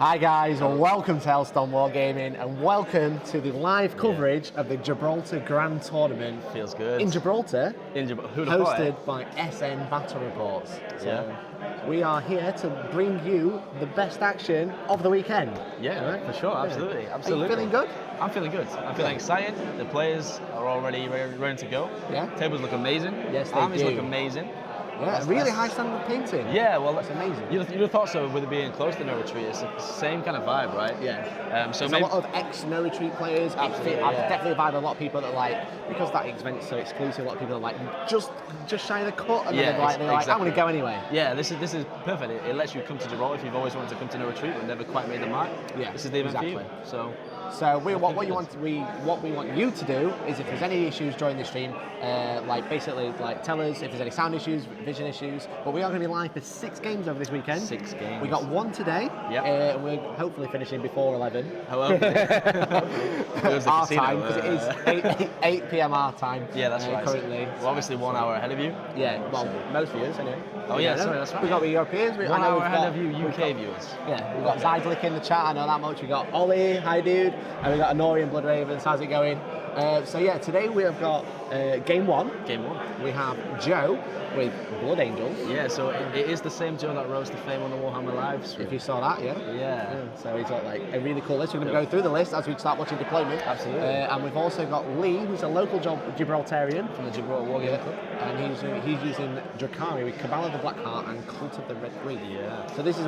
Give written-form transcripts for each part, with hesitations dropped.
Hi guys, and welcome to Hellstorm Wargaming, and welcome to the live coverage of the Gibraltar Grand Tournament. Feels good. In Gibraltar, hosted by SN Battle Reports. So we are here to bring you the best action of the weekend. Yeah, right? For sure, absolutely. Absolutely. Are you feeling good? I'm feeling good. I'm feeling excited. The players are already ready to go. Yeah. Tables look amazing. Yes, they Armies do. look amazing. Yeah, really high standard of painting. Yeah, well, that's amazing. You'd have thought so with it being close to No Retreat. It's the same kind of vibe, right? Yeah. So there's a lot of ex-No Retreat players. Absolutely, I've definitely vibe a lot of people that are like, because that event's so exclusive, a lot of people are like, just shy the cut, and then they're like, I'm going to go anyway. Yeah, this is perfect. It lets you come to Gibraltar if you've always wanted to come to No Retreat but never quite made the mark. Yeah, this is the event for you. So what we want you to do is, if there's any issues during the stream, basically tell us if there's any sound issues, vision issues. But we are going to be live for 6 games over this weekend. 6 games. We got 1 today. Yeah. We're hopefully finishing before 11. Hello. Our time, because it is 8 p.m. our time. Yeah, that's right. Currently, we're obviously 1 hour ahead of you. Yeah, well, most viewers anyway. Oh yeah, sorry, that's right. We've got the Europeans. 1 hour ahead of you, UK viewers. Yeah, we've got Zydlick in the chat, I know that much. We've got Ollie, hi dude, and we've got Anori and Blood Ravens. How's it going? So yeah, today we have got game 1. Game 1. We have Joe with Blood Angels. Yeah, so it is the same Joe that rose to fame on the Warhammer live stream. If you saw that, yeah. Yeah. So he's got a really cool list. We're going to go through the list as we start watching deployment. Absolutely. And we've also got Lee, who's a local Gibraltarian from the Gibraltar Wargaming Club. And he's using Drukhari with Cabal of the Black Heart and Cult of the Red Green. Yeah. So this is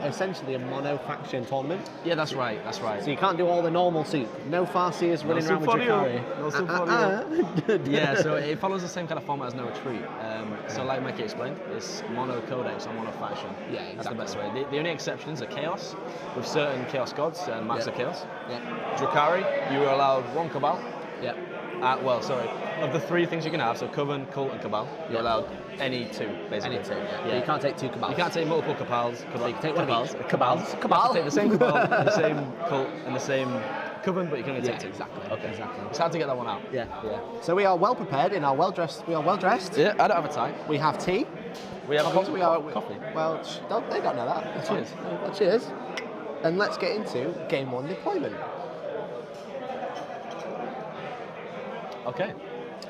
essentially a mono-faction tournament. Yeah, that's right. That's right. So you can't do all the normal soup. No Farseers running around with Drukhari. No Yeah, so it follows the same kind of format as No Retreat. So like Mikey explained, it's mono codex or mono faction. Yeah, exactly. That's the best way. The only exceptions are Chaos, with certain Chaos gods and Master Chaos. Yeah. Drukhari, you are allowed 1 Cabal. Yeah. Of the 3 things you can have, so Coven, Cult and Cabal, you're allowed any 2, basically. Any 2, yeah. But you can't take 2 Cabals. You can't take multiple Cabals. So you can take one of each. Cabals. You have to take the same Cabal, the same Cult and the same Coven, but you can only take 2. Exactly. Okay. Exactly. It's hard to get that one out. Yeah. So we are well prepared in our well-dressed. We are well dressed. Yeah, I don't have a tie. We have tea. We have coffee. Coffee. Well, they don't know that. Cheers. Well, cheers. And let's get into game 1 deployment. Okay.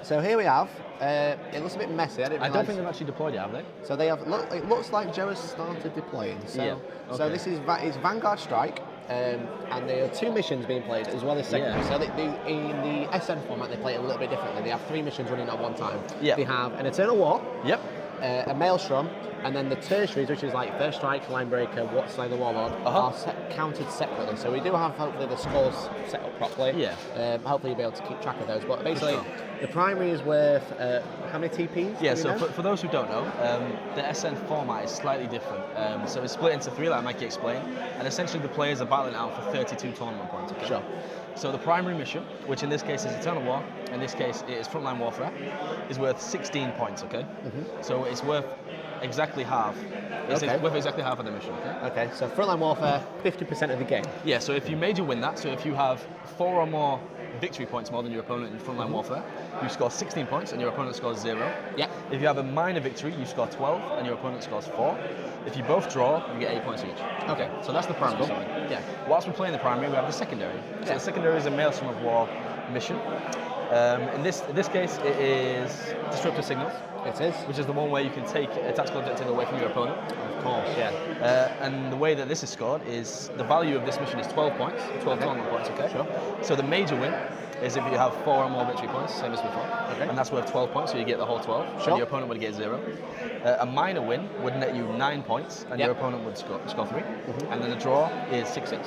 So here we have. It looks a bit messy. I don't think they've actually deployed it, have they? So they have. It looks like Joe has started deploying. So, yeah. Okay. So this is Vanguard Strike, and there are 2 missions being played as well as secondary. Yeah. So in the SN format, they play it a little bit differently. They have 3 missions running at one time. Yeah. They have an Eternal War. Yep. A Maelstrom, and then the tertiaries, which is like First Strike, Linebreaker, Slay the Warlord, are counted separately. So we do have hopefully the scores set up properly. Yeah. Hopefully you'll be able to keep track of those. But basically, the primary is worth how many TPs? Yeah. So for those who don't know, the SN format is slightly different. So it's split into 3, like Mikey explained, and essentially the players are battling out for 32 tournament points. Okay? Sure. So the primary mission, which in this case is Eternal War, in this case it is Frontline Warfare, is worth 16 points, okay? Mm-hmm. So it's worth exactly half. It's worth exactly half of the mission, okay? Okay, so Frontline Warfare, 50% of the game. Yeah, so if you major win that, so if you have 4 or more victory points more than your opponent in Frontline Warfare, you score 16 points and your opponent scores 0. Yeah. If you have a minor victory, you score 12 and your opponent scores 4. If you both draw, you get 8 points each. Okay, so that's the primary side. Yeah. Whilst we're playing the primary, we have the secondary. So the secondary is a Maelstrom of War mission. In this case, it is Disruptor Signals. It is. Which is the one where you can take a tactical objective away from your opponent. Of course. Yeah. And the way that this is scored is the value of this mission is 12 points, 12 tournament points, okay? Sure. So the major win is if you have 4 or more victory points, same as before. Okay. And that's worth 12 points, so you get the whole 12. Sure. And your opponent would get 0. A minor win would net you 9 points, and your opponent would score 3. Mm-hmm. And then the draw is 6-6.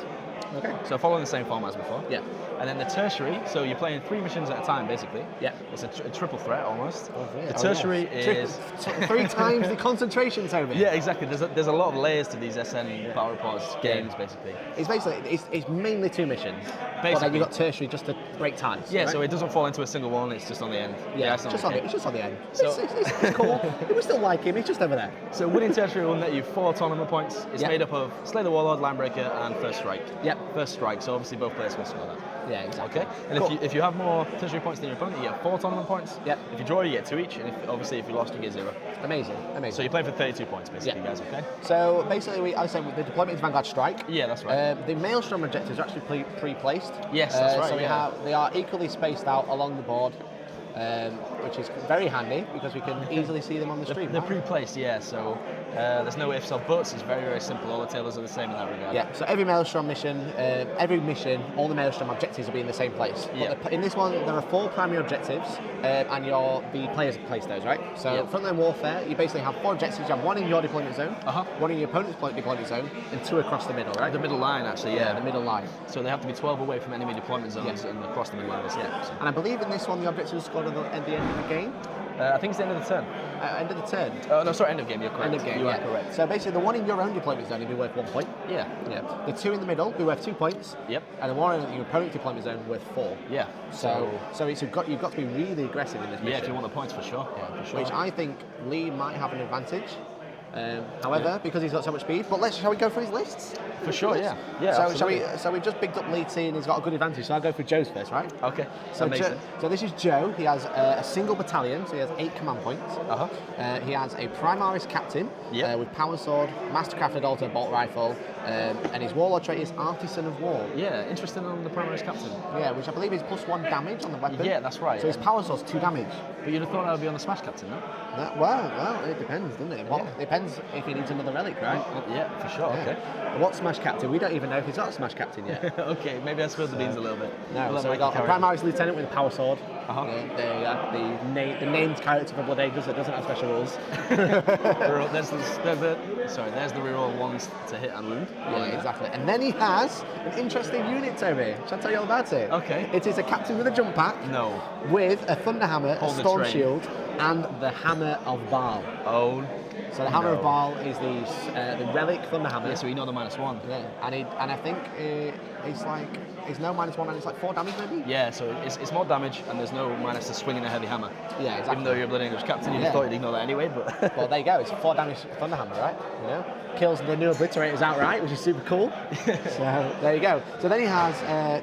Okay. So following the same format as before. Yeah. And then the tertiary, so you're playing 3 missions at a time, basically. Yeah. It's a triple threat almost. Oh, yeah. The tertiary is 3 times the concentration zone. Yeah, exactly. There's a lot of layers to these SN battle reports games, basically. It's mainly 2 missions. Basically. But then you've got tertiary just to break ties. Yeah, right? So it doesn't fall into a single one. It's just on the end. Yeah, it's just on the end. So it's cool. We still like him. He's just over there. So winning tertiary will net you 4 tournament points. It's made up of Slay the Warlord, Linebreaker, and First Strike. Yep. First Strike. So obviously both players can score that. Yeah, exactly. Okay. And Cool. if you have more tertiary points than your opponent, you get 4 tournament points. Yep. If you draw, you get 2 each, and obviously if you lost, you get 0. Amazing, amazing. So you're playing for 32 points, basically, Yeah. guys. Okay. So basically, I said the deployment is Vanguard Strike. Yeah, that's right. The Maelstrom objectives are actually pre-placed. Yes, that's right. So yeah. they are equally spaced out along the board, which is very handy because we can easily see them on the stream. They're right? pre-placed, yeah. So there's no ifs or buts. It's very, very simple. All the tailors are the same in that regard. Yeah, so every Maelstrom mission, all the Maelstrom objectives will be in the same place. Yeah. But in this one, there are 4 primary objectives, and the players place those, right? So Yeah. frontline warfare, you basically have 4 objectives. You have 1 in your deployment zone, Uh-huh. 1 in your opponent's deployment zone, and 2 across the middle, right? The middle line, actually, yeah. the middle line. So they have to be 12 away from enemy deployment zones Yeah. and across the middle line. Yeah. So, And I believe in this one, the objectives are scored at the end of the game. I think it's the end of the turn. End of the turn. Oh, no, sorry, end of game. You're correct. End of game, You yeah. are correct. So basically, the 1 in your own deployment zone will be worth 1 point. Yeah. Yeah. The 2 in the middle will be worth 2 points. Yep. And the 1 in your opponent's deployment zone worth 4. Yeah. So you've got to be really aggressive in this mission. Yeah, if you want the points, for sure. Yeah, for sure. Which I think Lee might have an advantage. However, because he's got so much speed. But shall we go through his lists? For sure, yeah. Yeah, So absolutely. so we've just picked up Lee T and he's got a good advantage. So I'll go for Joe's first, right? Okay. So, Amazing. so this is Joe. He has a single battalion, so he has 8 command points. Uh-huh. He has a Primaris captain Yep. with power sword, mastercrafted auto bolt rifle, and his warlord trait is Artisan of War. Yeah, interesting on the Primaris captain. Yeah, which I believe is +1 damage on the weapon. Yeah, that's right. So his power sword's 2 damage. But you'd have thought that would be on the Smash captain, no? Well, it depends, doesn't it? It depends if he needs another relic, right? Yeah, for sure. Yeah. Okay. What Smash captain? We don't even know if he's got a Smash captain yet. Okay, maybe I spilled the beans a little bit. No, We'll so we let got a Mikey carry on. Primaris lieutenant with a power sword. Uh-huh. The named character for Blood Angels that doesn't have special rules. There's the reroll ones to hit and wound. Yeah, exactly. And then he has an interesting unit, Toby. Shall I tell you all about it? Okay. It is a captain with a jump pack. No. With a thunder hammer, a Hold the storm train. shield, and the hammer of Baal. Oh. So the hammer of Baal is the relic thunder hammer. Yeah, so we know the -1. Yeah, and I think it's no -1 and it's like 4 damage maybe. Yeah, so it's more damage and there's no minus to swinging a heavy hammer. Yeah, exactly. Even though you're a Blood English captain, you Yeah. thought you'd ignore that anyway, but Well, there you go. It's a 4 damage thunder hammer, right? You know, kills the new obliterators outright, which is super cool. So there you go. So then he has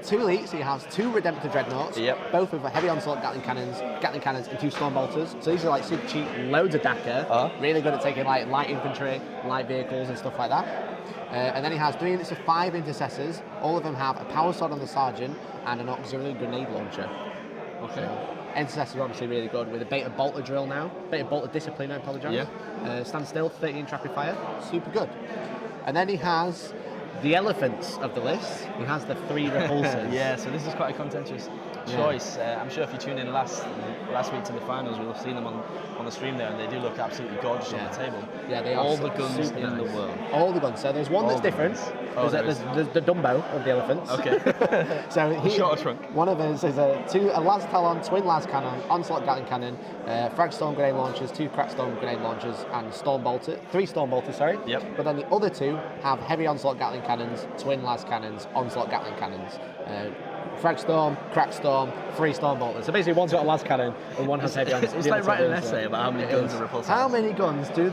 2 elites. He has 2 redemptor dreadnoughts. Yep. Both with heavy onslaught Gatling cannons, and 2 storm bolters. So these are like super cheap, loads of DACA. Really good at taking like light infantry, light vehicles, and stuff like that. And then he has 3 units of 5 intercessors. All of them have a power sword on the sergeant and an auxiliary grenade launcher. okay. Intercessors are obviously really good with a beta bolter drill now. Beta bolter discipline, I apologise. Yeah. Stand still, 30 inch rapid fire. Super good. And then he has the elephants of the list. He has the 3 repulsors. Yeah, so this is quite a contentious choice. I'm sure if you tuned in last week to the finals, you'll have seen them on the stream there, and they do look absolutely gorgeous on the table. Yeah, they are all the guns super in nice. the world. All the guns. So there's one All that's the different. guns. Oh, There's the Dumbo of the elephants. Okay. So he Shorter trunk. One of those is a las talon, twin las cannon, onslaught gatling cannon, frag storm grenade launchers, 2 crack storm grenade launchers, and storm bolter. 3 storm bolters, sorry. Yep. But then the other 2 have heavy onslaught gatling cannons, twin las cannons, onslaught gatling cannons. Frag storm, crack storm, 3 storm bolters. So basically, one's got a las cannon and one has heavy onslaught. It's like writing an essay about how many guns a repulsor How has. many guns does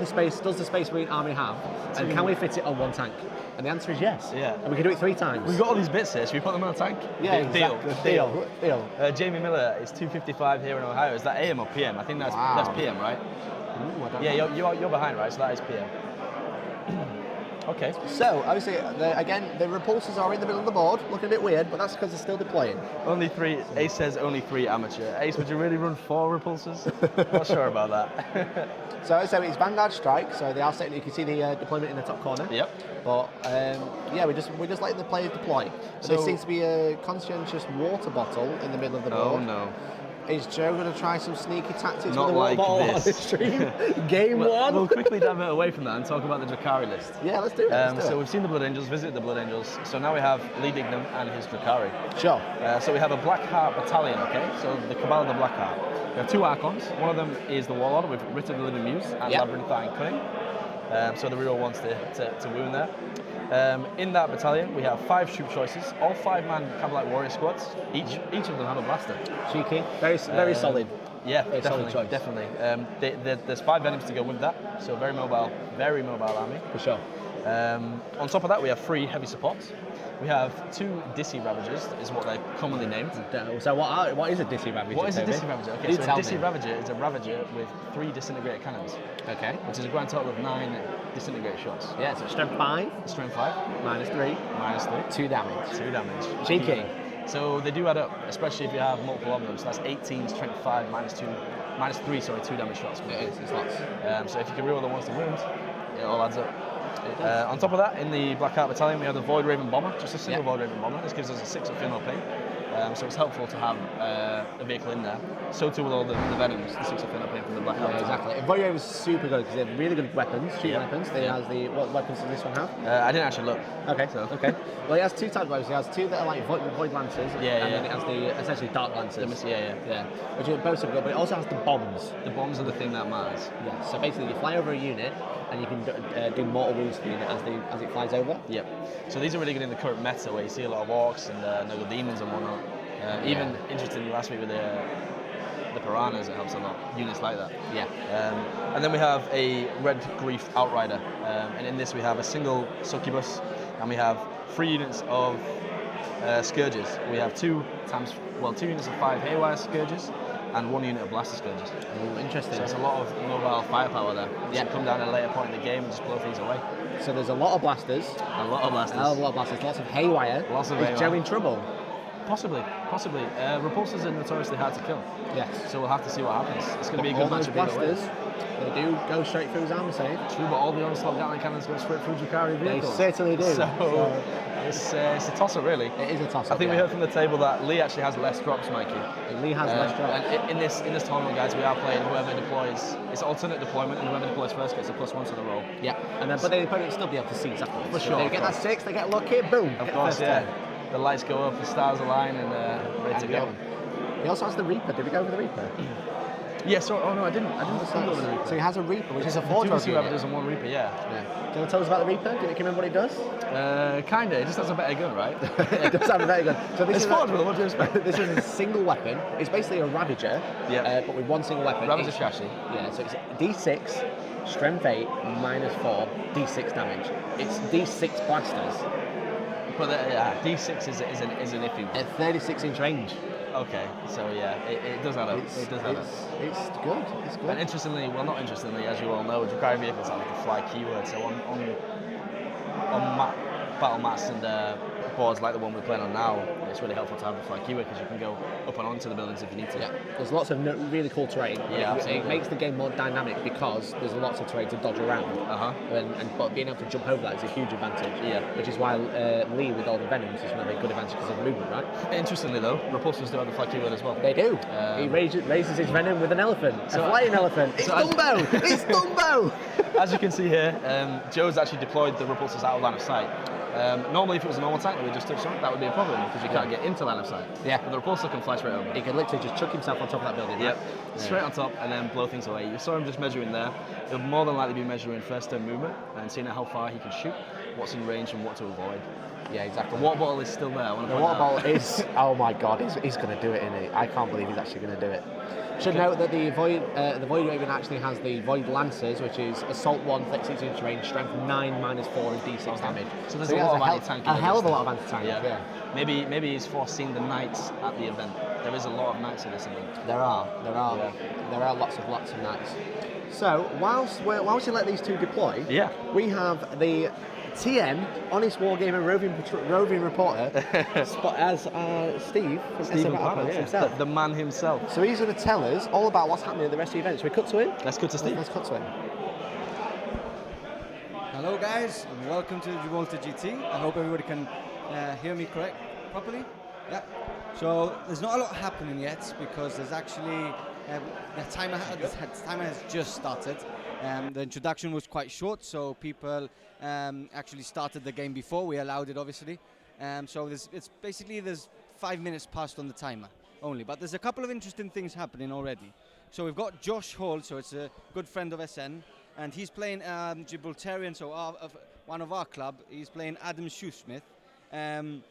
the Space Marine Army have, and can we fit it on 1 tank? And the answer is yes. Yeah. And we can do it 3 times. We've got all these bits here. Should we put them on a tank? Yeah, Deal. exactly. Deal. Jamie Miller is 255 here in Ohio. Is that AM or PM? I think that's PM, right? Ooh, I don't Yeah, know. you're behind, right? So that is PM. Okay. So, obviously, again, the repulsors are in the middle of the board, looking a bit weird, but that's because they're still deploying. Only 3. Ace says only 3 amateur. Ace, would you really run 4 repulsors? Not sure about that. So it's Vanguard Strike, so they are setting, you can see the deployment in the top corner. Yep. But, yeah, we're just letting the players deploy. So there seems to be a conscientious water bottle in the middle of the board. Oh, no. Is Joe going to try some sneaky tactics Not with a water like bottle on this. the stream? Game 1? We'll quickly divert away from that and talk about the Drukhari list. Yeah, let's do it. So we've seen the Blood Angels, visited the Blood Angels. So now we have Lee Dignam and his Drukhari. Sure. So we have a Black Heart battalion, okay? So the Cabal of the Black Heart. We have 2 Archons. One of them is the Warlord with Writ of the Living Muse and Labyrinthine Cunning. So the real ones to wound there. In that battalion, we have 5 troop choices, all 5-man Cabalite warrior squads. Each of them have a blaster. Cheeky. Very solid. Yeah, Very solid choice. definitely. There's 5 venoms to go with that, so very mobile army. For sure. On top of that, we have 3 heavy supports. We have 2 Dissy Ravagers, is what they're commonly named. So what is a Dissy Ravager? What is a Toby? Dissy Ravager? Okay, You so a tell Dissy me. Ravager is a Ravager with 3 disintegrated cannons, Okay. which is a grand total of 9 disintegrated shots. Yeah, so strength 5, Strength 5, -3, -3, 2 damage. 2 damage. Cheeky. So they do add up, especially if you have multiple of them. So that's 18 strength 5 -3, sorry, 2 damage shots. It is, it's lots. So if you can reroll the ones to wound, it all adds up. On top of that, in the Black Heart Battalion, we have the Void Raven Bomber, just a single Void Raven Bomber. This gives us a 6 of female pain. So it's helpful to have a vehicle in there. So too with all the Venoms, the 6 of female pain from the Black Heart. Yeah, exactly. And Void Raven's super good because they have really good weapons, shooting weapons. What weapons does this one have? I didn't actually look. Okay, So. okay. Well, he has 2 types of weapons. He has 2 that are like Void Lancers, and then it has the essentially Dark Lancers. Yeah. Which are both super good, but it also has the bombs. The bombs are the thing that matters. Yeah. So basically, you fly over a unit, and you can do mortal wounds to the unit as it flies over. Yep. So these are really good in the current meta, where you see a lot of orcs and no demons and whatnot. Even interestingly, last week with the piranhas, it helps a lot. Units like that. Yeah. And then we have a Red Grief Outrider, and in this we have a single succubus, and we have 3 units of scourges. We have 2 units of 5 haywire scourges, and 1 unit of blaster scourges. Ooh, interesting. So it's a lot of mobile firepower there. You can come down at a later point in the game and just blow things away. So there's a lot of blasters. A lot of blasters. A lot of blasters. Lots of haywire. Lots of Is haywire. Joe in trouble? Possibly. Repulsors are notoriously hard to kill. Yes. So we'll have to see what happens. It's going to be a All good those matchup either way. blasters, they do go straight through his armor save. True, but all the onslaught Gatling cannons go straight through Drukhari They vehicles. certainly do. So it's a toss-up, really. It is a toss-up. I think we heard from the table that Lee actually has less drops, Mikey. Lee has less drops. And in this tournament, guys, we are playing whoever deploys. It's alternate deployment, and whoever deploys first gets a +1 to the roll. Yeah, but the opponent will still be able to seize afterwards. For So sure, they of get that course. 6, they get lucky, boom. Of get course, the first yeah. turn. The lights go up, the stars align, and ready to go. He also has the Reaper. Did we go over the Reaper? Yeah, so, oh no, I didn't go over the Reaper. So he has a Reaper, which is a 2 4-drop Dissy unit. Ravagers and 1 Reaper, yeah. Yeah. Do you want to tell us about the Reaper? Do you remember what it does? Kinda, it just has a better gun, right? It does have a very good. So this It's is affordable, what do you expect? This is a single weapon. It's basically a Ravager, but with 1 single weapon. Ravager It's- chassis. Yeah, so it's D6, strength 8, -4, D6 damage. It's D6 blasters But D6 is an iffy one. at 36-inch range. Okay, so yeah, it does add up. It's It does add up. It's good. It's good. And interestingly, well, not interestingly, as you all know, Drukhari vehicles have the fly keyword. So on battle mats and boards like the one we're playing on now, it's really helpful to have the fly keyword because you can go up and onto the buildings if you need to. Yeah, there's lots of really cool terrain. Yeah, it absolutely. makes the game more dynamic because there's lots of terrain to dodge around. But being able to jump over that is a huge advantage. Yeah. Which is why Lee with all the Venoms is really a good advantage because of movement, right? Interestingly though, repulsors do have the fly keyword as well. They do. He raises his Venom with an elephant, a flying elephant. It's Dumbo! It's Dumbo! As you can see here, Joe's actually deployed the repulsors out of line of sight. Normally, if it was a normal tank that we just touched on, that would be a problem because you can't get into line of sight. Yeah. But the repulsor can fly straight over. He can literally just chuck himself on top of that building. Yep, Right? straight on top and then blow things away. You saw him just measuring there. He'll more than likely be measuring first turn movement and seeing how far he can shoot, what's in range and what to avoid. Yeah, exactly. The water bottle is still there. I want to The point water that out. bottle is, oh my god, he's going to do it, isn't he? I can't believe he's actually going to do it. Should note that the Void Raven actually has the Void Lancers, which is Assault 1, 36-inch range, Strength 9, -4, and D6 damage. So there's he a has lot of anti-tank. a hell of a lot of anti-tank. Yeah. Maybe he's foreseen the knights at the event. There is a lot of knights at this event. There are lots of knights. So whilst you let these two deploy, we have the TM, Honest Wargamer roving reporter, as Steve from Steve SN Battlefields himself. The man himself. So he's going to tell us all about what's happening at the rest of the event. So we cut to him. Let's cut to Steve. Let's cut to him. Hello guys, and welcome to Gibraltar GT. I hope everybody can hear me properly. Yeah. So there's not a lot happening yet because there's actually the timer has just started. The introduction was quite short, so people actually started the game before we allowed it, obviously. So there's 5 minutes past on the timer only, but there's a couple of interesting things happening already. So we've got Josh Hall, so it's a good friend of SN, and he's playing Gibraltarian, so one of our club. He's playing Adam Shoesmith, and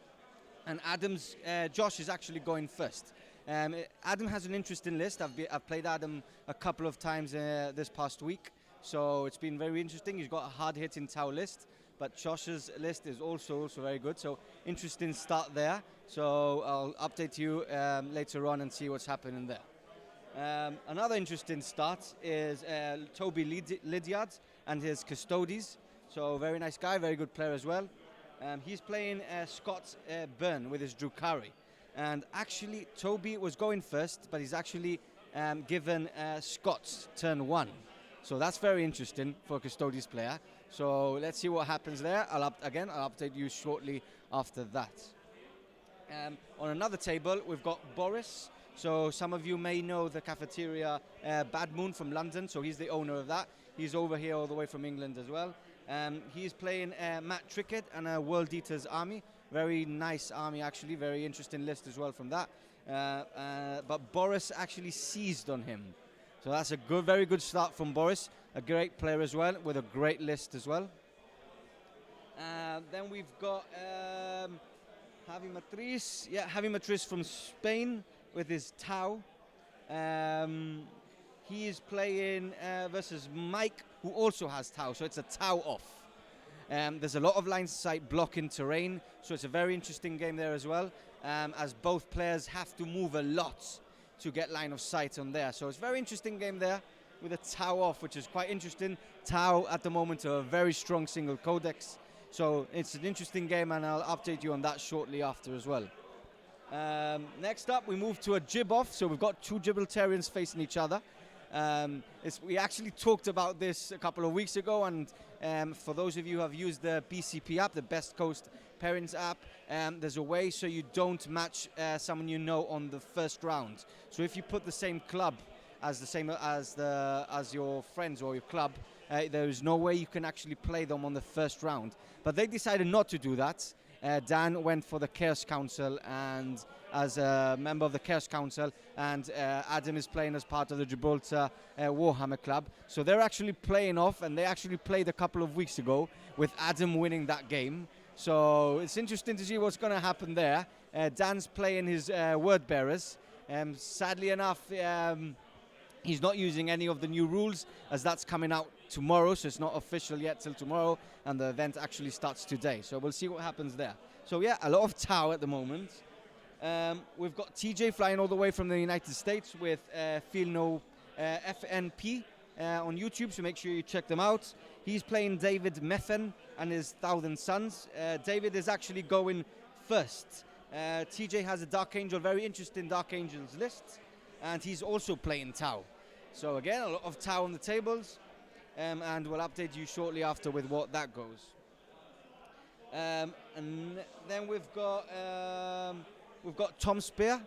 Josh is actually going first. Adam has an interesting list. I've played Adam a couple of times this past week, so it's been very interesting. He's got a hard-hitting Tau list, but Josh's list is also very good. So interesting start there. So I'll update you later on and see what's happening there. Another interesting start is Toby Lydiard and his Custodes. So very nice guy, very good player as well. He's playing Scott Byrne with his Drukhari. And actually, Toby was going first, but he's actually given Scott's turn 1. So that's very interesting for a Custodes player. So let's see what happens there. I'll update you shortly after that. On another table, we've got Boris. So some of you may know the cafeteria Bad Moon from London. So he's the owner of that. He's over here all the way from England as well. He's playing Matt Trickett and a World Eaters army. Very nice army, actually. Very interesting list as well from that. But Boris actually seized on him. So that's a very good start from Boris. A great player as well, with a great list as well. Then we've got Javi Matriz. Yeah, Javi Matriz from Spain with his Tau. He is playing versus Mike, who also has Tau. So it's a Tau off. There's a lot of line of sight blocking terrain, so it's a very interesting game there as well, as both players have to move a lot to get line of sight on there. So it's a very interesting game there with a Tau off, which is quite interesting. Tau at the moment are a very strong single codex, so it's an interesting game, and I'll update you on that shortly after as well. Next up, we move to a Gib off, so we've got two Gibraltarians facing each other. We actually talked about this a couple of weeks ago, and for those of you who have used the BCP app, the Best Coast Pairings app, there's a way so you don't match someone you know on the first round. So if you put the same club as your friends or your club, there is no way you can actually play them on the first round. But they decided not to do that. Dan went for the Chaos Council, and as a member of the Chaos Council, and Adam is playing as part of the Gibraltar Warhammer Club. So they're actually playing off, and they actually played a couple of weeks ago with Adam winning that game. So it's interesting to see what's going to happen there. Dan's playing his word bearers. Sadly enough, he's not using any of the new rules, as that's coming out tomorrow, so it's not official yet till tomorrow, and the event actually starts today. So we'll see what happens there. So yeah, a lot of Tau at the moment. We've got TJ flying all the way from the United States with Feel No FNP on YouTube, so make sure you check them out. He's playing David Methen and his Thousand Sons. David is actually going first. TJ has a Dark Angel, very interesting Dark Angels list, and he's also playing Tau. So again, a lot of Tau on the tables, and we'll update you shortly after with what that goes. And then we've got Tom Spear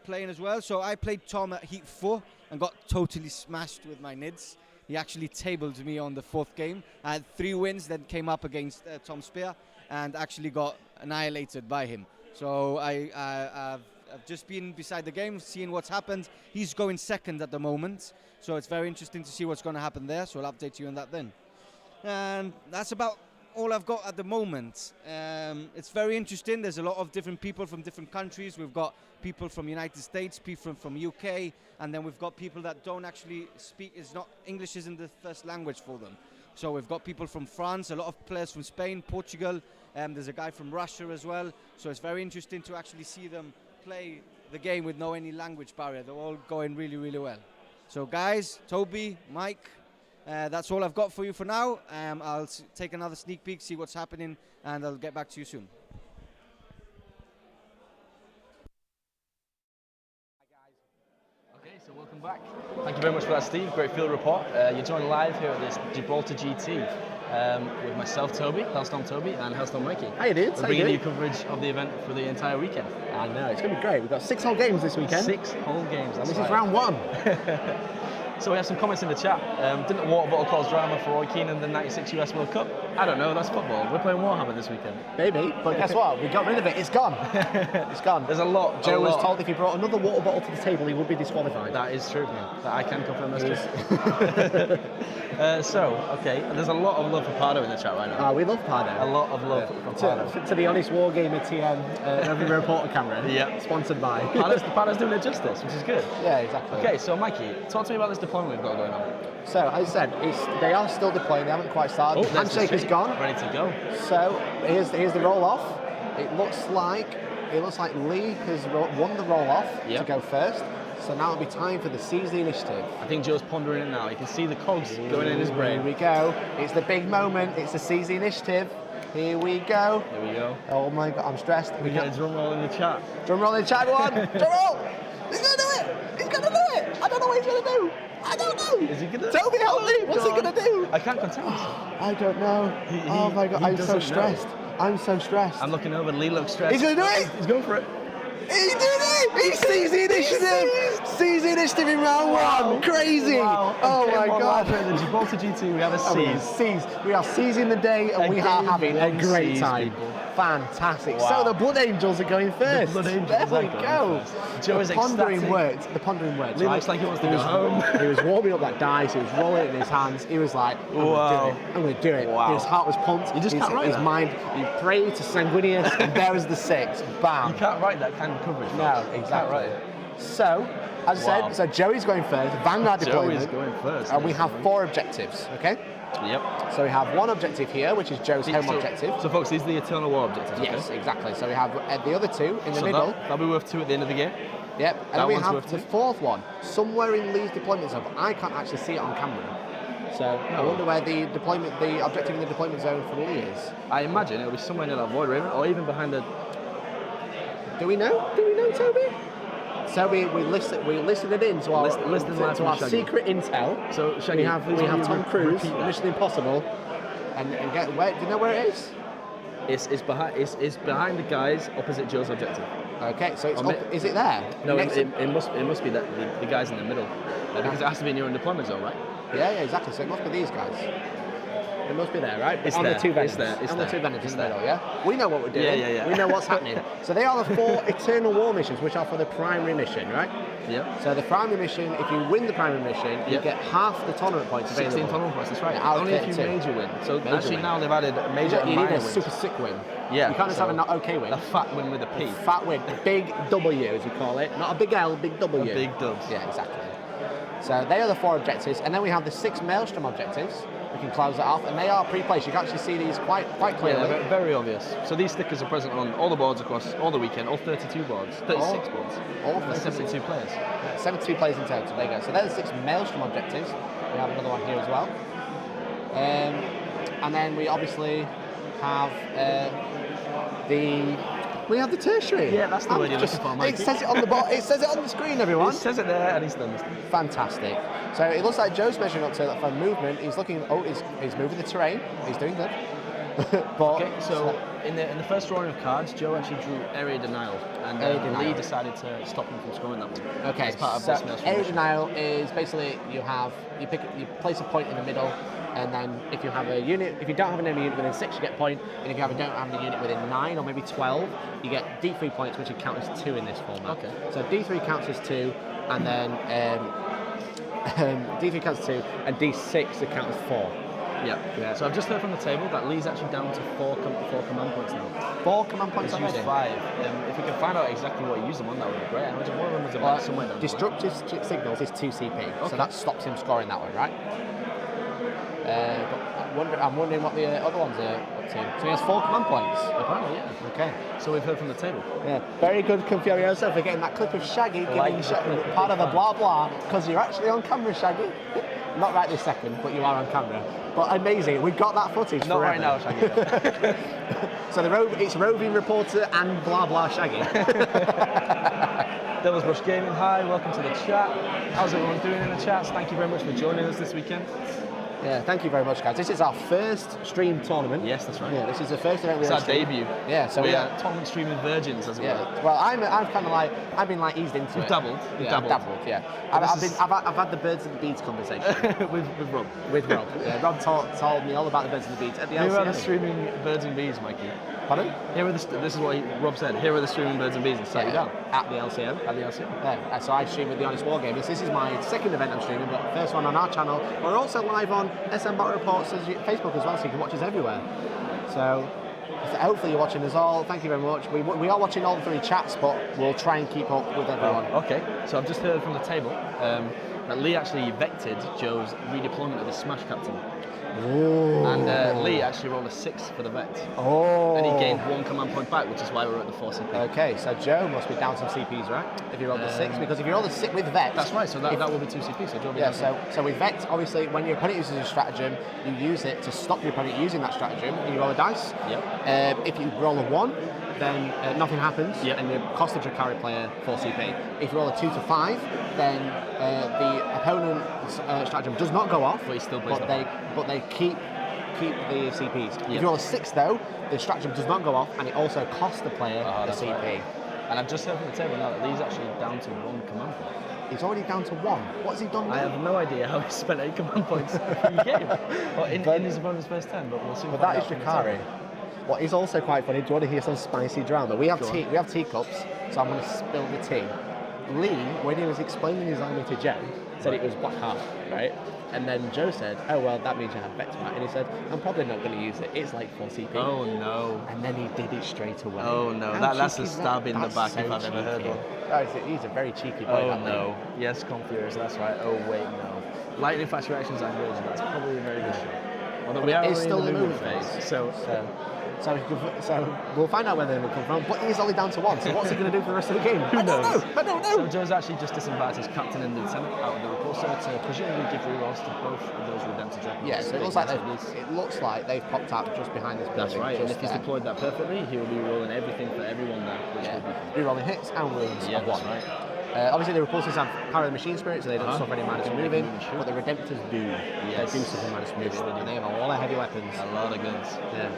playing as well. So I played Tom at Heat 4 and got totally smashed with my Nids. He actually tabled me on the 4th game. I had 3 wins, then came up against Tom Spear and actually got annihilated by him. So I've just been beside the game, seeing what's happened. He's going second at the moment, so it's very interesting to see what's going to happen there. So I'll update you on that then. And that's about all I've got at the moment. It's very interesting. There's a lot of different people from different countries. We've got people from United States, people from UK, and then we've got people that don't actually speak. English isn't the first language for them. So we've got people from France, a lot of players from Spain, Portugal. There's a guy from Russia as well. So it's very interesting to actually see them play the game with no any language barrier. They're all going really, really well. So guys, Toby, Mike, that's all I've got for you for now. I'll take another sneak peek, see what's happening, and I'll get back to you soon. Okay, so welcome back. Thank you very much for that, Steve. Great field report. You're joined live here at this Gibraltar GT with myself, Toby, Hellstorm Toby, and Hellstorm Mikey. How you doing? We're bringing you coverage of the event for the entire weekend. I know, it's going to be great. We've got 6 whole games this weekend. 6 whole games, that's This right. is round 1. So we have some comments in the chat. Didn't water bottle cause drama for Roy Keane in the 96 US World Cup? I don't know, that's football. We're playing Warhammer this weekend. Maybe, but guess what? We got rid of it. It's gone. It's gone. There's a lot. Joe was told if he brought another water bottle to the table, he would be disqualified. That is true. That I can confirm that's true. Okay, there's a lot of love for Pardo in the chat right now. We love Pardo. A lot of love for Pardo. To be honest, Wargamer TM, every reporter camera. Yeah. Sponsored by. Pardo's doing it justice, which is good. Yeah, exactly. Okay, so Mikey, talk to me about this deployment we've got going on? So, as I said, they are still deploying. They haven't quite started. The handshake is gone. Ready to go. So here's the roll off. It looks like Lee has won the roll off to go first. So now it'll be time for the Seize the Initiative. I think Joe's pondering it now. You can see the cogs going in his brain. Here we go. It's the big moment. It's the Seize the Initiative. Here we go. Here we go. Oh my God, I'm stressed. We get a drum roll in the chat. Drum roll in the chat, everyone. Drum roll. He's gonna do it. He's gonna do it. I don't know what he's gonna do. I don't know. Is he gonna? Tell me, help me. What's he gonna do? I can't contain myself. I don't know. Oh my God, I'm so stressed. I'm so stressed. I'm looking over. Lee looks stressed. He's gonna do it. He's going for it. He did it! He seized the initiative! Seized the initiative in round one! Crazy! Wow. Oh my God! In the Gibraltar GT, we have a seize. We are seizing the day and we are having a great time. People. Fantastic. Wow. So the Blood Angels are going first. The Blood Angels there we are going go. first. Joe is The pondering ecstatic. worked. The pondering worked. Lee right? looks like he wants to go home. He was warming up that dice. He was rolling it in his hands. He was like, I'm Wow. going to do it. Wow. His heart was pumped. You just can't write his that. mind. He prayed to Sanguinius, and there was the 6. Bam. You can't write that kind of coverage. No, folks. exactly. You can't write it. So, as I Wow. said, so Joey's going first, Vanguard deployment. Joey's going first. And we have 4 objectives, okay? Yep. So we have one objective here, which is Joe's home objective. So, folks, these are the Eternal War objectives. Yes, okay? exactly. So we have the other 2 in the middle. That'll be worth 2 at the end of the game. Yep. And then we one's have worth the 2. 4th one, somewhere in Lee's deployment zone. I can't actually see it on camera. So I wonder where the objective in the deployment zone for Lee is. I imagine it'll be somewhere near that void raven, or even behind the. Do we know? Do we know, Toby? So we listed it in to our, Listed live to our from Shaggy. secret intel. So, Shaggy, we have please will you Tom Cruise, repeat that? Mission Impossible, and get where? Do you know where it is? It's behind the guys opposite Joe's objective. Okay, so it's I'll up, is it there? No, Next it must be the guys in the middle, because it has to be in your own deployment zone, right? Yeah, exactly. So it must be these guys. It must be there, right? It's on there. the 2 Venoms. It's there. It's on the there. 2 Venoms It's in the there. middle, yeah? We know what we're doing. Yeah. We know what's happening. So they are the 4 Eternal War missions, which are for the primary mission, right? Yeah. So the primary mission, if you win the primary mission, you Yep. get half the tournament points available. 16 tournament points, that's right. Yeah, out of Only if you 32. major win. So Major actually win. now they've added a major and You need minor a wins. super sick win. Yeah. You can't just have a so not okay win. A fat win with a P. Fat win. A big W, as we call it. Not a big L, big W. A big dubs. Yeah, exactly. So they are the 4 objectives, and then we have the 6 Maelstrom objectives. We can close that off, and they are pre-placed. You can actually see these quite clearly. Yeah, they're very obvious. So these stickers are present on all the boards across all the weekend, all 32 boards, 36 boards, all and 36. 72 players. 72 players in total. There you go. So they're the 6 Maelstrom objectives. We have another one here as well. And then we obviously have we have the tertiary. Yeah, that's the word you're looking for, Mikey. It says it on the it says it on the screen, everyone. It says it there, and he's done this. Fantastic. So it looks like Joe's measuring up to that for movement. He's looking. Oh, he's moving the terrain. He's doing good. But Okay, so in the first drawing of cards, Joe actually drew Area Denial, and Area Denial. Lee decided to stop him from scoring that one. okay, As part of so this Maelstrom area mission. denial is basically you place a point in the middle, and then if you have a unit, if you don't have an enemy unit within 6, you get a point, and if you don't have a unit within 9 or maybe 12, you get D3 points, which would count as 2 in this format. Okay. So D3 counts as 2, and then D3 counts as 2, and D6 would count as 4. Yeah. So I've just heard from the table that Lee's actually down to 4 command points now. 4 command points He's used already. 5. If we can find out exactly what he used them on, that would be great. I imagine one of them was about somewhere down the line. Destructive signals is 2 CP, so Okay. that stops him scoring that one, right? But I'm wondering what the other ones are up to. So he has 4 command points. Apparently, yeah. Okay. So we've heard from the table. Yeah. Very good, Confurioso, for getting that clip of Shaggy Like giving the clip. part of the blah blah, because you're actually on camera, Shaggy. Not right this second, but you are on camera. But amazing, we've got that footage. Not right forever. now, Shaggy. So it's roving reporter and blah blah Shaggy. Devil's Brush Gaming, hi, welcome to the chat. How's everyone doing in the chats? Thank you very much for joining us this weekend. Yeah, thank you very much, guys. This is our first stream tournament. Yes, that's right. Yeah, this is the first event we've It's our streamed. debut. Yeah, so we are tournament streaming virgins, as it were. Yeah. Well, I've kind of I've been eased into You've it. dabbled. You've Yeah, I've dabbled. dabbled. Yeah. Well, I've had the birds and the beads conversation with Rob. with Rob. Yeah, Rob told me all about the birds and the beads at the Here are LCM. the streaming birds and bees, Mikey. Pardon? Here are this is what Rob said. Here are the streaming birds and bees, and sat you down At the LCM. at the LCM. Yeah, so I stream with the Honest Wargamers. This is my second event I'm streaming, but first one on our channel. We're also live on SM Battle Reports' Facebook as well, so you can watch us everywhere. So hopefully you're watching us all. Thank you very much. We are watching all the 3 chats, but we'll try and keep up with everyone. Okay, so I've just heard from the table. that Lee actually vected Joe's redeployment of the Smash Captain. Ooh. And Lee actually rolled a 6 for the Vect. Oh. And he gained 1 command point back, which is why we're at the 4 CP. Okay, so Joe must be down some CPs, right? If you rolled the 6, because if you roll the 6 with Vect... That's right, so that will be 2 CP, so Joe will be Yeah, down. so with Vect, obviously, when your opponent uses a stratagem, you use it to stop your opponent using that stratagem, and you roll a dice. Yep. If you roll a 1, then nothing happens, Yep. and you cost the Drukhari player 4 CP. If you roll a 2 to 5, then the opponent's stratagem does not go off, But he still plays but they keep the CPs. If Yep. you roll a 6 though, the stratagem does not go off, and it also costs the player the that's CP. right. And I've just heard from the table now that Lee's actually down to 1 command point. He's already down to 1. What's he done now? I have no idea how he spent 8 command points in the game. Well, in his opponent's first 10, but we'll see. But that is Drukhari. What is also quite funny, do you want to hear some spicy drama? We have teacups, so I'm going to spill the tea. Lee, when he was explaining his army to Joe, said it was Black Heart, right? And then Joe said, oh, well, that means you have Vector back. And he said, I'm probably not going to use it. It's like 4 CP. Oh, no. And then he did it straight away. Oh, no. How That's cheeky a is stab that? in the That's back so if I've ever heard cheeky. one. Oh, he's a very cheeky boy. Oh, that no. Lee. Yes, Confurious, that's right. Oh, wait, no. Lightning Fast Reactions and Rage, that's probably a very good shot. Although But we are it is already still in the the movement movement phase. So we'll find out where they will come from. But he's only down to 1. So what's he going to do for the rest of the game? Who knows? I don't know. So Joe's actually just disembarked his captain and lieutenant out of the repulsor to presumably give rerolls to both of those redemptive weapons. Yeah, so it looks like they've popped out just behind this building. That's right, and just if he's there. deployed that perfectly, he will be rolling everything for everyone there, which will be Rerolling hits and wounds yeah, of 1. that's right. Obviously, the repulsors have power of the machine spirit, so they don't suffer any minus They moving, can shoot. but the redemptors do. Yes. They do suffer minus moving, they do. and they have a lot of heavy weapons. A lot of guns. Yeah.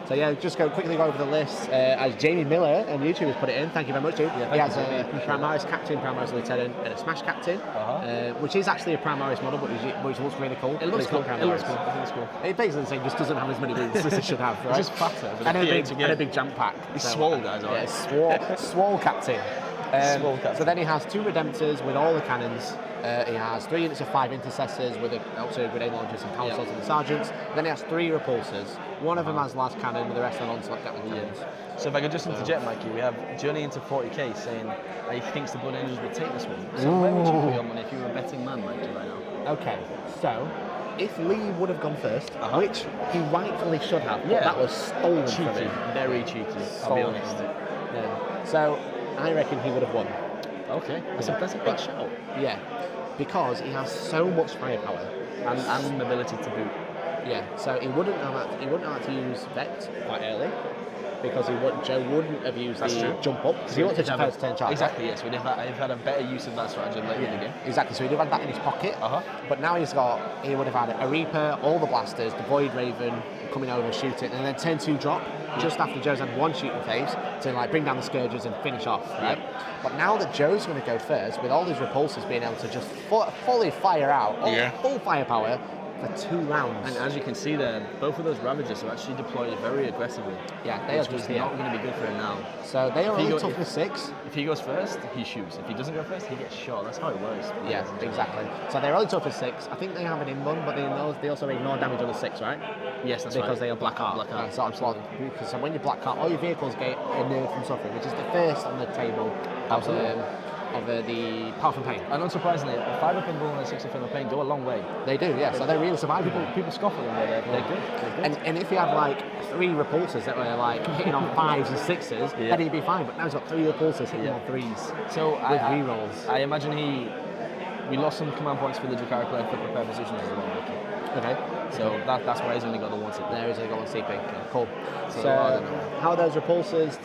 So yeah, just quickly go over the list. As Jamie Miller on YouTube has put it in, thank you very much, dude. Yeah, he has thank you, a Jamie. Primaris Captain, Primaris Lieutenant, and a Smash Captain, which is actually a Primaris model, but which looks really cool. It looks cool. It It looks cool. I think it's cool. It basically the same, just doesn't have as many moves as it should have, right? It's just fatter. And a big jump pack. He's swole, guys, Yeah, alright? swole Captain. Swole Captain. So then he has 2 Redemptors with all the cannons. He has 3 units of 5 Intercessors with also grenade launchers and power swords and the sergeants. Then he has 3 Repulsors. One of them has last cannon, with the rest are onslaught Gatling cannons. So if I could just interject, Mikey, we have Journey into 40K saying he thinks the Blood Angels would take this one. So where would you put your money if you were a betting man, Mikey, right now? Okay, so if Lee would have gone first, which he rightfully should have, but that was stolen from Cheeky, him. very cheeky, I'll be honest. Yeah. So I reckon he would have won. Okay, that's a big shout. Yeah, because he has so much firepower And mobility to boot. Yeah, so he wouldn't have to use Vect quite early because Joe wouldn't have used the jump up because he wanted to first turn charge. Exactly, yes. We'd have had a better use of that strategy later in the game. Exactly, so he'd have had that in his pocket. But now he would have had a Reaper, all the blasters, the Void Raven coming over, shoot it, and then turn 2 drop just after Joe's had 1 shooting phase to like bring down the Scourgers and finish off, right? But now that Joe's going to go first, with all his repulsors being able to just fully fire out, full firepower for 2 rounds. And as you can see there, both of those Ravagers are actually deployed very aggressively. Yeah, they are which just is here. not going to be good for him now. So they are If he only go- toughness 6. If he goes first, he shoots. If he doesn't go first, he gets shot. That's how it works. Yeah, exactly. So they're only toughness 6. I think they have an in-run, but they also ignore damage on the 6, right? Yes, that's right. Because they are Black Heart. Black Heart. So absolutely. Because so when you Black Heart, all your vehicles get inured from suffering, which is the first on the table of the Power from Pain. And unsurprisingly, a 5 up in Bull and a 6 up in the Pain go a long way. They do, yeah. So they're really survivable. People scoff at them, but they're good. They're good. And if you had like 3 repulsors that were like hitting on 5s and 6s, then he'd be fine. But now he's got 3 repulsors hitting on 3s. So with rerolls. I imagine we lost some command points for the Drukhari player for prepared positions as well, Mickey. Okay. So that's why he's only got the 1 CP. There is only got 1 CP. Okay, cool. So, So I don't know. how are those repulsors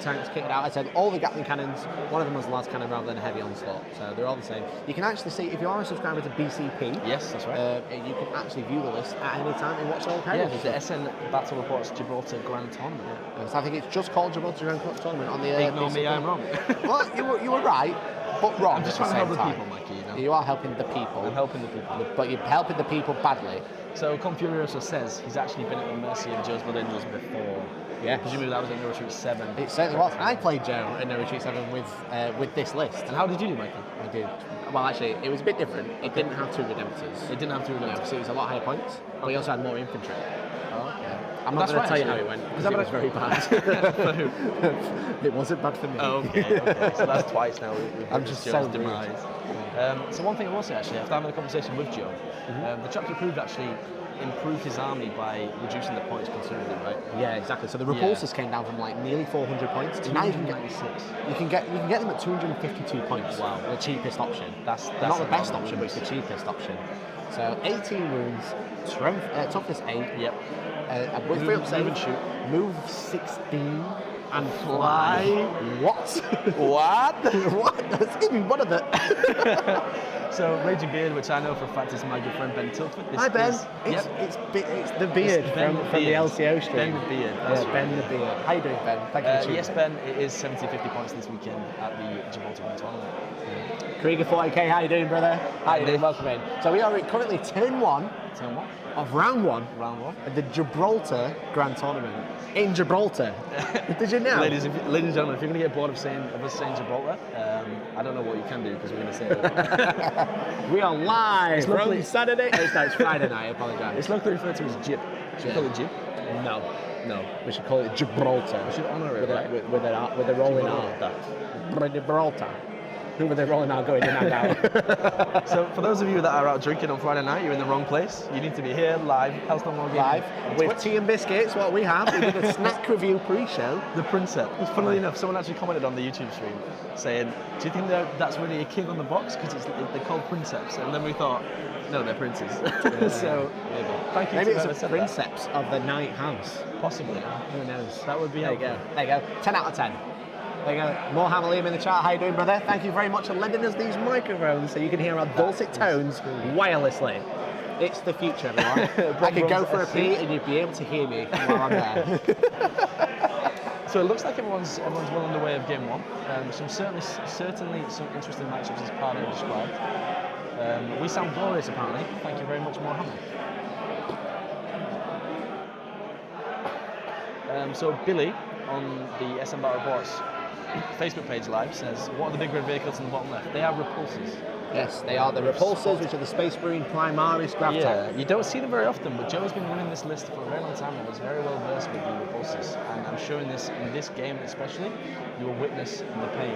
tanks kicked out? I said all the Gatling cannons, one of them was a last cannon rather than a heavy onslaught. So they're all the same. You can actually see, if you are a subscriber to BCP, Yes, that's right. you can actually view the list at any time and watch all the Yeah, pairings. the SN Battle Reports Gibraltar Grand Tournament. So I think it's just called Gibraltar Grand Tournament on the Ignore me, BCP. I'm wrong. Well, you were right, but wrong. I'm just at trying to help the the same people, time. Mikey, you know. You are helping the people. I'm helping the people. But you're helping the people badly. So Confurioso says he's actually been at the mercy of Joe's Blood Angels before. Yeah. Presumably that was in No Retreat 7. It certainly was. I played Joe in No Retreat 7 with this list. And how did you do, Mikey? I did. Well, actually, it was a bit different. It didn't have 2 Redemptors. It didn't have 2 Redemptors. So it was a lot higher points, but he also had more infantry. Oh, okay. I'm not going to tell you how it went, because it was very bad. For who? It wasn't bad for me. Oh, okay. So that's twice now. I'm just so rude. demise. So one thing I will say, actually, after having a conversation with Joe, the chapter approved actually improved his army by reducing the points considerably, right? Yeah, exactly. So the repulsors came down from like nearly 400 points to now you can get them at 252 points. Wow. The cheapest option. That's not the best option, but it's the cheapest option. So 18 wounds, toughness 8. Yep. With free up save, and shoot. move 16 and fly. What? What? What? That's even one of it. So Raging Beard, which I know for a fact is my good friend Ben Tilford. Hi Ben. It's the beard from the LCO stream. Ben the Beard. Ben the Beard. How you doing, Ben? Thank you for tuning Yes, Ben. It is 70-50 points this weekend at the Gibraltar Grand Tournament. Krieger 40K, how you doing, brother? How you doing? Welcome in. So we are currently turn 1 of round 1 at the Gibraltar Grand Tournament in Gibraltar. Did you know? Ladies and gentlemen, if you're going to get bored of us saying Gibraltar, I don't know what you can do because we're going to say it. We are live from Saturday. It's Friday night. I apologise. It's locally referred to as Gib. Should we call it Gib? No. We should call it Gibraltar. We should honour it, right? With a rolling R. Gibraltar. Who were they rolling out, going in and out? So for those of you that are out drinking on Friday night, you're in the wrong place. You need to be here live, Hellstorm live with tea and biscuits. What we have, we did a snack review pre-show. The Princeps. Funnily enough, someone actually commented on the YouTube stream saying, "Do you think that's really a king on the box because they're called Princeps?" And then we thought, no, they're princes. So maybe. Thank you. Maybe it's a Princeps of the Night House. Possibly. Who knows? That would be. There you go. 10 out of 10. There you go. Warhammer Liam in the chat. How you doing, brother? Thank you very much for lending us these microphones so you can hear our dulcet tones wirelessly. It's the future, everyone. I could go for a pee and you'd be able to hear me while I'm there. So it looks like everyone's well on the way of game 1. Certainly some interesting matchups as Pardo described. We sound glorious, apparently. Thank you very much, Mohammed. So Billy on the SM Battle Reports Facebook page live says, "What are the big red vehicles in the bottom left?" They are repulsors. Yes, they are the repulsors, which are the Space Marine Primaris grav tank. You don't see them very often, but Joe's been running this list for a very long time and is very well versed with the repulsors. And I'm sure in this game especially, you will witness the pain.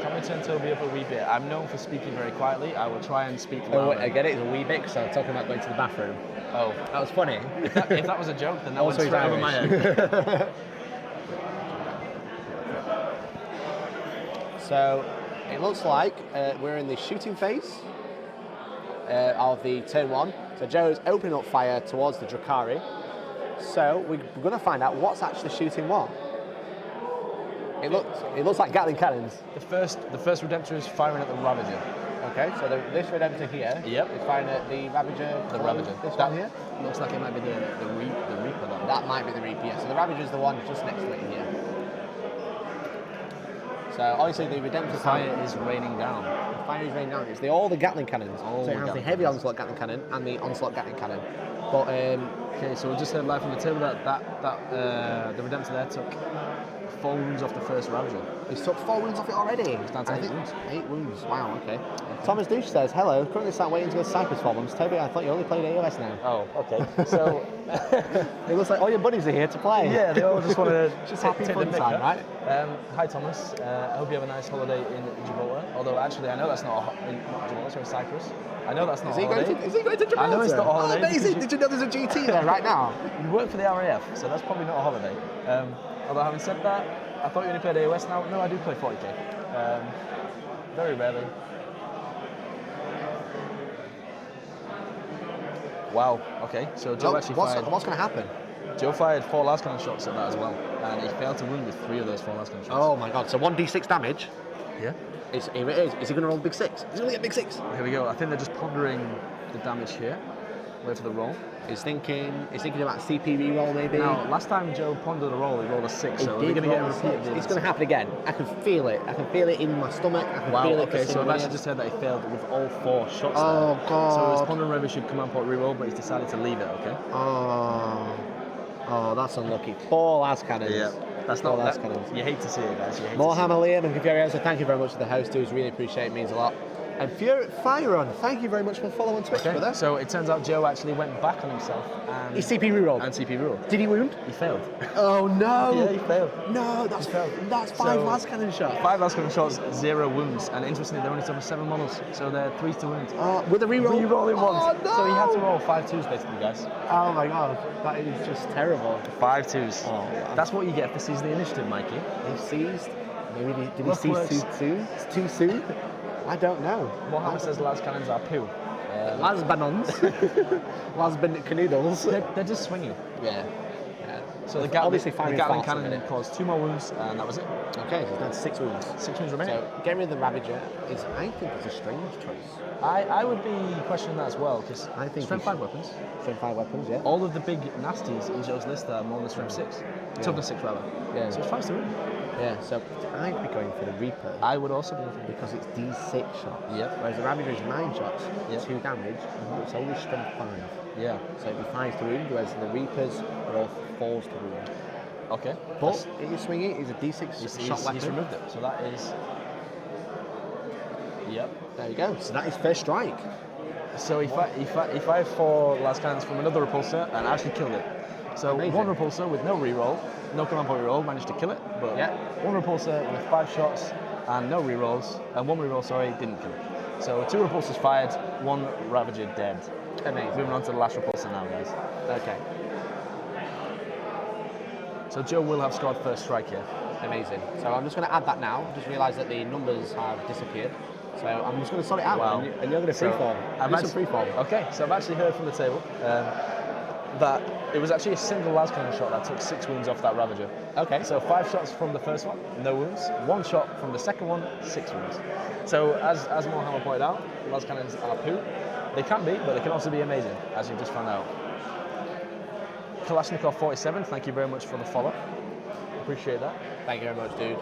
Can we turn Toby up a wee bit? I'm known for speaking very quietly. I will try and speak louder. Oh, wait, I get it. It's a wee bit because I was talking about going to the bathroom. Oh, that was funny. If that was a joke, then that went straight over my head. So it looks like we're in the shooting phase of the turn 1. So Joe's opening up fire towards the Drukhari. So we're going to find out what's actually shooting what. It looks like Gatling cannons. The first Redemptor is firing at the Ravager. Okay, so this Redemptor here is firing at the Ravager. The Ravager. This one here? Looks like it might be the Reaper. That might be the Reaper, yeah. So the Ravager is the one just next to it here. So obviously the Redemptor fire is raining down. The fire is raining down. It's all the Gatling cannons. So it has the heavy onslaught Gatling cannon and the onslaught Gatling cannon. But okay, so we just heard live from the table that the Redemptor there took 4 wounds off the first Ravager. He's took 4 wounds off it already. It's down to 8 wounds. 8 wounds. Wow. Okay. Thomas Douche says, "Hello. Currently sat waiting to go to Cyprus problems. Toby, I thought you only played AOS now." Oh, okay. So it looks like all your buddies are here to play. Yeah, they all just want to happy fun time, right? Hi Thomas. I hope you have a nice holiday in Gibraltar. Although actually, I know that's not Gibraltar. Sorry, Cyprus. I know that's not. Is he going to Gibraltar? I know it's not a holiday. Oh, amazing! Did you know there's a GT there right now? You work for the RAF, so that's probably not a holiday. Although having said that, I thought you only played AOS now. No, I do play 40K. Very rarely. Wow. Okay. So Joe actually fired. What's going to happen? Joe fired 4 last cannon shots at that as well, and he failed to wound with 3 of those 4 last cannon shots. Oh my God! So 1d6 damage. Yeah. Here it is. Is he going to roll big 6? He's going to get big 6. Here we go. I think they're just pondering the damage here. Wait for the roll. He's thinking about CP reroll maybe. Now, last time Joe pondered a roll, he rolled a 6. So we're going to get a repeat of this. It's going to happen again. I can feel it. I can feel it in my stomach. I can feel it. Okay, so I've actually just heard that he failed with all 4 shots. Oh there. God. So his pondering revenue should come on pot reroll, but he's decided to leave it. Okay. Oh, that's unlucky. 4 last cannons. Yeah. That's not that. You hate to see it, guys. Warhammer Liam and Gavierio, so thank you very much to the host. Really appreciate it. Means a lot. And Fire On, thank you very much for following on Twitch, brother. So it turns out Joe actually went back on himself and... He CP rerolled. And CP rerolled. Did he wound? He failed. Oh no! Yeah, he failed. No, that's 5 last cannon shots. 5 last cannon shots, 0 wounds. And interestingly, they're only 7 models, so they're 3 to wound. With a reroll? Rerolling ones. Oh, no! So he had to roll 5 2s basically, guys. Oh my god, that is just terrible. 5 2s. Oh, that's what you get for seizing the initiative, Mikey. He seized? Maybe did he seize too soon? I don't know. Warhammer says las cannons are poo. Las Banons. Las Canoodles. They're just swinging. Yeah. So the Gatling cannon caused 2 more wounds, and that was it. Okay, so that's 6 wounds. 6 wounds remaining. So getting rid of the Ravager is, I think, it's a strange choice. I would be questioning that as well, because I think strength 5 weapons. Strength 5 weapons, yeah. All of the big nasties in Joe's list are more than strength 6. Toughness 6 rather. Yeah. So it's 5 to win. Yeah, so I'd be going for the Reaper. I would also be looking because it's D6 shots. Yep. Whereas the Ravager is 9 shots, yep. 2 damage, but it's only strength 5. Yeah. So it'd be 5 to wound, whereas the Reapers are all 4s to wound. Okay. But if you swing it, it's a D6 shot weapon. He's removed it, so that is... Yep. There you go. So that is first strike. So he fired 4 last cannons from another repulsor and actually killed it. So amazing. 1 repulsor with no reroll, no command point reroll, managed to kill it. But 1 repulsor with 5 shots and no rerolls, and 1 reroll, sorry, didn't kill it. So 2 repulsors fired, 1 Ravager dead. Amazing. Moving on to the last repulsor now, guys. Okay. So Joe will have scored first strike here. Amazing. So I'm just going to add that now. Just realised that the numbers have disappeared. So I'm just going to sort it out. Wow. And you're going to freeform. Freeform. Okay, so I've actually heard from the table that it was actually a single las cannon shot that took 6 wounds off that Ravager. Okay. So 5 shots from the first one, no wounds. 1 shot from the second one, 6 wounds. So as Warhammer pointed out, las cannons are poo. They can be, but they can also be amazing, as you've just found out. Kalashnikov 47, thank you very much for the follow. Appreciate that. Thank you very much, dude.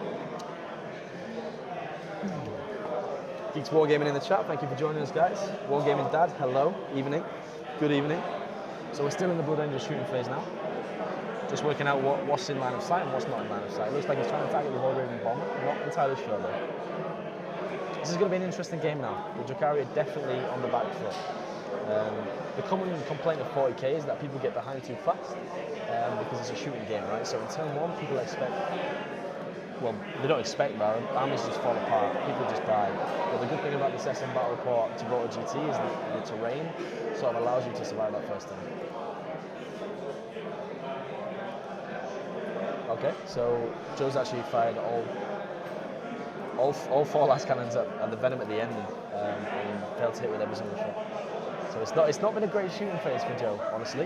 Geeks Wargaming in the chat, thank you for joining us, guys. Wargaming Dad, hello, evening, good evening. So we're still in the Blood Angel shooting phase now. Just working out what's in line of sight and what's not in line of sight. It looks like he's trying to target the Horde-Raven bomber, not entirely sure though. This is going to be an interesting game now. The Drukhari are definitely on the back foot. The common complaint of 40K is that people get behind too fast because it's a shooting game, right? So in turn 1, people expect, well, they don't expect, but armies just fall apart, people just die. But the good thing about this SM Battle Report Gibraltar GT is that the terrain sort of allows you to survive that first time. Okay, so Joe's actually fired all 4 last cannons at the Venom at the end and failed to hit with every single shot. So it's not been a great shooting phase for Joe, honestly.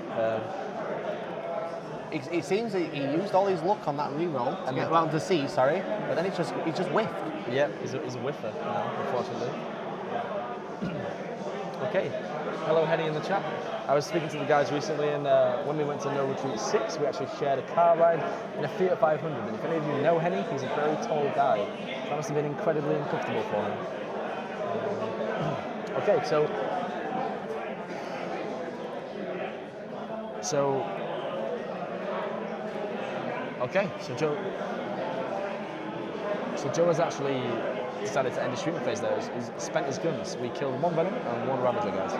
It seems that he used all his luck on that reroll to get round to C, but then he just whiffed. Yeah, he's a whiffer now, unfortunately. Okay, hello Henny in the chat. I was speaking to the guys recently, and when we went to No Retreat 6, we actually shared a car ride in a Fiat 500. And if any of you know Henny, he's a very tall guy. That must have been incredibly uncomfortable for him. Okay, so Joe has actually decided to end the shooting phase there. He's spent his guns. We killed 1 Venom and 1 Ravager, guys.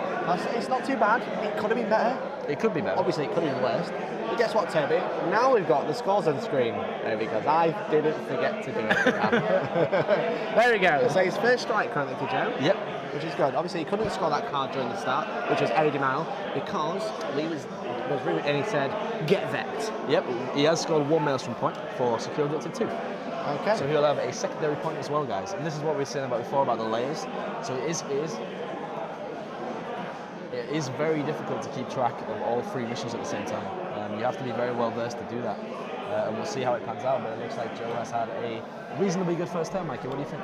It's not too bad. It could have been better. It could be better. Obviously, it could have been worse. But guess what, Toby? Now we've got the scores on screen because I didn't forget to do it. There we go. So his first strike currently for Joe. Yep. Which is good. Obviously, he couldn't score that card during the start, which was Eddie Mile, because Lee was rude and he said, get vexed. Yep. He has scored 1 Maelstrom point for secure objective 2. Okay. So he'll have a secondary point as well, guys. And this is what we were saying about before about the layers. So it is very difficult to keep track of all 3 missions at the same time. You have to be very well versed to do that. And we'll see how it pans out, but it looks like Joe has had a reasonably good first turn, Mikey. What do you think?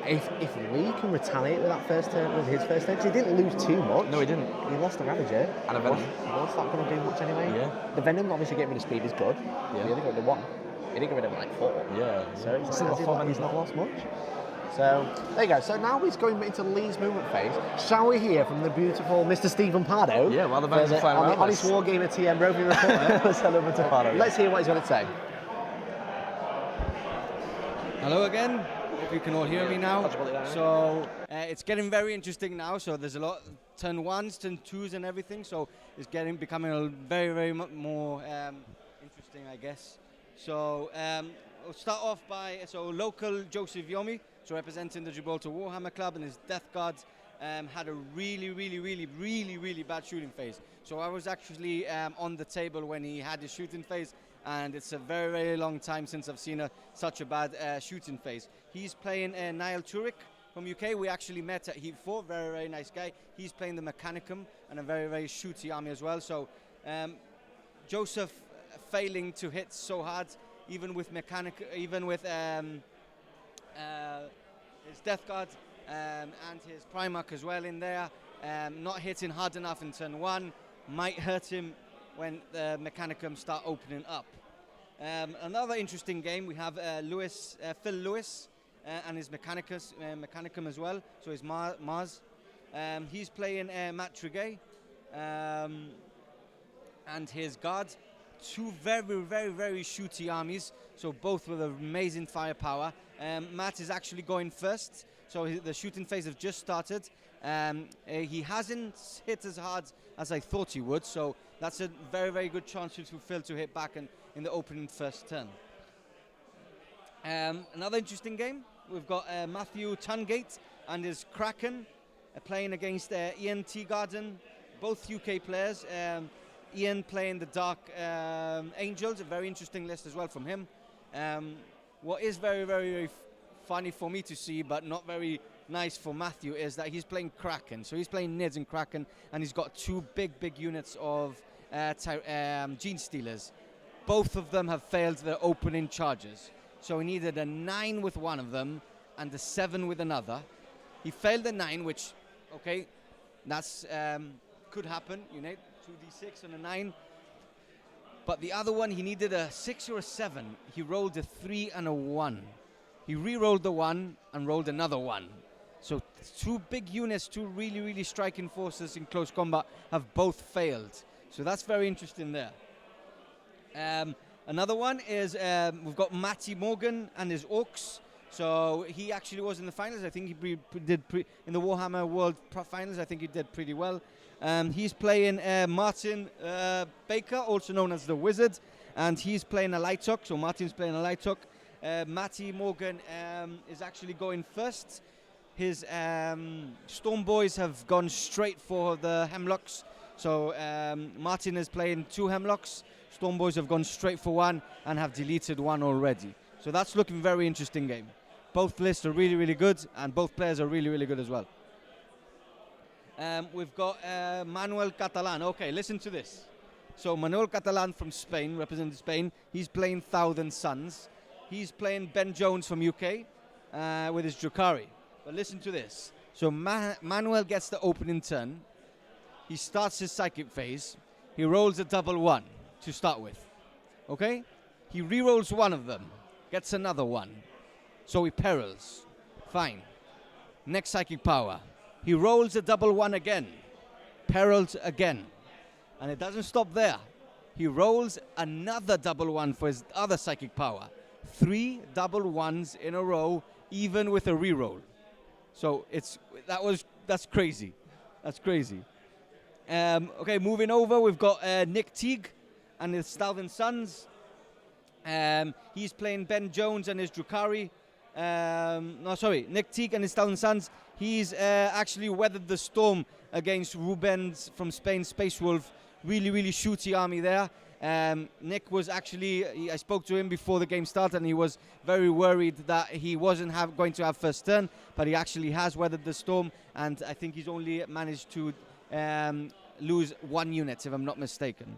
If Lee can retaliate with that first turn, with his first turn, because he didn't lose too much. No, he didn't. He lost the Ravager. And a Venom. What's that going to do much anyway? Yeah. The Venom, obviously, getting rid of speed is good. Yeah. He only got rid of 1. He didn't get rid of like 4. Yeah. So he's not lost much. So there you go. So now he's going into Lee's movement phase. Shall we hear from the beautiful Mr. Stephen Pardo? Yeah, while the bands are flying around on the Honest Wargamer TM roving reporter. Let's head over to Pardo. Let's hear what he's going to say. Hello again. Hope you can all hear me now. So it's getting very interesting now. So there's a lot turn 1s, turn 2s, and everything. So it's becoming a very more interesting, I guess. So we'll start off by local Joseph Yomi, so representing the Gibraltar Warhammer Club, and his Death Guard had a really bad shooting phase. So I was actually on the table when he had his shooting phase, and it's a very long time since I've seen such a bad shooting phase. He's playing Niall Turek from UK. We actually met at Heat 4, very nice guy. He's playing the Mechanicum and a very shooty army as well. So Joseph failing to hit so hard, even with his Death Guard and his Primarch as well in there, not hitting hard enough in turn 1, might hurt him when the Mechanicum start opening up. Another interesting game, we have Phil Lewis and his Mechanicum as well, so his Mars. He's playing Matt Trigay and his Guard. Two very shooty armies, so both with amazing firepower. Matt is actually going first, so the shooting phase has just started. He hasn't hit as hard as I thought he would, so that's a very good chance for Phil to hit back in the opening first turn. Another interesting game, we've got Matthew Tungate and his Kraken playing against Ian Teagarden, both UK players. Ian playing the Dark Angels, a very interesting list as well from him. What is very funny for me to see, but not very nice for Matthew, is that he's playing Kraken. So he's playing Nids and Kraken, and he's got two big units of Gene Stealers. Both of them have failed their opening charges. So he needed a 9 with one of them and a 7 with another. He failed the 9, which, okay, that's could happen, 2d6 and a 9. But the other one, he needed a 6 or a 7. He rolled a 3 and a 1. He re-rolled the 1 and rolled another 1. So two big units, two really striking forces in close combat have both failed. So that's very interesting there. Another one is we've got Matty Morgan and his Orcs. So he actually was in the finals. I think he did in the Warhammer World Finals. I think he did pretty well. He's playing Martin Baker, also known as the Wizard, and he's playing a Lighthawk. So Martin's playing a Lighthawk. Matty Morgan is actually going first. His Storm Boys have gone straight for the Hemlocks. So Martin is playing 2 Hemlocks. Storm Boys have gone straight for 1 and have deleted 1 already. So that's looking very interesting game. Both lists are really good, and both players are really good as well. We've got Manuel Catalan. Okay, listen to this. So Manuel Catalan from Spain, representing Spain. He's playing Thousand Suns. He's playing Ben Jones from UK with his Drukhari. But listen to this. So Manuel gets the opening turn. He starts his psychic phase. He rolls a double 1 to start with. Okay? He re-rolls one of them. Gets another 1. So he perils. Fine. Next psychic power. He rolls a double 1 again. Perils again. And it doesn't stop there. He rolls another double 1 for his other psychic power. 3 double 1s in a row, even with a re-roll. So that's crazy. That's crazy. Okay, moving over, we've got Nick Teague and his Thousand Suns. He's playing Ben Jones and his Drukhari. Nick Teague and his Thousand Suns. He's actually weathered the storm against Rubens from Spain, Space Wolf. Really shooty army there. Nick was actually, I spoke to him before the game started, and he was very worried that he wasn't going to have first turn, but he actually has weathered the storm, and I think he's only managed to lose 1 unit, if I'm not mistaken.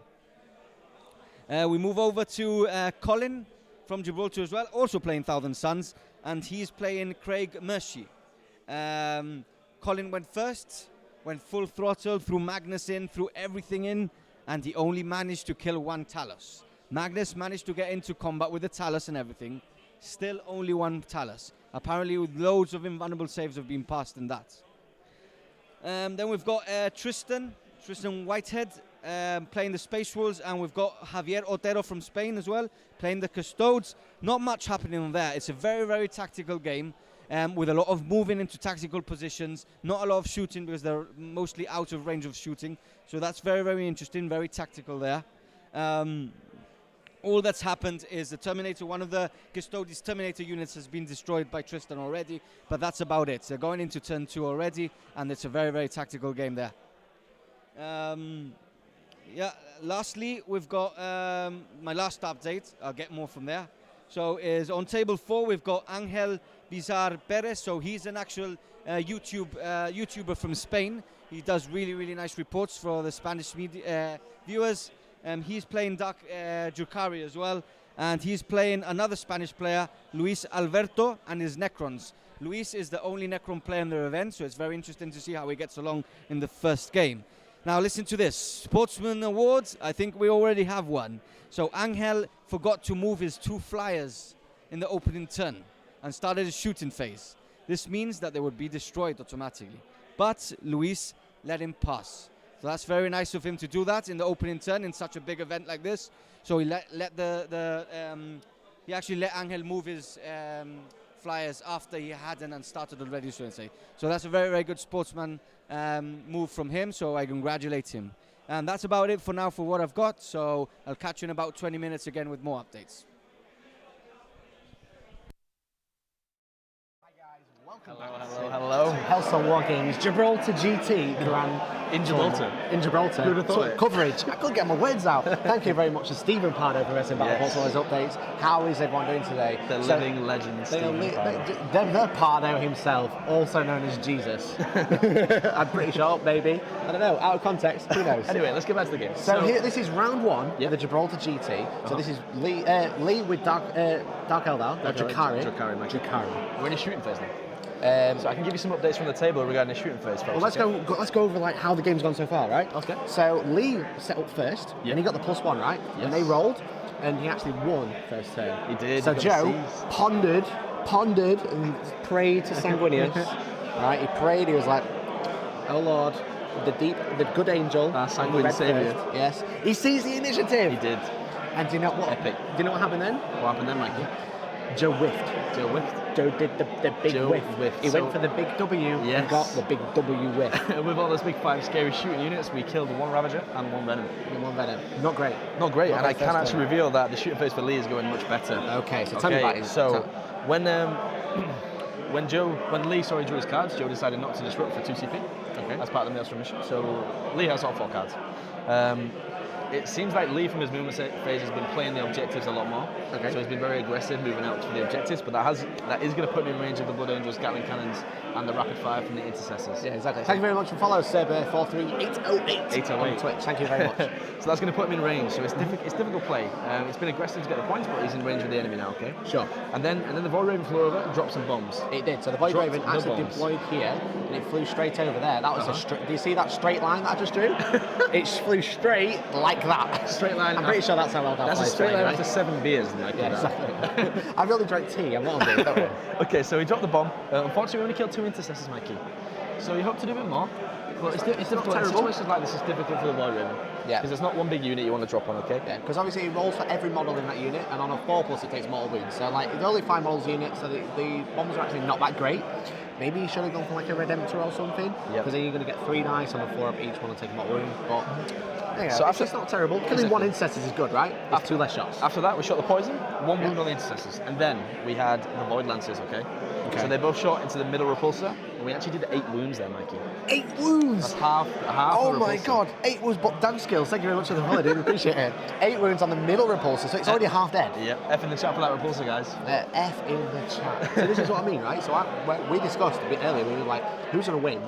We move over to Colin from Gibraltar as well, also playing Thousand Suns, and he's playing Craig Mercy. Colin went first, went full throttle, threw Magnus in, threw everything in, and he only managed to kill 1 Talos. Magnus managed to get into combat with the Talos and everything, still only 1 Talos. Apparently with loads of invulnerable saves have been passed in that. Then we've got Tristan Whitehead playing the Space Wolves, and we've got Javier Otero from Spain as well, playing the Custodes. Not much happening on there. It's a very tactical game. with a lot of moving into tactical positions, not a lot of shooting because they're mostly out of range of shooting. So that's very, very interesting, very tactical there. All that's happened is the Terminator, one of the Custodes Terminator units has been destroyed by Tristan already, but that's about it. They're going into turn 2 already, and it's a very, very tactical game there. Yeah, lastly, we've got my last update. I'll get more from there. So is on table 4, we've got Angel Bizar Perez. So he's an actual YouTuber from Spain. He does really, really nice reports for the Spanish media, viewers. He's playing Drukhari as well. And he's playing another Spanish player, Luis Alberto, and his Necrons. Luis is the only Necron player in the event, so it's very interesting to see how he gets along in the first game. Now listen to this, Sportsman Awards, I think we already have one. So Angel forgot to move his 2 flyers in the opening turn and started a shooting phase. This means that they would be destroyed automatically. But Luis let him pass. So that's very nice of him to do that in the opening turn in such a big event like this. So he he actually let Angel move his flyers after he hadn't and started already, so to say. So that's a very, very good sportsman move from him, so I congratulate him. And that's about it for now for what I've got, so I'll catch you in about 20 minutes again with more updates. Hello. Hellstorm War Games, Gibraltar GT Grand In Gibraltar. In Gibraltar. Who'd have thought it? Coverage. I couldn't get my words out. Thank you very much to Stephen Pardo for Wrestling Battle Yes. for all his updates. How is everyone doing today? The living legend, Stephen Pardo. The Pardo himself, also known as Jesus. I'm pretty sure, maybe. I don't know. Out of context, who knows? Anyway, let's get back to the game. So here, this is round 1 Yep. of the Gibraltar GT. So this is Lee with Dark Eldar, Drukhari. Drukhari. We're in a shooting phase now. So I can give you some updates from the table regarding the shooting phase. Well, let's go over like how the game's gone so far, right? Okay. So Lee set up first, Yep. and he got the +1, right? Yes. And they rolled, and he actually won first turn. He did. So he got Joe the Cs. pondered and prayed to Sanguinius. Right? He prayed. He was like, "Oh Lord, the good angel, Sanguine red saviour." first." Yes. He sees the initiative. He did. And do you know what? Epic. Do you know what happened then? What happened then, Mikey? Joe whiffed. Joe whiffed. Joe did the big Joe whiff. whiffed. He So- went for the big W Yes. and got the big W whiff. With all those big 5 scary shooting units, we killed 1 Ravager and 1 Venom. In one venom. Not great. Not great, Not and I great can first actually turn. reveal that the shooting phase for Lee is going much better. Okay, so tell me about it. So when Lee drew his cards, Joe decided not to disrupt for 2 CP. Okay. As part of the Maelstrom mission. So Lee has all 4 cards. It seems like Lee from his movement phase has been playing the objectives a lot more. Okay. So he's been very aggressive moving out for the objectives, but that is going to put him in range of the Blood Angels, Gatling Cannons, and the rapid fire from the intercessors. Yeah, exactly. Thank you very much for following Serber43808 on Twitch. Thank you very much. So that's going to put him in range. So it's difficult play. It's been aggressive to get the points, but he's in range with the enemy now. Okay. Sure. And then the Void Raven flew over, dropped some bombs. It did. So the Void Dropped Raven the actually bombs. deployed here, and it flew straight over there. That was do you see that straight line that I just drew? It flew straight like that. Straight line. I'm pretty sure that's how Eldar That's a plays straight line right? after 7 beers. Like Yeah, that. exactly. I really drank tea. I'm not on this, don't worry. Okay, so he dropped the bomb. Unfortunately, we only killed 2 intercessors, Mikey. So you hope to do a bit more. But it's difficult. In terrible. situations like this, it's difficult for the Void Raven. Yeah. Because there's not one big unit you want to drop on, okay? Yeah, because obviously it rolls for every model in that unit, and on a 4+ it takes mortal wounds. So like, it's only 5 models unit, so the bombs are actually not that great. Maybe you should have gone for like a Redemptor or something, because then you're going to get 3 dice on the 4 of each one and take a mortal wound. But yeah, So it's not terrible. Killing 1 intercessor is good, right? It's 2 less shots. After that, we shot the poison, 1 wound on the intercessors, and then we had the Void Lancers, okay? Okay. So they both shot into the middle repulsor, and we actually did 8 wounds there, Mikey. 8 wounds! That's half Oh the my repulsor. god, 8 wounds, but dance skills. Thank you very much for the follow, dude. Appreciate it. 8 wounds on the middle repulsor, so it's already half dead. Yep, F in the chat for that repulsor, guys. F in the chat. So this is what I mean, right? So we discussed a bit earlier, we were like, who's going to win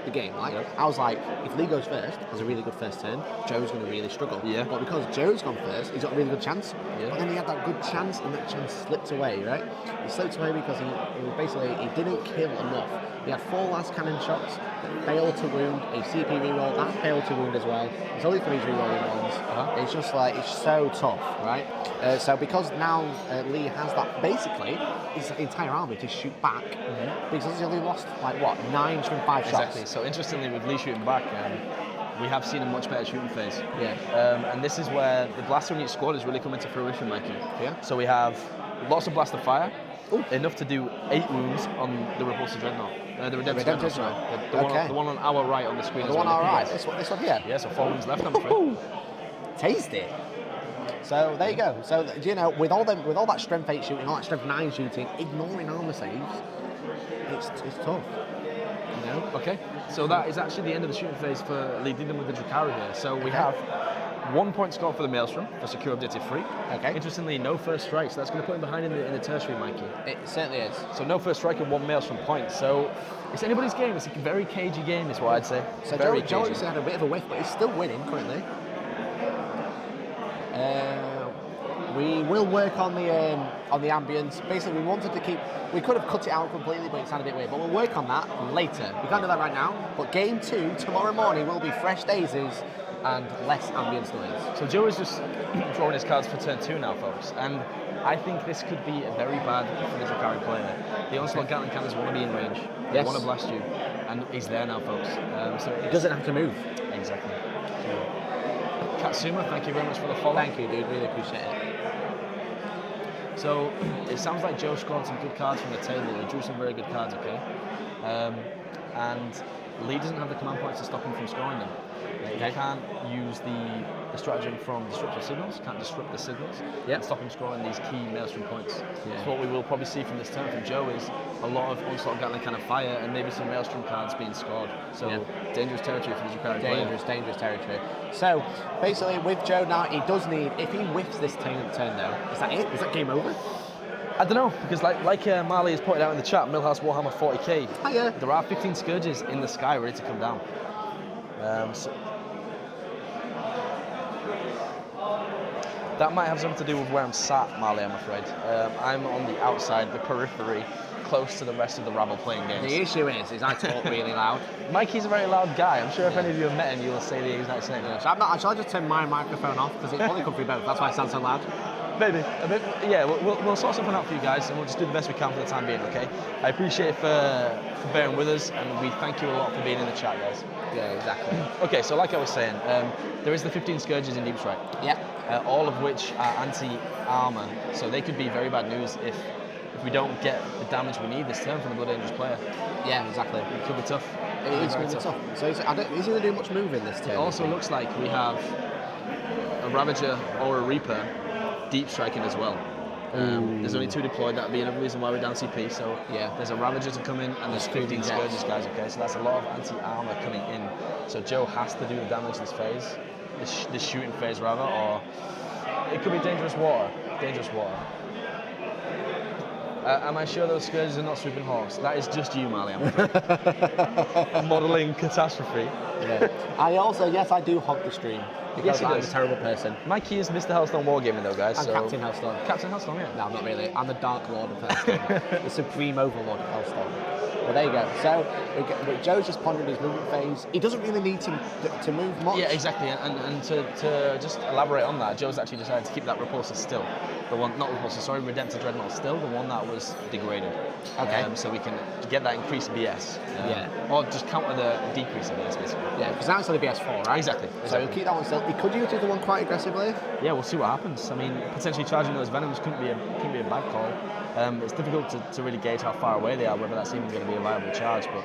the game? Like, I was like, if Lee goes first, has a really good first turn, Joe's going to really struggle. Yeah. But because Joe's gone first, he's got a really good chance. Yeah. But then he had that good chance, and that chance slipped away, right? He slipped away because he didn't kill enough. He had 4 last cannon shots that failed to wound, a CP reroll, that failed to wound as well. There's only 3 rerolling ones. It's just like, it's so tough, right? So because now Lee has that, basically, his entire army to shoot back, because he's only lost, like what, 9 from 5 shots. Exactly. So interestingly, with Lee shooting back, we have seen a much better shooting phase. Yeah. And this is where the blaster in each squad is really coming to fruition, Mikey. Yeah. So we have lots of blaster fire. enough to do 8 wounds on the Repulsor Dreadnought. The Redemptor Dreadnought, sorry. The one on our right on the screen. The one on our right. This one here. Yeah, so 4 wounds left, I'm afraid. Tasty. So there you go. So you know, with all that strength 8 shooting, all that strength 9 shooting, ignoring armor saves, it's tough. You know. Okay. So that is actually the end of the shooting phase for leading them with the Drukhari here. So we have 1 point score for the Maelstrom for secure objective 3. Okay. Interestingly, no first strike, so that's going to put him behind in the tertiary, Mikey. It certainly is. So no first strike and 1 Maelstrom point. So it's anybody's game. It's a very cagey game, is what I'd say. So very Joe cagey. had a bit of a whiff, but he's still winning currently. We will work on the ambience. Basically, we could have cut it out completely, but it sounded a bit weird. But we'll work on that later. We can't do that right now. But game 2 tomorrow morning will be fresh daisies and less ambience noise. So Joe is just drawing his cards for turn 2 now, folks. And I think this could be very bad for the Drukhari player. The Onslaught Gatling Cannons want to be in range. They want to blast you. And he's there now, folks. So He doesn't have to move. Exactly. Katsuma, thank you very much for the follow. Thank you, dude. Really appreciate it. So it sounds like Joe scored some good cards from the table. He drew some very good cards, okay? And Lee doesn't have the command points to stop him from scoring them. He can't use the stratagem from disruptive signals, can't disrupt the signals, and stop him scoring these key Maelstrom points. So what we will probably see from this turn from Joe is a lot of Onslaught Gatling kind of fire and maybe some Maelstrom cards being scored. So dangerous territory for the Drukhari player. Dangerous territory. So basically with Joe now, he does need, if he whiffs this turn though, is that it? Is that game over? I don't know, because like Marley has pointed out in the chat, Millhouse Warhammer 40K, there are 15 Scourges in the sky ready to come down. That might have something to do with where I'm sat, Marley, I'm afraid. I'm on the outside, the periphery, close to the rest of the rabble playing games. The issue is I talk really loud. Mikey's a very loud guy. I'm sure if any of you have met him, you will say the exact same. So shall I just turn my microphone off? Because it probably comes through both. That's why I sound so loud. Maybe. A bit, yeah, we'll sort something out for you guys, and we'll just do the best we can for the time being, okay? I appreciate it for bearing with us, and we thank you a lot for being in the chat, guys. Yeah, exactly. Okay, so like I was saying, there is the 15 Scourges in Deep Strike. Yeah. All of which are anti-armor, so they could be very bad news if we don't get the damage we need this turn from the Blood Angels player. Yeah, exactly. It could be tough. It is going to be tough. So is he going to do much moving this turn? It also looks like we have a Ravager or a Reaper deep striking as well. There's only 2 deployed. That'd be another reason why we're down CP. So there's a Ravager to come in, and there's 15 Scourges, guys. Okay, so that's a lot of anti-armor coming in. So Joe has to do the damage this phase, this shooting phase rather, or it could be dangerous water. Dangerous water. Am I sure those Scourges are not swooping hawks? That is just you, Marley. I'm afraid. Modelling catastrophe. Yeah. I do hog the stream. Because I'm a terrible person. Mikey is Mr. Hellstorm Wargaming though, guys. I'm Captain Hellstorm. Captain Hellstorm, yeah. No, I'm not really. I'm the Dark Lord of Hellstorm. The Supreme Overlord of Hellstorm. Well, there you go. So Joe's just pondering his movement phase. He doesn't really need to move much. Yeah, exactly. And to just elaborate on that, Joe's actually decided to keep that Repulsor still. The one, not Repulsor, sorry, Redemptor Dreadnought still, the one that was degraded. Okay. So we can get that increased BS. Or just counter the decrease of BS, basically. Yeah, because now it's only BS4, right? Exactly. So he'll keep that one still. He could use the other one quite aggressively. Yeah, we'll see what happens. I mean, potentially charging those Venoms couldn't be a bad call. It's difficult to really gauge how far away they are, whether that's even going to be a viable charge, but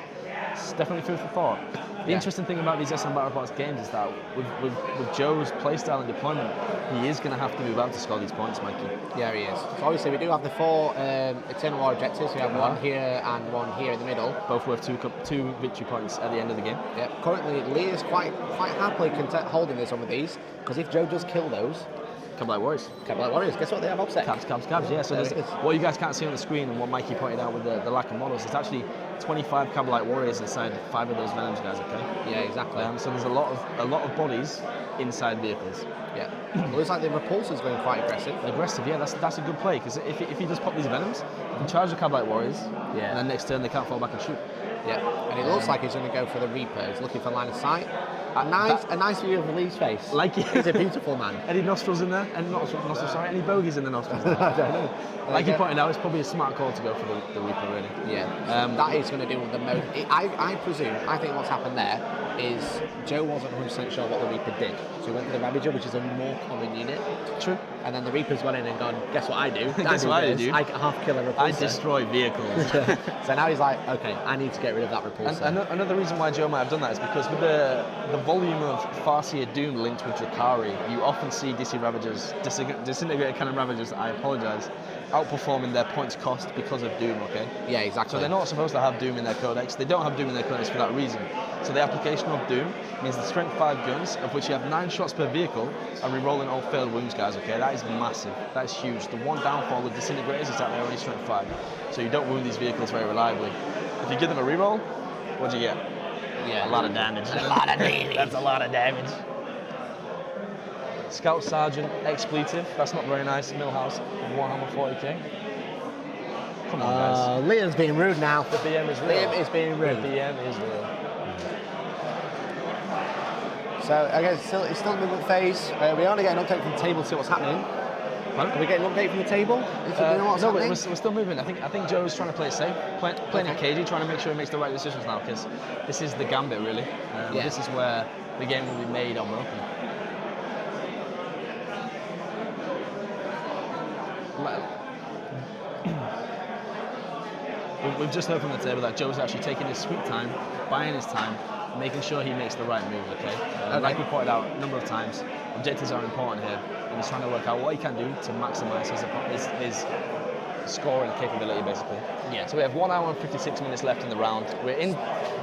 it's definitely food for thought. The interesting thing about these SN BattleBots games is that with Joe's playstyle and deployment, he is going to have to move out to score these points, Mikey. Yeah, he is. So obviously we do have the 4 Eternal War objectives. We have one here and one here in the middle. Both worth 2 victory points at the end of the game. Yeah. Currently, Lee is quite happily holding this on with these, because if Joe does kill those, Cabalite Warriors. Cabalite Warriors. Guess what? They have offset. Cabs. Yeah. So what you guys can't see on the screen, and what Mikey pointed out with the lack of models, it's actually 25 Cabalite Warriors inside 5 of those Venoms, guys. Okay. Yeah, exactly. So there's a lot of bodies inside vehicles. Yeah. It looks like the Repulsor's going quite aggressive. Aggressive, yeah. That's a good play, because if he does pop these Venoms, he can charge the Cabalite Warriors. Yeah. And then next turn they can't fall back and shoot. Yeah. And it looks like he's going to go for the Reaper. He's looking for line of sight. A nice view of Lee's face. Like he's a beautiful man. Any nostrils in there? Any bogies in the nostrils? I don't know. Like you pointed out, it's probably a smart call to go for the Reaper, really. Yeah. That is going to do the most. I presume. I think what's happened there is Joe wasn't 100% sure what the Reaper did. So he went for the Ravager, which is a more common unit. True. And then the Reaper's gone in and gone, guess what I do? Guess what I do? I half kill a repulsor. I destroy vehicles. So now he's like, okay, I need to get rid of that repulsor. And another reason why Joe might have done that is because with the volume of Farseer Doom linked with Drukhari, you often see DC Ravagers, disintegrated cannon Ravagers, I apologise, outperforming their points cost because of Doom, okay? Yeah, exactly. So they're not supposed to have Doom in their codex. They don't have Doom in their codex for that reason. So the application of Doom means the strength 5 guns, of which you have 9 shots per vehicle, are re-rolling all failed wounds, guys, okay? That is massive. That is huge. The one downfall of disintegrators is that they're only strength 5. So you don't wound these vehicles very reliably. If you give them a re-roll, what do you get? Yeah, a lot of damage. A lot of damage. That's a lot of damage. Scout Sergeant Expletive. That's not very nice. Millhouse of Warhammer 40K. Come on, guys. Liam's being rude now. The BM is real. Liam is being rude. The BM is real. So I guess it's still movement phase. We only get an update from the table to see what's happening. Are we getting an update from the table? No, we're still moving. I think Joe's trying to play it safe, playing it cagey, trying to make sure he makes the right decisions now, because this is the gambit, really. This is where the game will be made on the open. We've just heard from the table that Joe's actually taking his sweet time, buying his time, making sure he makes the right move, okay? Like we pointed out a number of times, objectives are important here, and he's trying to work out what he can do to maximise his scoring capability, basically. Yeah. So we have 1 hour and 56 minutes left in the round. We're in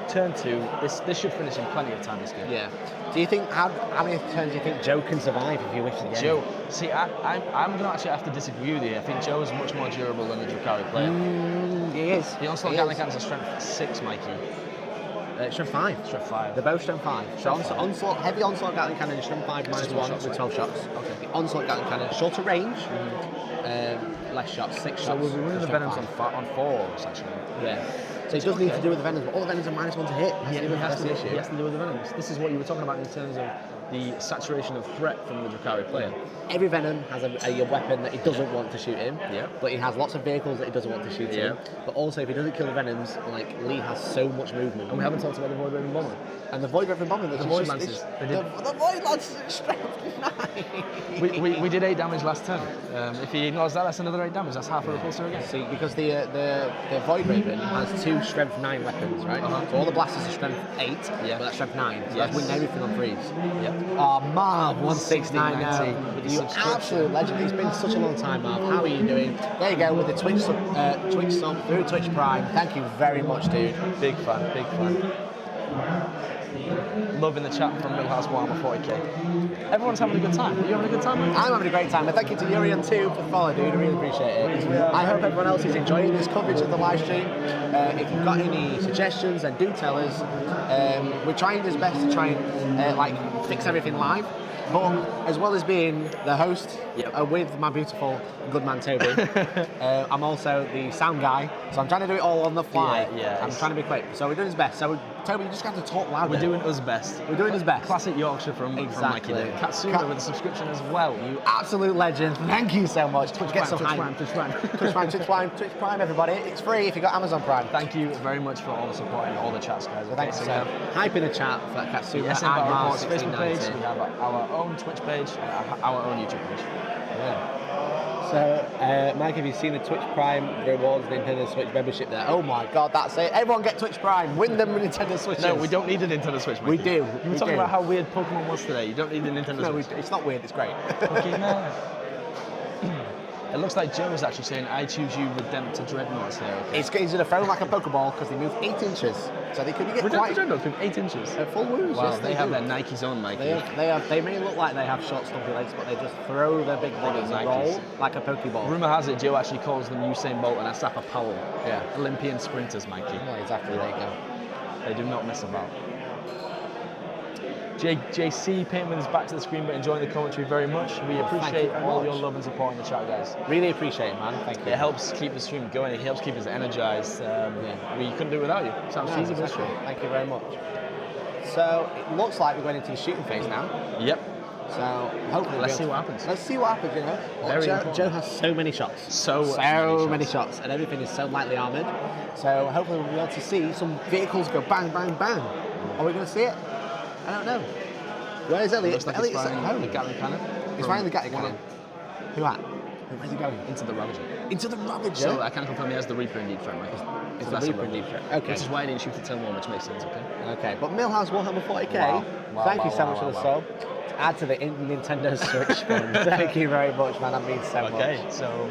turn 2. This should finish in plenty of time, this game. Yeah. Do you think, how many turns do you think Joe can survive if you wish to get Joe, see, I'm going to actually have to disagree with you. I think Joe is much more durable than the Drukhari player. He is. The Onslaught Gatling Cannons are strength 6, Mikey. Strength 5. Strength 5. They're both strength 5. So Onslaught, heavy Onslaught Gatling Cannon is strength 5 minus 1 with 12 shots. Okay. The Onslaught Gatling Cannon, shorter range, less shots, 6 shots. So we'll be running the Venoms on 4s, actually. Yeah. So he does need to do with the Venoms, but all the Venoms are minus 1 to hit. He has to do with the Venoms. This is what you were talking about in terms of the saturation of threat from the Drukhari player. Every Venom has a weapon that he doesn't want to shoot him, but he has lots of vehicles that he doesn't want to shoot him. But also, if he doesn't kill the Venoms, like Lee has so much movement. And we haven't talked about the Void Raven Bomber. And the Void Raven Bomber, the Void Lancers. The Void Lancers is strength 9. We did 8 damage last turn. If he ignores that, that's another 8 damage. That's half a repulsor again. See, because the Void Raven has 2 strength 9 weapons, right? So all the blasters are strength 8, but that's strength 9. So that's winning everything on 3s. Yep. Oh, Marv, 169 now. You absolute legend. It's been such a long time, Marv. How are you doing? There you go with the Twitch sub through Twitch Prime. Thank you very much, dude. Big fan, big fan. Loving the chat from Millhouse Warhammer 40K. Everyone's having a good time. Are you having a good time, mate? I'm having a great time. And thank you to Urian too for the follow, dude. I really appreciate it. I hope everyone else is enjoying this coverage of the live stream. If you've got any suggestions, then do tell us. We're trying our best to try and fix everything live. But as well as being the host with my beautiful good man Toby, I'm also the sound guy. So I'm trying to do it all on the fly. I'm trying to be quick. So we're doing his best. So Toby, you just have to talk louder. We're doing us best. We're doing his best. Classic Yorkshire from Mikey there. Katsuma with a subscription as well. You absolute legend. Thank you so much. Twitch Prime, everybody. It's free if you got Amazon Prime. Than't you very much for all the support and all the chats, guys. Well, thanks. So we have hype in the chat for Katsuma and Mars Facebook page. We have our own Twitch page and our own YouTube page. Yeah. So, Mike, have you seen the Twitch Prime rewards Nintendo Switch membership there? Oh my God, that's it. Everyone get Twitch Prime. Win them Nintendo Switches. No, we don't need a Nintendo Switch, Mikey. We do. You were talking about how weird Pokemon was today. You don't need a Nintendo Switch. No, it's not weird. It's great. Okay, man. It looks like Joe was actually saying, I choose you, Redemptor Dreadnoughts here. Okay. It's going to throw like a Pokeball because they move 8 inches. So they could get Redemptor Dreadnoughts move 8 inches? Full moves. Wow, yes, they have their Nikes on, Mikey. They may look like they have short, stumpy legs, but they just throw their big bodies and roll like a Pokeball. Rumour has it, Joe actually calls them Usain Bolt and Asafa Powell. Yeah. Olympian sprinters, Mikey. Yeah, exactly. There you go. They do not mess about. JC painting with his back to the screen but enjoying the commentary very much. We appreciate all your love and support in the chat, guys. Really appreciate it, man. Thank you. It helps keep the stream going. It helps keep us energized. We couldn't do it without you. Sounds easy, but it's true. Thank you very much. So it looks like we're going into the shooting phase now. Yep. So hopefully let's see what happens. Let's see what happens. You know, Joe has so many shots. So many shots, and everything is so lightly armored. So hopefully we'll be able to see some vehicles go bang, bang, bang. Are we going to see it? I don't know. Where is Elliot? Looks like Elliot's it's at firing home. the Gatling cannon. He's firing the Gatling cannon. Who at? Where's he going? Into the Ravager. Into the Ravager? So I can confirm he has the Reaper in deep threat, Mike. It's So the that's a Reaper in Ravager. deep threat. Okay. Which is why I didn't shoot the turn 1, which makes sense, okay? Okay, but Millhouse Warhammer 40K, Wow, thank you so wow, much for the wow. sub. To add to the Nintendo Switch fund. Thank you very much, man. That means so much. Okay, so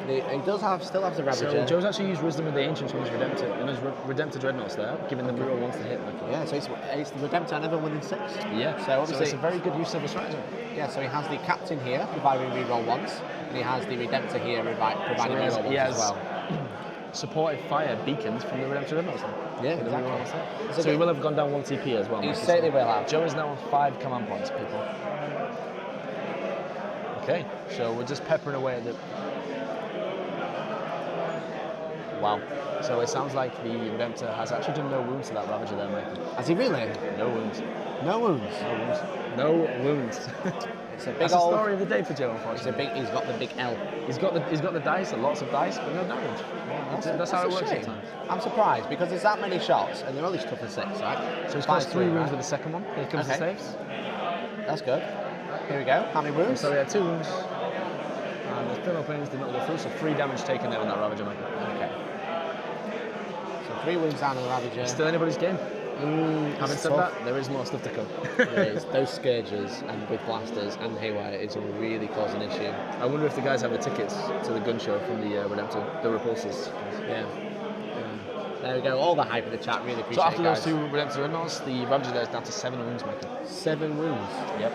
He does still have the Ravager. So Joe's actually used Wisdom of the Ancients on his Redemptor, and his Redemptor Dreadnoughts there, giving the brutal ones to hit. Like. Yeah, so it's the Redemptor and everyone within 6. Yeah, So obviously it's a very good use of a strategy. Yeah, so he has the Captain here, providing reroll once, and he has the Redemptor here, providing reroll once as well. Supported fire beacons from the Redemptor Dreadnoughts. Yeah, exactly. So he will have gone down 1 TP as well. He certainly will have. Joe is now on 5 command points, people. Okay, so we're just peppering away at the... Wow. So it sounds like the Redemptor has actually done no wounds to that Ravager there, Michael. Has he really? No wounds. No wounds? No wounds. No wounds. It's a big That's old... the story of the day for Joe, unfortunately. He's got the big L. He's got the dice, lots of dice, but no damage. That's how it works shame. sometimes. I'm surprised because there's that many shots and they're only stuff for 6, right? So he's got 3 wounds right? with the second one. Here comes the saves. That's good. Here we go. How many wounds? So we had 2 wounds. And the thermal planes did not go through, so 3 damage taken there on that Ravager, Michael. Okay. So 3 wounds down on the Ravager. Still anybody's game. Having said tough. that, there is more stuff to come. There is. Those Scourges and with blasters and Haywire is really causing an issue. I wonder if the guys have the tickets to the gun show from the Redemptor, the Repulsors. Yeah. There we go. All the hype in the chat. Really appreciate So after it, those guys. 2 Redemptor Dreadnoughts, the Ravager there is down to 7 wounds, Michael. 7 wounds. Yep.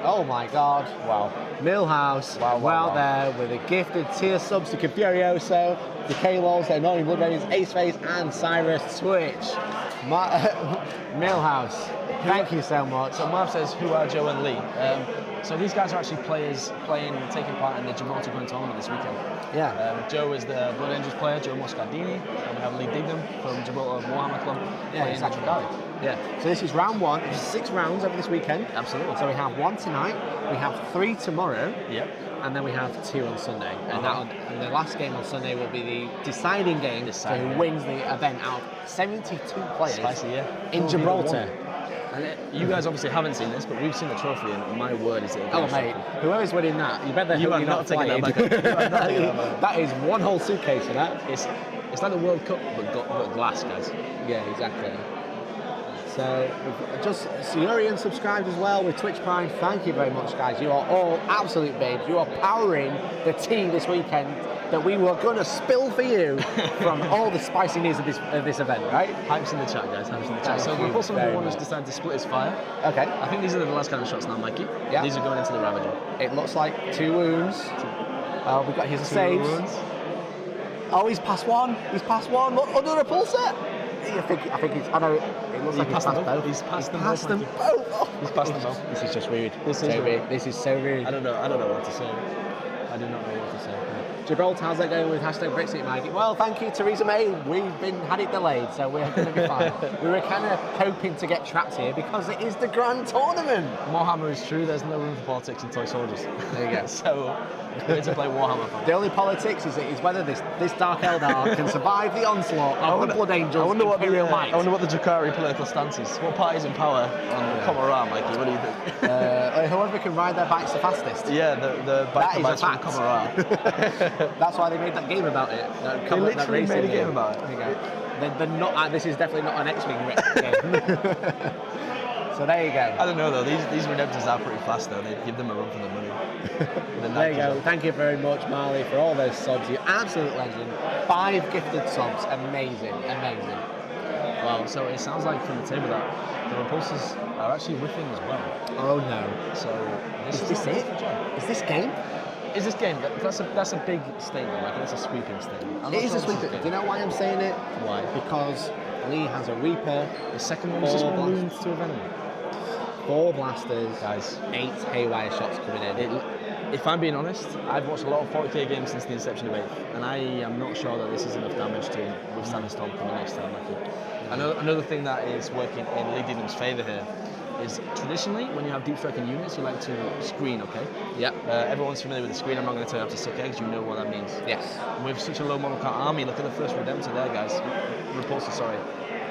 Oh my god. Wow. Millhouse, Wow. there with a gifted tier subs to Confurioso, the K-Lols, the Annoying Blood Raiders, Ace Face, and Cyrus Twitch. Millhouse, thank you so much. So Marv says, who are Joe and Lee? So these guys are actually taking part in the Gibraltar Grand Tournament this weekend. Yeah. Joe is the Blood Angels player, Joe Moscardini, and we have Lee Dignam from Gibraltar Warhammer Club playing exactly. Drukhari. Yeah. So this is round 1. There's 6 rounds over this weekend. Absolutely. So we have 1 tonight, we have 3 tomorrow, Yep. and then we have 2 on Sunday. And the last game on Sunday will be the deciding game for who wins the event out of 72 players Spicy, yeah. in Gibraltar. And you guys obviously haven't seen this, but we've seen the trophy, and my word is it. Oh mate, whoever's winning that, you better You hope are you're not taking flying. that back. You are not taking that back. That is one whole suitcase for that. It's like the World Cup, but glass, guys. Yeah, exactly. So, you're unsubscribed as well with Twitch Prime. Thank you very much, guys. You are all absolute babes. You are powering the tea this weekend that we were going to spill for you from all the spicy news of this event, right? Hype's in the chat, guys. Hype's in the chat. So the Repulsor number 1 has decided to split his fire. Okay. I think these are the last kind of shots now, Mikey. Yeah. These are going into the Ravager. It looks like 2 wounds. We've got his 2 saves. wounds. Oh, he's past 1. He's past 1. Look, under Repulsor. I think he's. I know. It looks like he's past both. He's passed them Passed both. them both. Oh, He's passed them both. This is just weird. This is weird. This is so weird. I don't know what to say. I do not know what to say. Gibraltar, how's that going with hashtag Brexit, Mikey? Well, thank you, Theresa May. We've had it delayed, so we're going to be fine. We were kind of hoping to get trapped here because it is the grand tournament. Warhammer is true. There's no room for politics in toy soldiers. There you go. So we need to play Warhammer. The only politics is whether this Dark Eldar can survive the onslaught of the Blood Angels. I wonder what the the Drukhari political stance is. What party's in power on Comorra, Mikey? What do you think? whoever can ride their bikes the fastest. Yeah, the bike That is a from fact. Comorra. That's why they made that game about it. They literally made a game about it. There you go. They're not. This is definitely not an X-Wing game. So there you go. I don't know though. These Redemptors are pretty fast though. They give them a run for their money. There you go. Thank you very much, Marley, for all those subs. You're absolute legend. 5 gifted subs. Amazing. Wow. So it sounds like from the table that the Repulsors are actually whiffing as well. Oh no. So Is this it? Is this game? Is this game? That's a big statement. Like that's a sweeping statement. It is a sweeping. Do you know why I'm saying it? Why? Because Lee has a Reaper. The second one was just 1 wound to a Venom. 4 blasters, Guys, 8 haywire shots coming in. If I'm being honest, I've watched a lot of 40K games since the inception of 8th, and I am not sure that this is enough damage to withstand a storm coming next time. Another thing that is working in Lee Dignam's favour here is traditionally when you have deep striking units, you like to screen, okay? Yep. Everyone's familiar with the screen. I'm not going to tell you how to suck eggs. You know what that means. Yes. With such a low model count army, look at the first Redemptor there, guys. Repulsor, sorry.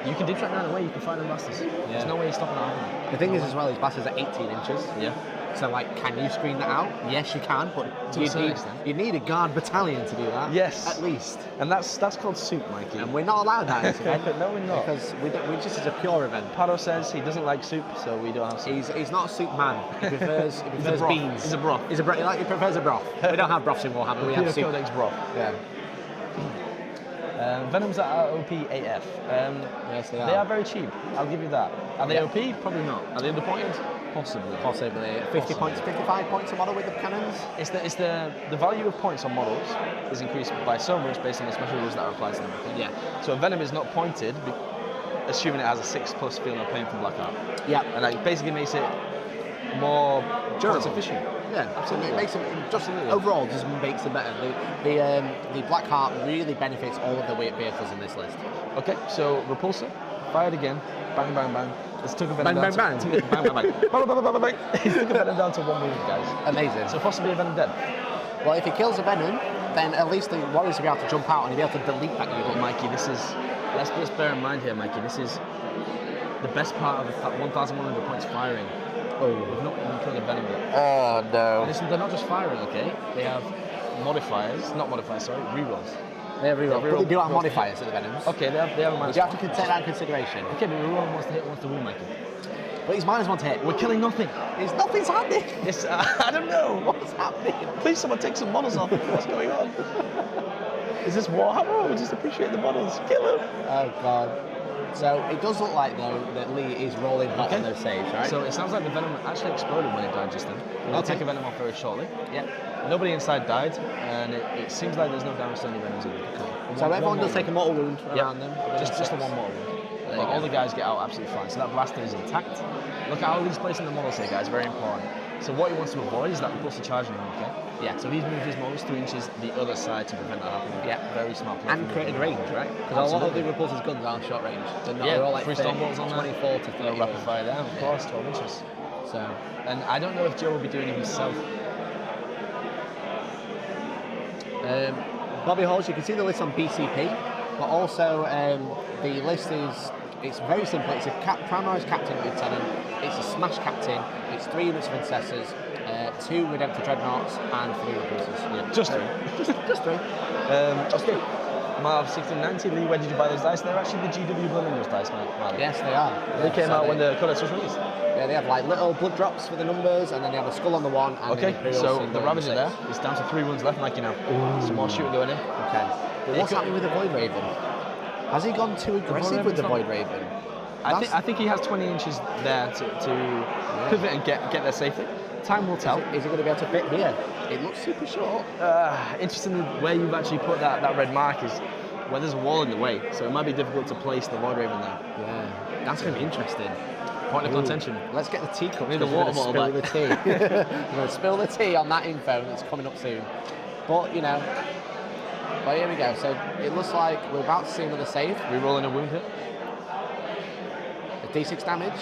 You can deep strike 9 away, you can fight them bastards. There's no way you're stopping that happening. The thing is as well, his bastards are 18 inches. Yeah. So like, can you screen that out? Yes, you can, but you need a guard battalion to do that. Yes. At least. And that's called soup, Mikey. And we're not allowed that in this event. No, we're not. Because we just is a pure event. Pado says he doesn't like soup, so we don't have soup. He's not a soup man. He prefers beans. He's a broth. He prefers a broth. We don't have broths in Warhammer. We have soup. Codex broth. Yeah. Venoms are OP AF. Yes, they are. They are very cheap. I'll give you that. Are they OP? Probably not. Are they underpointed? Possibly. 50 points, 55 points a model with the cannons. It's the value of points on models is increased by so much based on the special rules that are applied to them. Okay? Yeah. So a Venom is not pointed, assuming it has a 6+ feeling of pain from Blackheart. Yeah. And that basically makes it more durable, efficient. Yeah, absolutely. It makes it just overall just makes it better. The Blackheart really benefits all of the weight vehicles in this list. Okay, so Repulsor, fired again, bang, bang, bang. Let's took a Venom bang, down bang, to bang, bang, bang. Bang, bang, bang, bang, bang. He took a Venom down to 1 wound, guys. Amazing. So possibly a Venom dead. Well, if he kills a Venom, then at least the Warriors will be able to jump out and he'll be able to delete that unit. But Mikey, this is, let's bear in mind here, Mikey, this is the best part of the 1,100 points firing. Oh. We've not even killed a Venom yet. Oh, no. Listen, they're not just firing, okay? They have rerolls. They have reroll. But they do have modifiers at the Venoms. Okay, they have a minus. You have to take that into consideration. Okay, but reroll wants to hit, wants to win, Mikey. But he's minus 1 to hit. We're killing nothing. Nothing's happening. It's, I don't know. What's happening? Please, someone take some models off. What's going on? Is this Warhammer? We just appreciate the models. Kill him. Oh, God. So it does look like, though, that Lee is rolling hot on those saves, right? So it sounds like the Venom actually exploded when it died just then. We'll take a Venom off very shortly. Yeah. Nobody inside died, and it seems like there's no damage to any Venoms either. Cool. So everyone does take a mortal wound around them? Just a 1 mortal wound. But all the guys get out absolutely fine. So that blaster is intact. Look at how he's placing the models here, guys. Very important. So what he wants to avoid is that repulsor charging him, okay? Yeah. So he's moved his models 3 inches the other side to prevent that happening. Yeah. Very smart. And created range, right? Because a lot of the repulsor's guns are short range. They're all like 3 storm bolts on 24 to 30. Rapid fire down, of course, 12 inches. So, and I don't know if Joe will be doing it himself. Bobby Halls, you can see the list on BCP, but also the list it's very simple. It's a Primaris Captain Lieutenant, it's a Smash Captain, it's 3 units of Intercessors, 2 Redemptor Dreadnoughts, and 3 Repulsors. Yeah. Just 3. Just 3. Just 3. Marv 1690, Lee, where did you buy those dice? They're actually the GW Blood Angels dice, Marv. Yes, they are. They came out when the Codex was released. Yeah, they have like little blood drops for the numbers, and then they have a skull on the one. And okay, so the Ravager there is down to 3 wounds left, Mikey, now. Some more shooting going in. Okay. But what's happening with the Void Raven? Has he gone too aggressive with the Void Raven? I think he has 20 inches there to pivot and get there safely. Time will tell. Is he going to be able to fit here? It looks super short. Interestingly, where you've actually put that red mark is where there's a wall in the way, so it might be difficult to place the Void Raven there. Yeah, that's going to be interesting. Point of contention. Let's get the teacup. We need the water bottle back. The tea. We're going to spill the tea on that info that's coming up soon. But, you know, but here we go. So it looks like we're about to see another save. Re-rolling a wound hit. A D6 damage.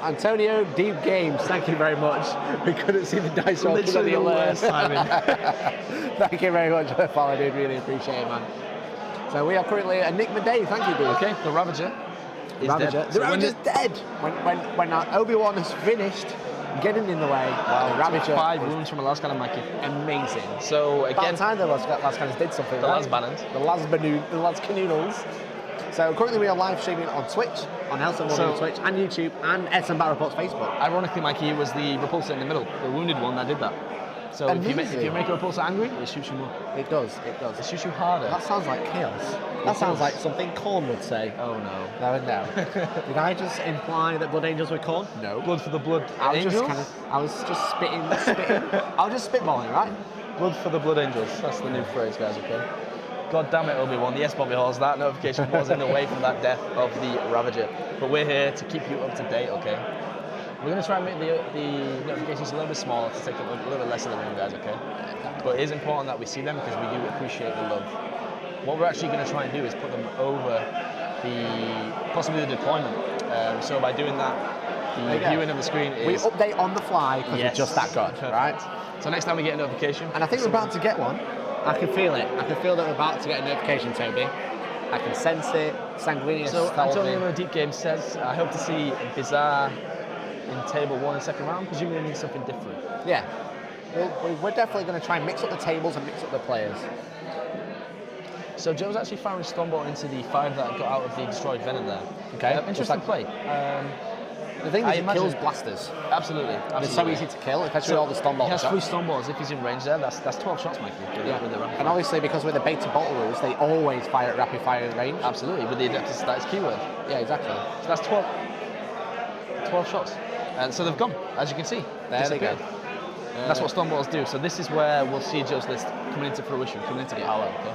Antonio, deep games, thank you very much. We couldn't see the dice roll because of the alert. Thank you very much for the follow, dude. Really appreciate it, man. So we are currently Enigma Day. Thank you, dude. Okay, the Ravager is dead. The Ravager's dead. When Obi-Wan has finished getting in the way, the Ravager 5 wounds from a last cannon, Mikey. Amazing. So again, about time the last cannons did something. The right? the Las Canoodles. So currently we are live streaming on Twitch, on Hellstorm on Twitch, and YouTube, and SM Battle Reports Facebook. Ironically, Mikey, it was the repulsor in the middle, the wounded one that did that. So if you make a repulsor angry, it shoots you more. It does. It shoots you harder. That sounds like chaos. That sounds like something Korn would say. Oh no. No. Did I just imply that Blood Angels were Korn? No. Blood for the Blood Angels? I was just spitting. I was just spitballing, right? Blood for the Blood Angels. That's the new phrase, guys, okay? God damn it, Obi-Wan. Yes, Bobby Halls, that notification was in the way from that death of the Ravager. But we're here to keep you up to date, okay? We're going to try and make the notifications a little bit smaller to take up a little bit less of the room, guys, okay? But it is important that we see them because we do appreciate the love. What we're actually going to try and do is put them over possibly the deployment. So by doing that, the viewing of the screen is... We update on the fly because we're just that good, right? So next time we get a notification... And I think we're about to get one. I can feel it. I can feel that we're about to get a notification, Toby. I can sense it. Sanguinius So told me. Antonio Deep Game says, I hope to see Bizarre in table 1 in second round. Presumably it means something different. Yeah. We're definitely going to try and mix up the tables and mix up the players. So Joe's actually firing Stormbolt into the 5 that got out of the destroyed Venom there. Okay. Interesting play. The thing is, it kills blasters. Absolutely. It's so easy to kill, especially with all the Stormbolt He has shots. 3 Stormbolts. If he's in range there, that's 12 shots, Mikey. With the and obviously, because with the beta bottle rules, they always fire at rapid fire range. Absolutely, with the Adeptus Status keyword. Yeah, exactly. So that's 12 shots. And so they've gone, as you can see. There they go. That's what Stormbolts do. So this is where we'll see Joe's list coming into fruition, coming into power. Okay?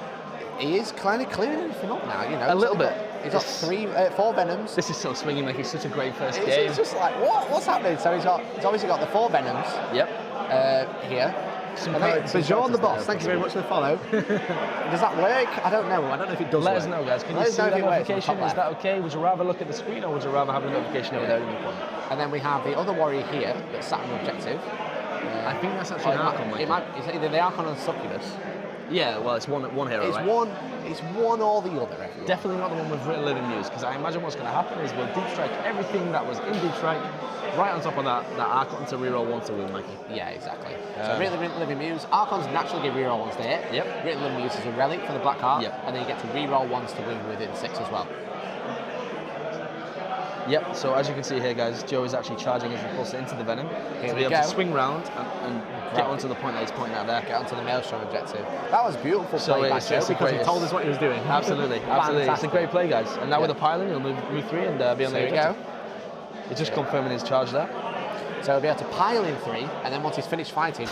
He is kind of clearing everything up now, you know. A little bit. He's got 4 Venoms. This is so swinging, like he's such a great first game. It's just like, what's happening? So he's obviously got the 4 Venoms. Yep. Here. Some Bajon the boss, thank you very much for the follow. Does that work? I don't know if it does Let work. us know, guys. Can you see that notification? Is that okay? Would you rather look at the screen or would you rather have a notification over there in the corner? And then we have the other warrior here that's sat on objective. I think that's actually an Archon, it's either the Archon or the Succubus. Yeah, well, it's one hero, it's right? It's one or the other. Everyone. Definitely not the one with Living Muse, because I imagine what's going to happen is we'll deep strike everything that was in deep strike, right on top of that Archon to reroll 1 to wound, Mikey. Yeah, exactly. So Written Living Muse, Archons naturally give reroll 1s to hit. Yep. Written Living Muse is a relic for the Black Heart, yep. and then you get to reroll 1s to wound within 6 as well. Yep, so as you can see here, guys, Joe is actually charging his repulsor into the Venom to be able to swing round and get onto the point that he's pointing out there. Get onto the Maelstrom objective. That was beautiful play by Joe because he told us what he was doing. Absolutely. It's a great play, guys. And now with the pylon, he'll move 3 and be on the objective. He's just confirming his charge there. So he'll be able to pile in 3, and then once he's finished fighting,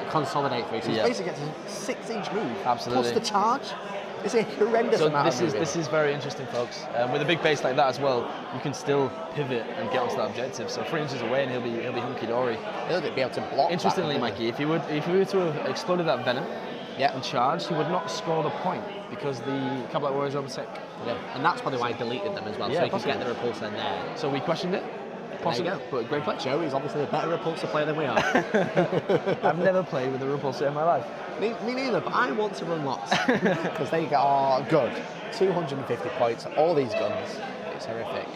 consolidate 3. So he basically gets a 6 each move. Absolutely. Plus the charge. It's a horrendous amount of moving. This is very interesting, folks. With a big base like that as well, you can still pivot and get onto that objective. So 3 inches away, and he'll be hunky dory. He'll be able to block. Interestingly, Mikey, if he were to have exploded that Venom and charged, he would not score the point because the Cabinet Warriors are sick. Yeah, and that's probably why he deleted them as well. So he could get the repulsor in there. So we questioned it. Possibly, but great play. Joe is obviously a better repulsor player than we are. I've never played with a repulsor in my life. Me neither, but I want to run lots because they are good. 250 points, all these guns. It's horrific.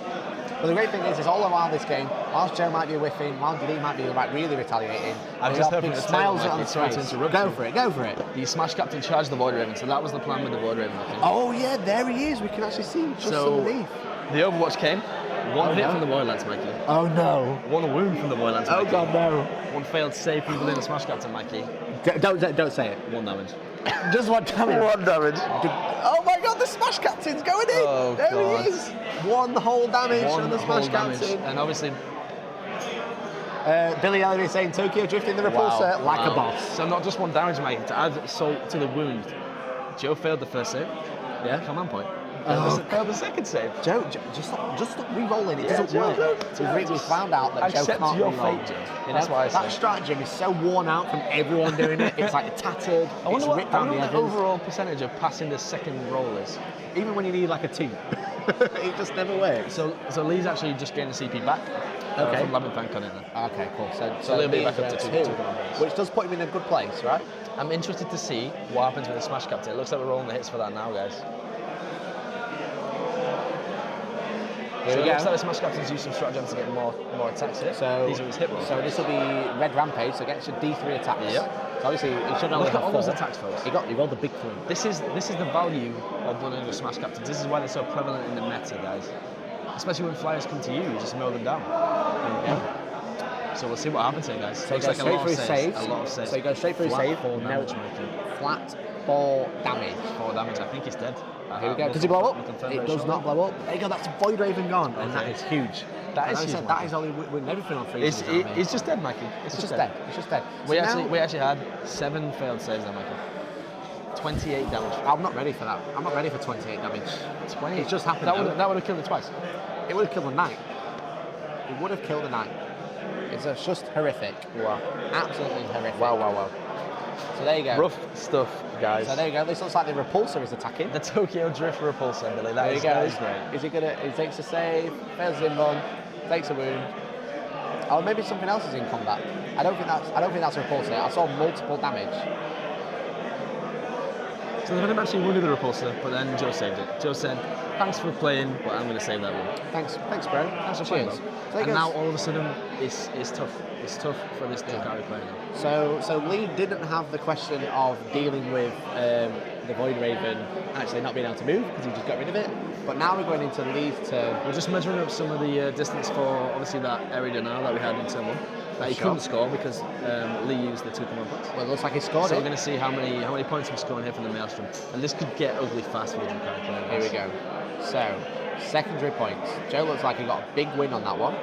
But the great thing is all around this game, whilst Joe might be whiffing, whilst Lee might be really retaliating, I've just heard big smiles on his face. Go for it. The Smash Captain charged the Void Raven, so that was the plan with the Void Raven, I think. Oh yeah, there he is. We can actually see him just underneath. The Overwatch came. One hit from the Void Lance, Mikey. Oh no. One wound from the Void Lance, Mikey. Oh god, no. One failed save from within the Smash Captain, Mikey. Don't say it. 1 damage. Just 1 damage. 1 damage. Oh my god, the Smash Captain's going in. Oh, there god. he is. 1 whole damage on the Smash Captain. And obviously, Billy Ellery is saying Tokyo drifting the repulsor like a boss. So not just 1 damage, Mikey. To add salt to the wound, Joe failed the first save. Yeah. Command point. Failed the second save. Joe, just stop re-rolling. It doesn't work. We found out that Joe can't your re-roll. fate, Joe. You know? That's why I that stratagem is so worn out from everyone doing it. It's like tattered. I wonder it's ripped down the what edges. the overall percentage of passing the second roll is. Even when you need like a 2. It just never works. So Lee's actually just getting the CP back. Okay. From Labyrinth Fan Con in there. Okay, cool. So a little bit back up to 2. Which does put him in a good place, right? I'm interested to see what happens with the Smash Captain. It looks like we're rolling the hits for that now, guys. So it looks like the Smash Captain's used some stratagem to get more attacks here. So these are his hit rolls. So this will be Red Rampage, so gets your D3 attacks. Yep. So obviously he should only Look at have all 4. those attacks, folks. He rolled the big 3. This is the value of Blood Angel Smash Captains. This is why they're so prevalent in the meta, guys. Especially when flyers come to you just mow them down. Yeah. So we'll see what happens here, guys. So looks like a lot of saves. A lot of saves. So he goes straight through save. 4 damage, Flat 4 damage. 4 damage. I think he's dead. Here we go. Does he blow up? It does not blow up. There you go. That's Void Raven gone, and that is huge. That is huge. That is only with everything on 3. It's just dead, Mikey. It's just dead. It's just dead. We actually had 7 failed saves there, Mikey. 28 damage. I'm not ready for that. I'm not ready for 28 damage. 20. It's just happened. That would have killed it twice. It would have killed the knight. It would have killed the knight. It's just horrific. Wow. Absolutely horrific. Wow. So there you go. Rough stuff, guys. So there you go. This looks like the repulsor is attacking. The Tokyo Drift repulsor, Billy. That is great. Is he gonna? He takes a save, fails his invuln, takes a wound. Or maybe something else is in combat. I don't think that's a repulsor. I saw multiple damage. So the Venom actually wounded the Repulsor, but then Joe saved it. Joe said, thanks for playing, but I'm going to save that one. Thanks, bro. Thanks for playing, bro. So And now all of a sudden, it's tough. It's tough for this Drukhari player now. So Lee didn't have the question of dealing with the Void Raven actually not being able to move because he just got rid of it. But now we're going into Lee's turn. We're just measuring up some of the distance for obviously that area denial that we had in turn 1. That he couldn't score because Lee used the 2 command points. Well, it looks like he scored So it. we're going to see how many points we're scoring here from the Maelstrom. And this could get ugly fast for the Drukhari player. Here we go. So, secondary points. Joe looks like he got a big win on that one.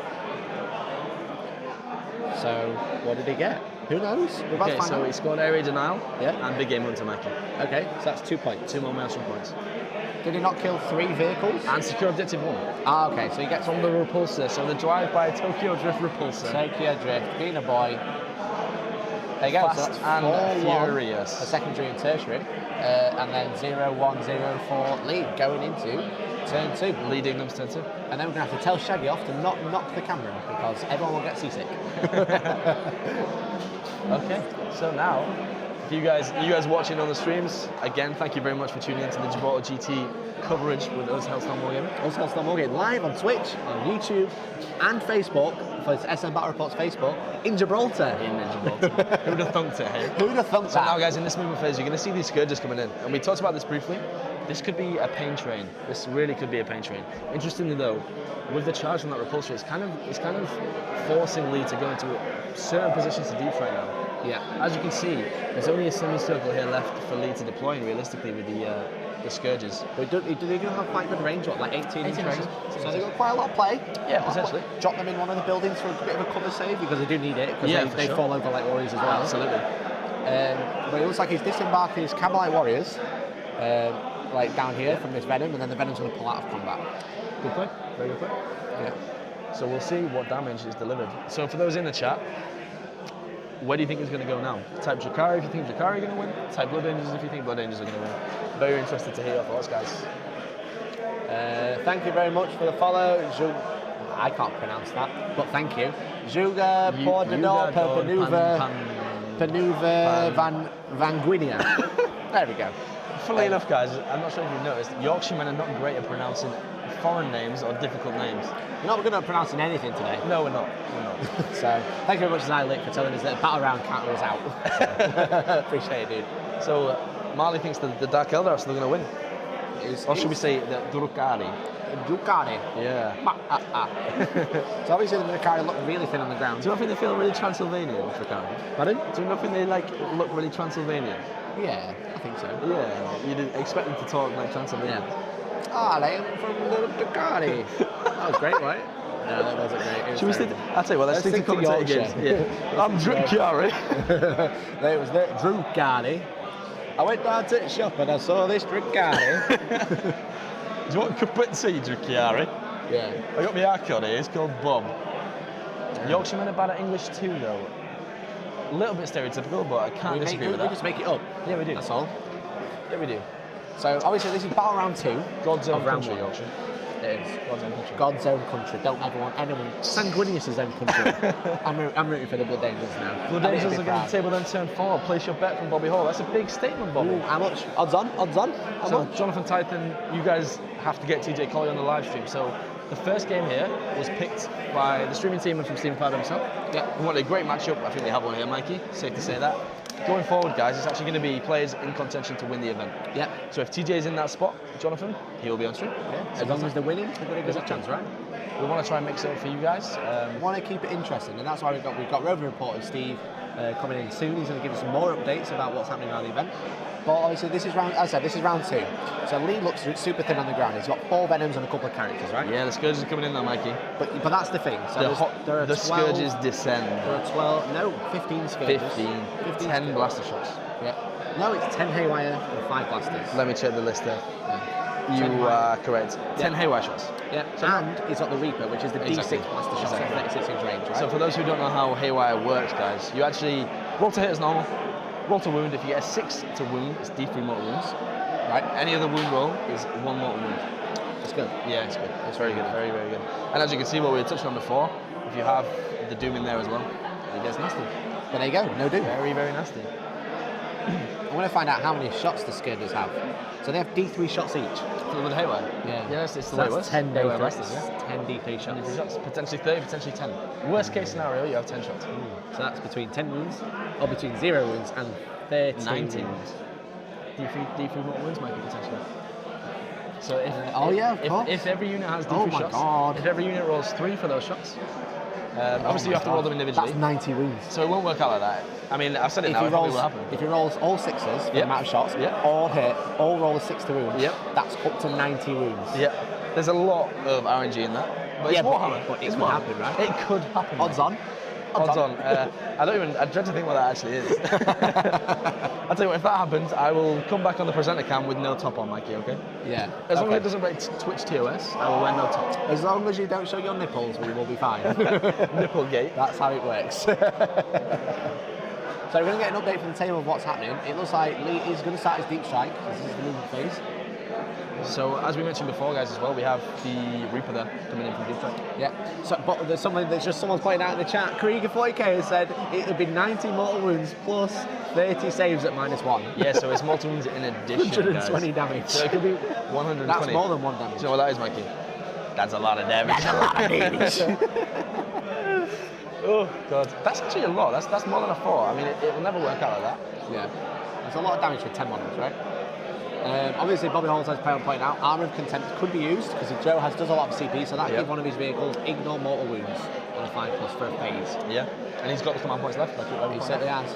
So, what did he get? Who knows? We're about to Okay, find so out. he scored area denial Yeah. and big game hunter Mackie. Okay, so that's 2 points. 2 more Maelstrom points. Did he not kill 3 vehicles? And secure objective 1. Ah, okay, so he gets From the Repulsor, so the drive-by Tokyo Drift Repulsor. Tokyo Drift, being a boy. There you go, Fast so that's and 4-1 furious. for secondary and tertiary. And then 0-1-0-4 lead going into turn 2. Leading them to turn 2. And then we're going to have to tell Shaggy off to not knock the camera because everyone will get seasick. Okay, so now, if you guys watching on the streams, again, thank you very much for tuning into the Gibraltar GT coverage with us, Hellstorm Wargaming. Also, Hellstorm Wargaming live on Twitch, on YouTube, and Facebook for SN Battle Reports Facebook in Gibraltar. In Gibraltar. Who would have thunked it, hey? Who would have thought So that? now, guys, in this movement phase, you're going to see these scourges coming in. And we talked about this briefly. This could be a pain train. This really could be a pain train. Interestingly, though, with the charge on that Repulsor, it's kind of forcing Lee to go into certain positions to deep right now. Yeah. As you can see, there's only a semicircle here left for Lee to deploy in realistically with the scourges. But do they do have quite good range, what, like 18 inch 18 range? inches. So they've got quite a lot of play. Yeah, potentially. Drop them in one of the buildings for a bit of a cover save because they do need it because Yeah, they for sure. fall over like warriors as well. Absolutely. But it looks like he's disembarking his Cabalite warriors like down here from this Venom, and then the Venom's going to pull out of combat. Good play. Very good play. Yeah. So we'll see what damage is delivered. So for those in the chat, where do you think he's going to go now? Type Drukhari if you think Drukhari are going to win. Type Blood Angels if you think Blood Angels are going to win. Very interested to hear your thoughts, guys. Thank you very much for the follow. I can't pronounce that, but thank you. Juga Pordenor Panuva Van Guinea. There we go. Funnily enough, guys, I'm not sure if you've noticed, Yorkshiremen are not great at pronouncing foreign names or difficult names. We're not going to pronounce anything today. No, we're not. So, thank you very much, Zylick, for telling us that the Battle Round counter is out. Appreciate it, dude. So, Marley thinks that the Dark Eldar are still going to win. Or should we say the Drukhari? Drukhari. Yeah. So obviously the Drukhari look really thin on the ground. Do you not think they feel really Transylvanian, Drukhari? Pardon? Do you not think they look really Transylvanian? Yeah, I think so. Yeah, you'd expect them to talk like Transylvanian. Ah, I'm from the Drukhari. That was great, right? No, that wasn't great. Should we stick? I'll tell you what, let's stick to commentator games. Yeah. I'm Drukhari. It was the Drukhari. I went down to the shop and I saw this Drukhari. Do you want a cup of tea, Drukhari? Yeah. I got my icon here, it's called Bob. Yorkshiremen are bad at English too, though. A little bit stereotypical, but I can't disagree with We that. just make it up. Yeah, we do. That's all. Yeah, we do. So obviously this is Battle Round 2. God's own of round country, one. Yorkshire. It is. God's own country. God's own country. Don't ever want anyone. Sanguinius' own country. I'm rooting for the Blood Angels now. Blood Angels are going to table then turn 4. Place your bet from Bobby Hall. That's a big statement, Bobby. Ooh, how much? Odds on? Odds on? How So, much? Jonathan Tython, you guys have to get TJ Collier on the live stream. So, the first game here was picked by the streaming team and from Stephen Powder himself. Yeah. We wanted a great matchup. I think they have one here, Mikey. Safe to say that. Going forward, guys, it's actually going to be players in contention to win the event. Yeah. So if TJ is in that spot, Jonathan, he will be on stream. Yeah. As long as they're winning, they're going to give us a chance, right? We want to try and mix it up for you guys. We want to keep it interesting, and that's why we've got roving reporter Steve coming in soon. He's going to give us some more updates about what's happening around the event. But obviously, this is round 2. So Lee looks super thin on the ground. He's got 4 Venoms and a couple of characters, right? Yeah, the Scourges are coming in now, Mikey. But that's the thing. So there are the 12, Scourges descend. There are 12. No, 15 Scourges. 15. 10 Scourges. blaster shots. Yeah. No, it's 10 Haywire and 5 blasters. Let me check the list there. Yeah. You are correct. 10 Haywire shots. Yeah. So and he's got the Reaper, which is the Exactly. D6 blaster shots at 36 inch range, right? So for those who don't know how Haywire works, guys, you actually roll to hit as normal, roll to wound. If you get a 6 to wound, it's D3 mortal wounds. Right. Any other wound roll is 1 mortal wound. It's good. Yeah, it's good. It's very good. Very, very good. And as you can see, what we were touching on before, if you have the Doom in there as well, it gets nasty. But there you go. No Doom. Very, very nasty. I want to find out how many shots the Scourges have. So they have D3 shots each. For the haywire? Yeah. Yes, it's the So way it that's works. 10 Haywire D3 rest, yeah. 10 D3 shots. 10 shots, potentially 30, potentially 10. Worst case scenario, you have 10 shots. So that's between 10 wounds, or between 0 wounds and 13 19 wounds. D3 mortal wounds, might be potentially. So if if every unit has D3 shots, if every unit rolls 3 for those shots, obviously you have to roll them individually. That's 90 wounds. So it won't work out like that. I mean, I've said it now, it probably will happen. If he rolls all 6s for the amount of shots, all hit, all roll a 6 to wound, that's up to 90 wounds. Yeah. There's a lot of RNG in that. But it's Warhammer. But it could happen, right? It could happen. Odds on. Odds on. I dread to think what that actually is. I'll tell you what, if that happens, I will come back on the presenter cam with no top on, Mikey, okay? Yeah. As long as it doesn't break Twitch TOS, I will wear no top. As long as you don't show your nipples, we will be fine. Nipple gate. That's how it works. So we're going to get an update from the table of what's happening. It looks like Lee is going to start his deep strike. This is the movement phase. So as we mentioned before, guys, as well, we have the Reaper there coming in from deep strike. Yeah. So, but there's something that's just someone's pointing out in the chat. Krieger 40K has said it would be 90 mortal wounds plus 30 saves at -1. Yeah. So it's mortal wounds in addition. 120 guys. damage. So it could be 120. That's more than 1 damage. Do you know what that is, Mikey? That's a lot of damage. That's a lot of damage. Oh god, that's actually a lot. That's more than I thought. I mean, it will never work out like that. Yeah. That's a lot of damage for 10 models, right? Obviously, Bobby Halls has pointed out Armour of Contempt could be used because if Joe does a lot of CP, so that gives one of his vehicles ignore mortal wounds on a 5+ for a phase. Yeah, and he's got the command points left. He certainly has.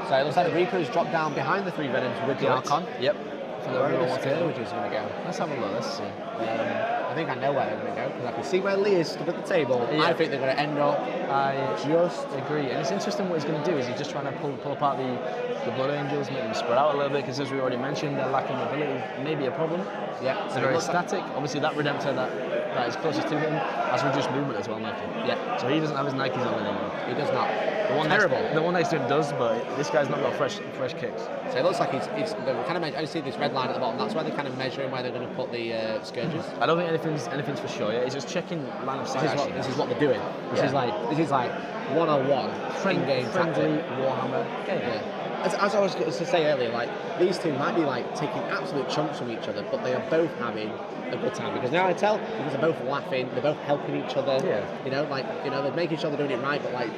So it looks like the Reaper has dropped down behind the 3 Venoms with the Archon. Yep. For the real Scourge is going to go. Let's have a look. Let's see. I think I know where they're going to go because I can see where Lee is stood at the table. Yeah. I think they're going to end up. I just agree, and it's interesting what he's going to do. Is he's just trying to pull apart the Blood Angels, make them spread out a little bit because, as we already mentioned, they're lacking mobility. Maybe a problem. Yeah, they're very static. Obviously, that Redemptor that is closest to him has reduced movement as well, Mikey. Yeah. So he doesn't have his Nikes on anymore. He does not. The one next to him does, but this guy's not got fresh kicks. So it looks like he's kind of. I see this red line at the bottom. That's where they're kind of measuring where they're going to put the Scourges. I don't think anything's for sure yet. He's just checking line of sight. This is what they're doing. This is like 101 friendly Warhammer game. Yeah. As I was going to say earlier, like these two might be like taking absolute chunks from each other, but they are both having a good time because now I tell because they're both laughing, they're both helping each other. Yeah. They're making sure they're doing it right, but like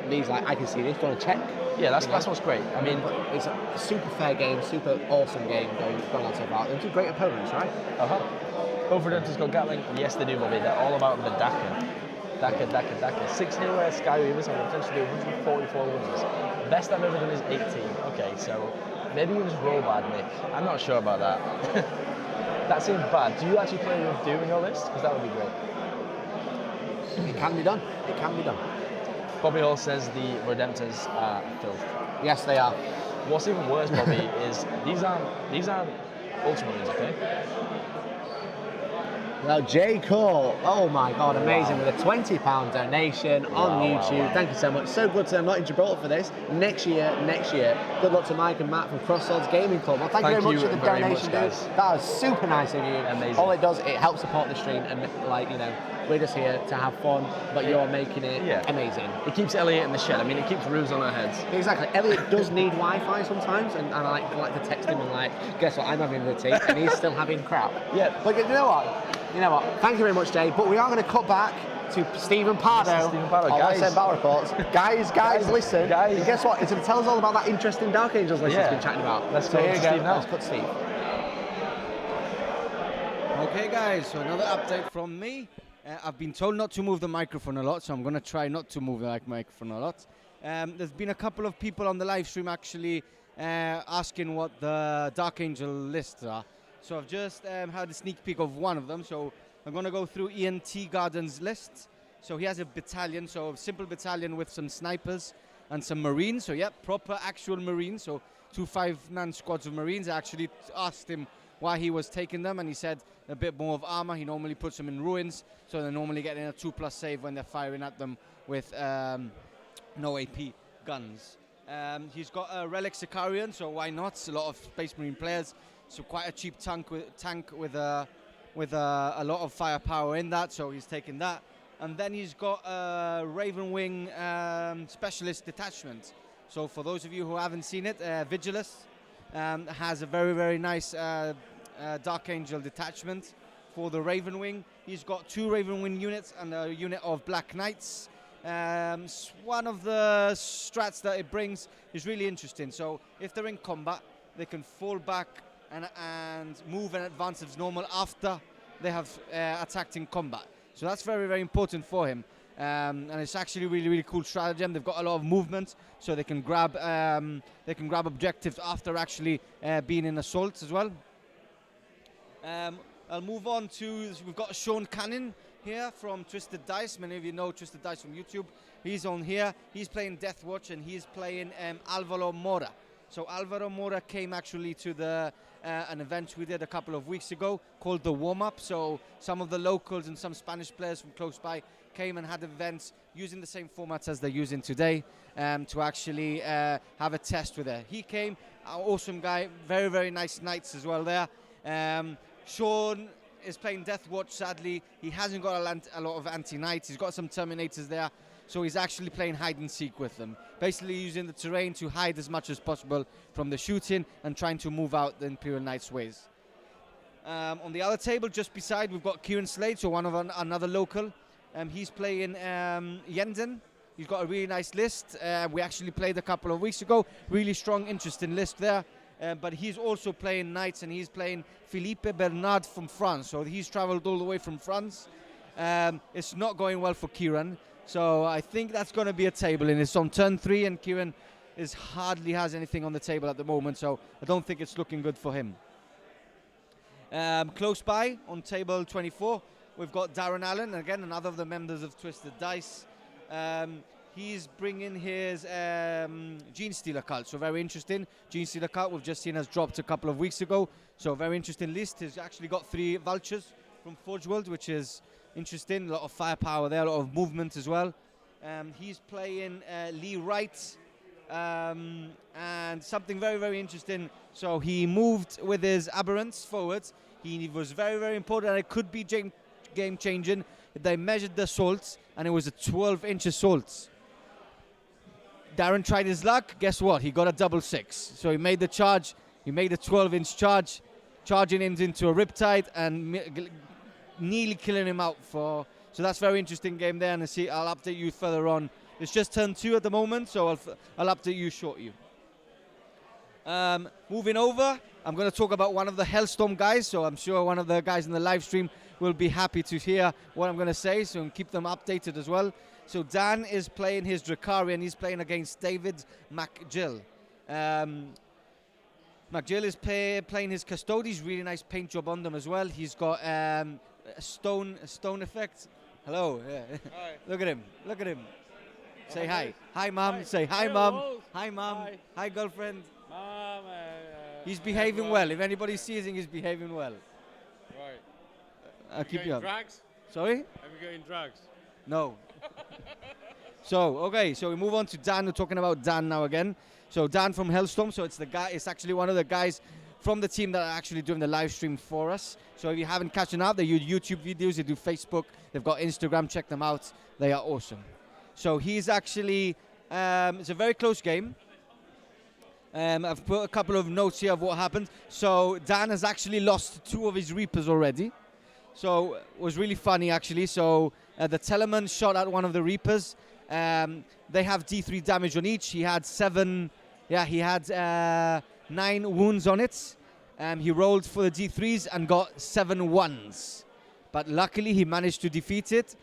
these, like I can see this. Do you want to check? Yeah, that's what's great. I mean, it's a super fair game, super awesome game going on so far. They're two great opponents, right? Both Redemptors got Gatling. Yes, they do, Bobby. They're all about the Daka. 6 Hero Sky Weavers and potentially 144 winners. Best I've ever done is 18. Okay, so maybe you just roll bad, Nick. I'm not sure about that. That seems bad. Do you actually play with doing all this? Because that would be great. It can be done. It can be done. Bobby Hall says the Redemptors are filth. Yes, they are. What's even worse, Bobby, is these aren't Ultramarines, okay? Well, J. Cole, oh my God, amazing, with a £20 donation on YouTube. Wow. Thank you so much. So good to I'm not in Gibraltar for this. Next year. Good luck to Mike and Matt from Crossroads Gaming Club. Well, thank you very much for the donation, dude. That was super nice of you. Amazing. All it does, it helps support the stream and we're just here to have fun, but you're making it amazing. It keeps Elliot in the shed. I mean, it keeps roofs on our heads. Exactly. Elliot does need Wi-Fi sometimes, and I like to text him and guess what? I'm having the tea, and he's still having crap. Yeah. But you know what? Thank you very much, Jay. But we are going to cut back to Stephen Pardo. Stephen Pardo, guys. Battle Reports. guys, listen. Guys. And guess what? He's going to tell us all about that interesting Dark Angels list he's been chatting about. Let's go to Steve now. Let's cut Steve. Okay, guys. So another update from me. I've been told not to move the microphone a lot, so I'm going to try not to move the microphone a lot. There's been a couple of people on the live stream actually asking what the Dark Angel lists are. So I've just had a sneak peek of one of them. So I'm going to go through Ian Teagarden's list. So he has a battalion, so a simple battalion with some snipers and some Marines. So yeah, proper actual Marines. So 2 5-man squads of Marines. I actually asked him why he was taking them, and he said a bit more of armor. He normally puts them in ruins, so they're normally getting a 2+ save when they're firing at them with no AP guns. He's got a Relic Sicarian, so why not? It's a lot of Space Marine players, so quite a cheap tank with a lot of firepower in that, so he's taking that. And then he's got a Raven Wing Specialist Detachment. So for those of you who haven't seen it, Vigilus has a very, very nice Dark Angel detachment for the Raven Wing. He's got 2 Raven Wing units and a unit of Black Knights. One of the strats that it brings is really interesting. So if they're in combat, they can fall back and move and advance as normal after they have attacked in combat. So that's very, very important for him. And it's actually really, really cool stratagem. They've got a lot of movement, so they can grab objectives after actually being in assault as well. I'll move on to, we've got Sean Cannon here from Twisted Dice. Many of you know Twisted Dice from YouTube. He's on here. He's playing Death Watch, and he's playing Alvaro Mora. So Alvaro Mora came actually to the an event we did a couple of weeks ago called the Warm Up. So some of the locals and some Spanish players from close by came and had events using the same formats as they're using today to actually have a test with it. He came, awesome guy, very, very nice knights as well there. Sean is playing Death Watch, sadly. He hasn't got a lot of anti-knights. He's got some Terminators there, so he's actually playing hide and seek with them. Basically using the terrain to hide as much as possible from the shooting and trying to move out the Imperial Knights' ways. On the other table, just beside, we've got Kieran Slade, so one of another local. He's playing Yenden. He's got a really nice list. We actually played a couple of weeks ago. Really strong, interesting list there. But he's also playing Knights, and he's playing Philippe Bernard from France. So he's traveled all the way from France. It's not going well for Kieran. So I think that's going to be a table, and it's on turn 3, and Kieran hardly has anything on the table at the moment. So I don't think it's looking good for him. Close by, on table 24, we've got Darren Allen, again, another of the members of Twisted Dice. He's bringing his Gene Stealer cult, so very interesting. Gene Stealer cult we've just seen has dropped a couple of weeks ago, so very interesting list. He's actually got 3 vultures from Forge World, which is interesting. A lot of firepower there, a lot of movement as well. He's playing Lee Wright, and something very, very interesting. So he moved with his Aberrants forwards. He was very, very important, and it could be game changing. They measured the assaults, and it was a 12-inch assault. Darren tried his luck. Guess what? He got a double 6. So he made the charge. He made a 12-inch charge, charging into a Riptide and nearly killing him out for. So that's a very interesting game there, and I'll update you further on. It's just turn 2 at the moment, so I'll update you shortly. Moving over, I'm going to talk about one of the Hellstorm guys. So I'm sure one of the guys in the live stream will be happy to hear what I'm going to say, so keep them updated as well. So Dan is playing his Drukhari, and he's playing against David McGill. McGill is playing his Custodes. Really nice paint job on them as well. He's got a stone effect. Hello. Yeah. Hi. Look at him. Look at him. Say hi. Hi, Mum. Hi. Say hi, Hello. Mum. Hi, Mum. Hi. Hi, girlfriend. Mom, He's behaving well. If anybody sees him, he's behaving well. Right. I'll keep you up. Drugs? Sorry? Have you got any drugs? No. So we move on to Dan. We're talking about Dan now again. So Dan from Hellstorm. So it's actually one of the guys from the team that are actually doing the live stream for us. So if you haven't catching up, they do YouTube videos, they do Facebook, they've got Instagram, check them out. They are awesome. So he's actually, it's a very close game. I've put a couple of notes here of what happened. So Dan has actually lost 2 of his Reapers already. So it was really funny actually. So the Telemann shot at one of the Reapers. They have D3 damage on each. He had 9 wounds on it. He rolled for the D3s and got 7 1s. But luckily he managed to defeat it.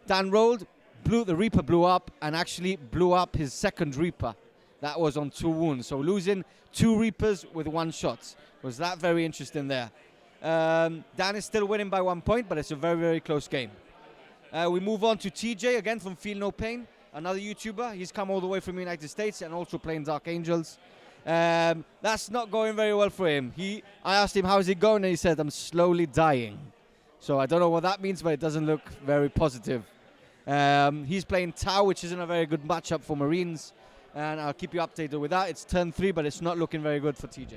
Dan rolled, the Reaper blew up, and actually blew up his second Reaper. That was on 2 wounds. So losing 2 Reapers with 1 shot. Was that very interesting there. Dan is still winning by 1 point, but it's a very, very close game. We move on to TJ, again from Feel No Pain, another YouTuber. He's come all the way from the United States and also playing Dark Angels. That's not going very well for him. I asked him, how's it going? And he said, I'm slowly dying. So I don't know what that means, but it doesn't look very positive. He's playing Tau, which isn't a very good matchup for Marines. And I'll keep you updated with that. It's turn 3, but it's not looking very good for TJ.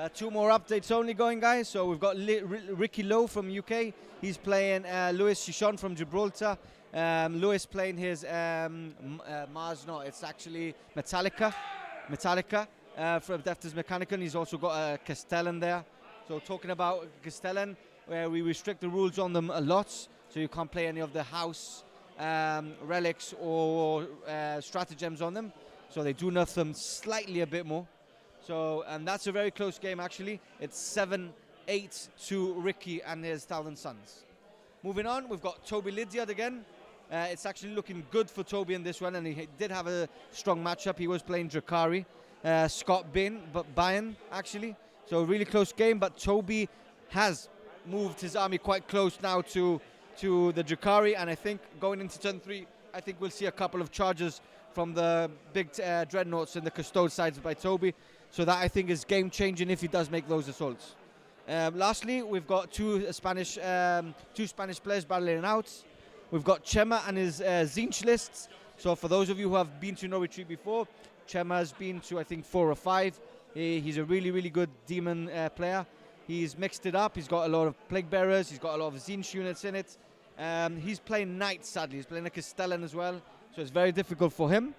Two more updates only going, guys. So we've got Ricky Lowe from UK. He's playing Louis Chichon from Gibraltar. Louis playing his Mars, no, it's actually Metallica from Defters Mechanicum. He's also got a Castellan there. So talking about Castellan, where we restrict the rules on them a lot, so you can't play any of the house relics or stratagems on them. So they do nerf them slightly a bit more. So, and that's a very close game actually. It's 7-8 to Ricky and his Thousand Sons. Moving on, we've got Toby Lydiard again. It's actually looking good for Toby in this one, and he did have a strong matchup. He was playing Drukhari, Scott Bain actually. So a really close game, but Toby has moved his army quite close now to the Drukhari, and I think going into turn 3, I think we'll see a couple of charges from the big dreadnoughts and the custode sides by Toby. So that I think is game changing if he does make those assaults. Lastly, we've got two Spanish players battling it out. We've got Chema and his Zinch lists. So for those of you who have been to No Retreat before, Chema has been to I think 4 or 5. He's a really, really good demon player. He's mixed it up. He's got a lot of plague bearers. He's got a lot of Zinch units in it. He's playing knights, sadly. He's playing a Castellan as well. So it's very difficult for him.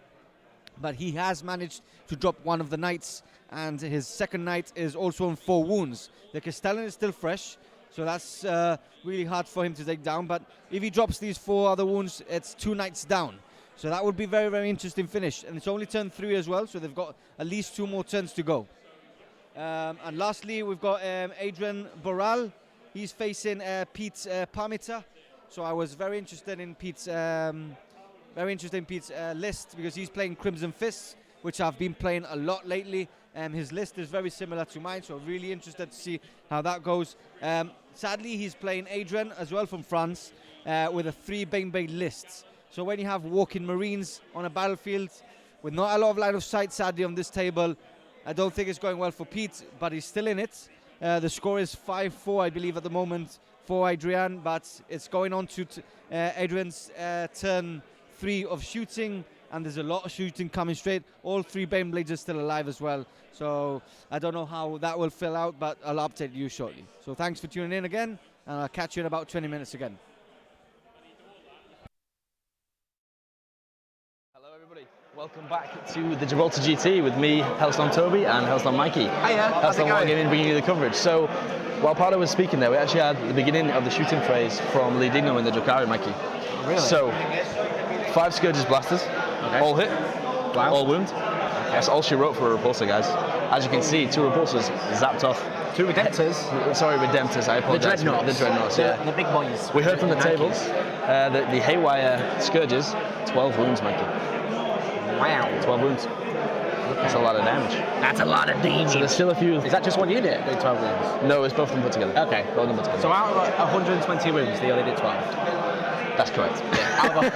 But he has managed to drop one of the knights, and his second knight is also on 4 wounds. The Castellan is still fresh, so that's really hard for him to take down. But if he drops these 4 other wounds, it's 2 knights down. So that would be very, very interesting finish. And it's only turn 3 as well, so they've got at least 2 more turns to go. And lastly, we've got Adrian Boral. He's facing Pete Parmiter. So I was very interested in Pete's list, because he's playing Crimson Fists, which I've been playing a lot lately. His list is very similar to mine, so really interested to see how that goes. Sadly, he's playing Adrian as well from France with a 3 Baneblade lists. So when you have walking Marines on a battlefield with not a lot of line of sight, sadly, on this table, I don't think it's going well for Pete, but he's still in it. The score is 5-4, I believe, at the moment for Adrian, but it's going on to Adrian's turn 3 of shooting, and there's a lot of shooting coming straight. All 3 Baneblades are still alive as well, so I don't know how that will fill out, but I'll update you shortly. So thanks for tuning in again, and I'll catch you in about 20 minutes again. Hello everybody, welcome back to the Gibraltar GT with me, Hellstorm Toby, and Hellstorm Mikey. Hiya, how's it Hellstorm going? Gaming bringing you the coverage. So, while Pardo was speaking there, we actually had the beginning of the shooting phrase from Lidino in the Drukhari, Mikey. Really? So, 5 Scourges blasters, all hit, all wound. That's all she wrote for a repulsor, guys. As you can see, 2 repulsors zapped off. 2 Redemptors. Sorry, Redemptors, I apologize. The Dreadnoughts, yeah. The big boys. We heard from the tables, the Haywire Scourges, 12 wounds, Mikey. Wow. 12 wounds. That's a lot of damage. That's a lot of damage. So there's still a few. Is that just one unit doing 12 wounds? No, it's both of them put together. Okay. Both of them put together. So out of 120 wounds, they only did 12. That's correct. Yeah.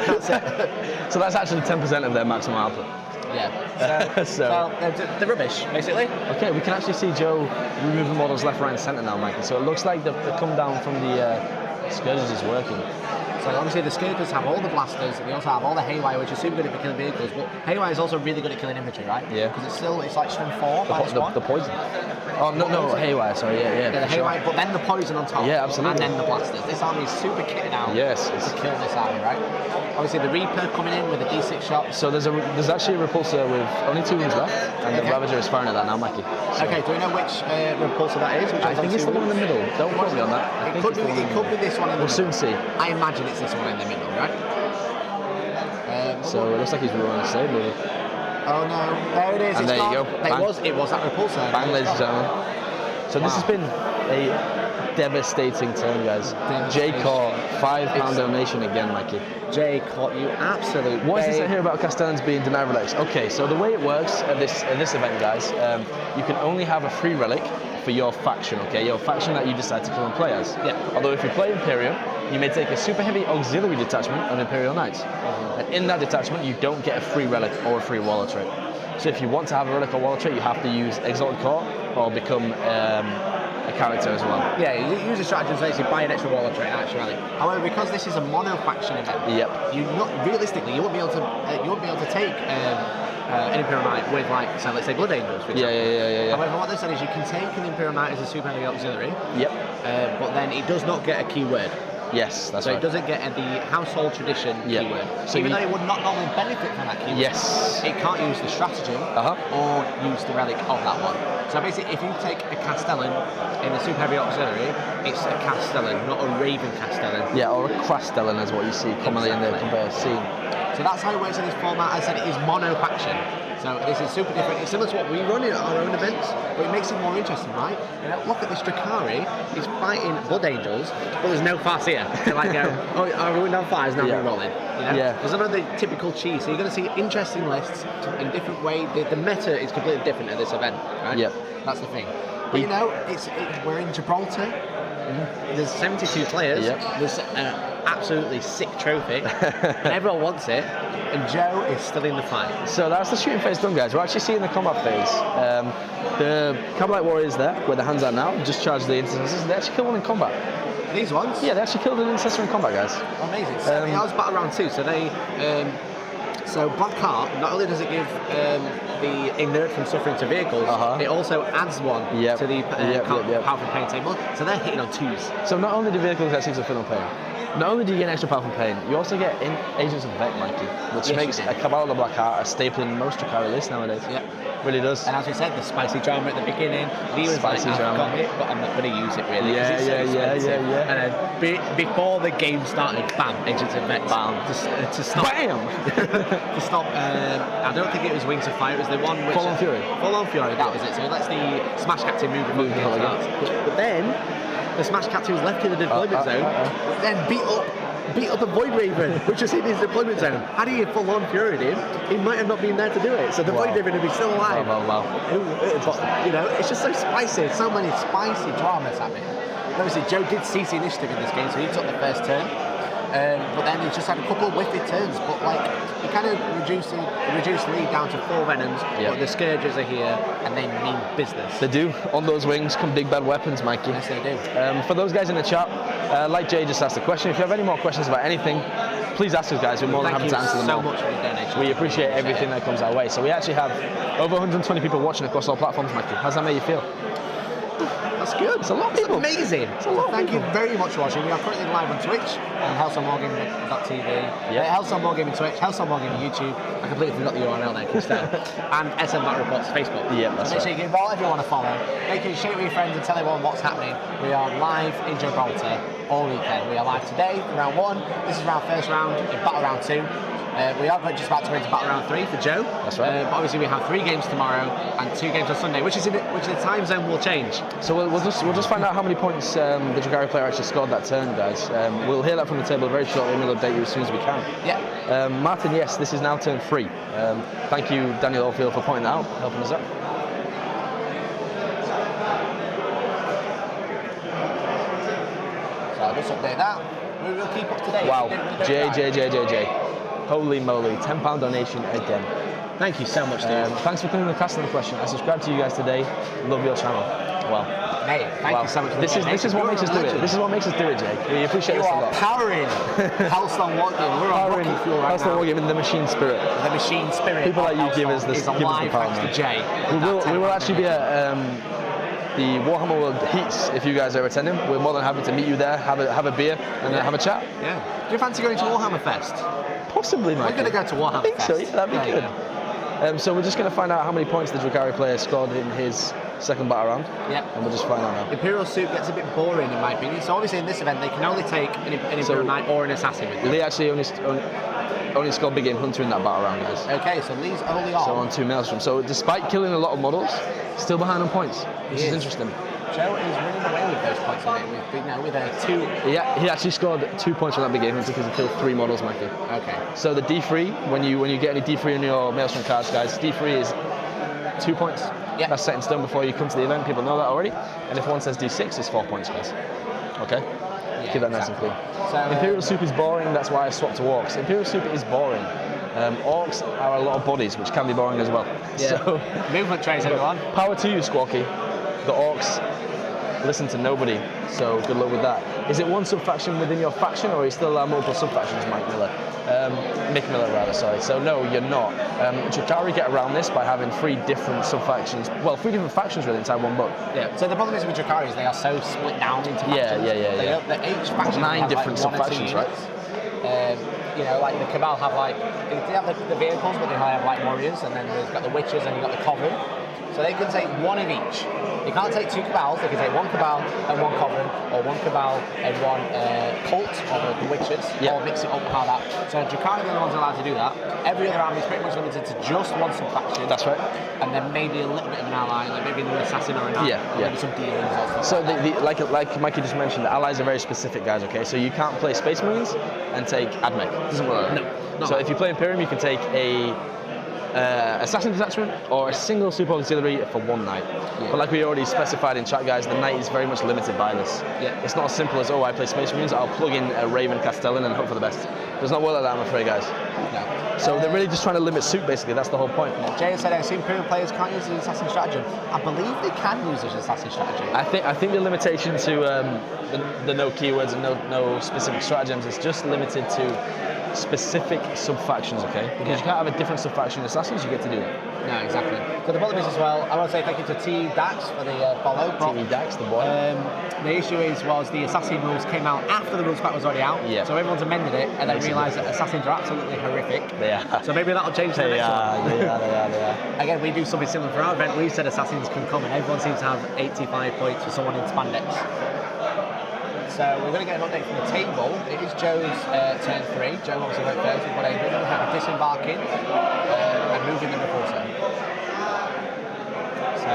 That's it. So that's actually 10% of their maximum output. Yeah. So the rubbish, basically. Okay, we can actually see Joe removing models left, right, and centre now, Michael. So it looks like the come down from the Scourges is working. So obviously the Scourges have all the blasters, they also have all the Haywire, which is super good at killing vehicles, but Haywire is also really good at killing infantry, right? Yeah. Because it's like stun 4 minus 1. The poison. Oh, no, Haywire, sorry, yeah. The Haywire, but then the poison on top. Yeah, absolutely. And then the blasters. This army is super kitted out. Yes. To kill this army, right? Obviously the Reaper coming in with a D6 shot. So there's actually a repulsor with only 2 wounds left, and the Ravager is firing at that now, Mikey. So. Okay, do we know which repulsor that is? I think it's the one in the middle. Don't quote me on that. It could be this one in the middle. We'll soon see. I imagine it's this one in the middle, right? So it looks like he's rolling a save, maybe. Oh no, there it is. And it's there gone. you go. It was that repulsor. Bang, ladies and gentlemen. So this has been a devastating turn, guys. Jay caught £5 donation again, Mikey. Jay caught you absolute. What is this I hear about Castellans being denied relics? Okay, so the way it works at this event, guys, you can only have a free relic for your faction, okay? Your faction that you decide to come and play as. Yeah. Although if you play Imperium, you may take a super heavy auxiliary detachment of Imperial Knights. And in that detachment, you don't get a free relic or a free wallet trait. So if you want to have a relic or wallet trait, you have to use Exalted Court or become a character as well. Yeah, you use a stratagem to basically buy an extra wallet trait actually. However, because this is a mono faction event, Yep. realistically you won't be able to take an Imperial Knight with, like, so let's say Blood Angels, for example. Yeah. However, what they said is you can take an Imperial Knight as a super heavy auxiliary, Yep. but then it does not get a keyword. Yes, that's So right. it doesn't get the household tradition Yeah. keyword. So Even you- though it would not normally benefit from that keyword, Yes. it can't use the stratagem or use the relic of that one. So basically, if you take a Castellan in a super heavy auxiliary, it's a Castellan, not a Raven Castellan. Yeah, or a Crastellan is what you see commonly in the compare scene. So that's how it works in this format. As I said, it is mono faction. So this is super different. It's similar to what we run in our own events, but it makes it more interesting, right? You know, look at this Drukhari. He's fighting Blood Angels, but there's no Farseer to like go, oh, I ruined on fires, now Yeah. we're rolling. You know? Yeah. There's none of the typical cheese. So you're going to see interesting lists in different ways. The meta is completely different at this event, right? Yep. That's the thing. But you know, we're in Gibraltar. There's 72 players. Yep. There's an absolutely sick trophy, and everyone wants it. And Joe is still in the fight. So that's the shooting phase done, guys. We're actually seeing the combat phase. The Cabalite Warriors there, where the hands are now, just charged the intercessors. They actually killed one in combat. These ones? Yeah, they actually killed an intercessor in combat, guys. Amazing. So that was battle round 2. So they, so Black Heart, not only does it give the inert from suffering to vehicles, it also adds one to the powerful pain table. So they're hitting on 2s. So not only do vehicles get seeds of feel no pain, not only do you get an extra powerful pain, you also get Agents of Vet, Mikey, which makes a Cabal of the Black Heart a staple in most Drukhari lists nowadays. Yep. Really does. And as we said, the spicy drama at the beginning. Lee was Spicy like, drama. I've got it, but I'm not going to use it really. Yeah. And then before the game started, bam, Agents of Vet, bam, to stop. Bam! to stop. I don't think it was Wings of Fire. It was the one which Full on Fury. Full on Fury. That was it. So it lets the Smash Captain move before the game starts. But then the Smash Captain was left in the deployment zone. Then beat up a Void Raven, which was in his deployment zone. Had he full on Fury'd him, he might have not been there to do it. So the Void Raven would be still alive. Wow. But, you know, it's just so spicy. So many spicy dramas happening. Obviously, Joe did CC initiative in this game, so he took the first turn. But then he just had a couple of whiffy turns. But like, he kind of reduced the lead down to 4 Venoms. But the Scourges are here, and they mean business. They do. On those wings come big bad weapons, Mikey. Yes, they do. For those guys in the chat, like Jay just asked the question, if you have any more questions about anything, please ask us, guys. We're more than happy to answer them all. Thank you so much for your donation. We appreciate everything that comes our way. So we actually have over 120 people watching across all platforms, Mikey. How's that make you feel? That's good. It's a lot of people. It's amazing. Thank you very much for watching. We are currently live on Twitch on HellstormWargaming.tv. Hellstorm Wargaming Twitch, Hellstorm Wargaming YouTube. I completely forgot the URL there, Christelle. And SM Battle Reports Facebook. Yeah, that's so make sure you give all everyone a follow. Make sure you share it with your friends and tell everyone what's happening. We are live in Gibraltar all weekend. We are live today for round 1. This is our first round in battle round 2. We are just about to go into battle round 3 for Joe. That's right. But obviously we have 3 games tomorrow and 2 games on Sunday, which the time zone will change. So we'll just find out how many points the Drukhari player actually scored that turn, guys. We'll hear that from the table very shortly, and we'll update you as soon as we can. Yeah. Martin, yes, this is now turn 3. Thank you, Daniel Oldfield, for pointing that out, helping us out. So I'll just update that. We will keep up to date. Wow, J. Holy moly, £10 donation again. Thank you so much, dude. Thanks for clearing the casting question. I subscribe to you guys today. Love your channel. Wow. Hey, thank you so much for this is what makes us do it. This is what makes us do it, Jake. We appreciate this a lot. Powering Hellstorm Wargaming. We're on rocky fuel right now. Hellstorm Wargaming, the machine spirit. The machine spirit. People like you give us the power, man. Jay. We will actually be at the Warhammer World Heats if you guys are attending. We're more than happy to meet you there, have a beer, and have a chat. Yeah. Do you fancy going to Warhammer Fest? Possibly, Mike. We're going to go to Warhammer Fest. I think so, yeah, that'd be good. Yeah. So we're just going to find out how many points the Drukhari player scored in his second battle round. Yeah. And we'll just find out now. Imperial Suit gets a bit boring in my opinion. So obviously in this event they can only take an Imperial Knight or an Assassin with them. Lee actually only scored Big Game Hunter in that battle round, guys. Okay, so Lee's only on. So on 2 Maelstrom. So despite killing a lot of models, still behind on points, which is interesting. Joe is running away with those points with a 2. Yeah, he actually scored 2 points from that Big Game Hunter because he killed 3 models, Mikey. Okay. So the D3, when you get any D3 on your Maelstrom cards, guys, D3 is 2 points. Yeah. That's set in stone before you come to the event. People know that already. And if one says D6, it's 4 points, guys. Okay? Yeah, Keep that nice and clear. So, Imperial Soup is boring, that's why I swapped to Orcs. Imperial Soup is boring. Orcs are a lot of bodies, which can be boring as well. Yeah. So, movement trays, everyone. power to you, Squawky. The Orcs listen to nobody, so good luck with that. Is it one sub-faction within your faction, or are you still allowed multiple sub-factions, Mike Miller? Mick Miller rather, sorry. So no, you're not. Drukhari get around this by having 3 different sub-factions. Well, 3 different factions really inside one book. Yeah. So the problem is with Drukhari is they are so split down into factions. Each faction 9 different sub-factions, right? You know, like the Cabal have like they have the vehicles, but they have like warriors, and then they've got the witches, and you've got the coven. So they can take one of each. You can't take 2 Cabals, they can take 1 Cabal and 1 Coven, or 1 Cabal and 1 Cult, or the Witches, or mix it up how that. So Drukhari are the only ones allowed to do that. Every other army is pretty much limited to just 1 sub-faction. That's right. And then maybe a little bit of an ally, like maybe an assassin or an ally, maybe some dealings or stuff. So like Mikey just mentioned, the allies are very specific, guys, okay? So you can't play Space Marines and take AdMech. It doesn't work. No. So if you play Imperium, you can take a assassin detachment or a single super auxiliary for 1 knight. But like we already specified in chat, guys, the knight is very much limited by this. It's not as simple as, I play Space Marines, I'll plug in a Raven Castellan and hope for the best. It does not work like that, I'm afraid, guys. No. So they're really just trying to limit suit, basically. That's the whole point. Jay said, I see Imperial players can't use the assassin stratagem. I believe they can use the assassin stratagem. I think the limitation to the no keywords and no specific stratagems is just limited to specific sub-factions, okay? Because you can't have a different sub-faction in Assassins, you get to do that. No, exactly. So the problem is as well, I want to say thank you to T Dax for the follow. T Dax, the boy. The issue was the Assassin rules came out after the rules pack was already out. So everyone's amended it and then realised that Assassins are absolutely horrific. They are. So maybe that'll change to the next one. They are. Again, we do something similar for our event. We said Assassins can come and everyone seems to have 85 points for someone in spandex. So we're going to get an update from the table. It is Joe's turn 3. Joe obviously went first. We've got a disembarking and moving the repulsor. So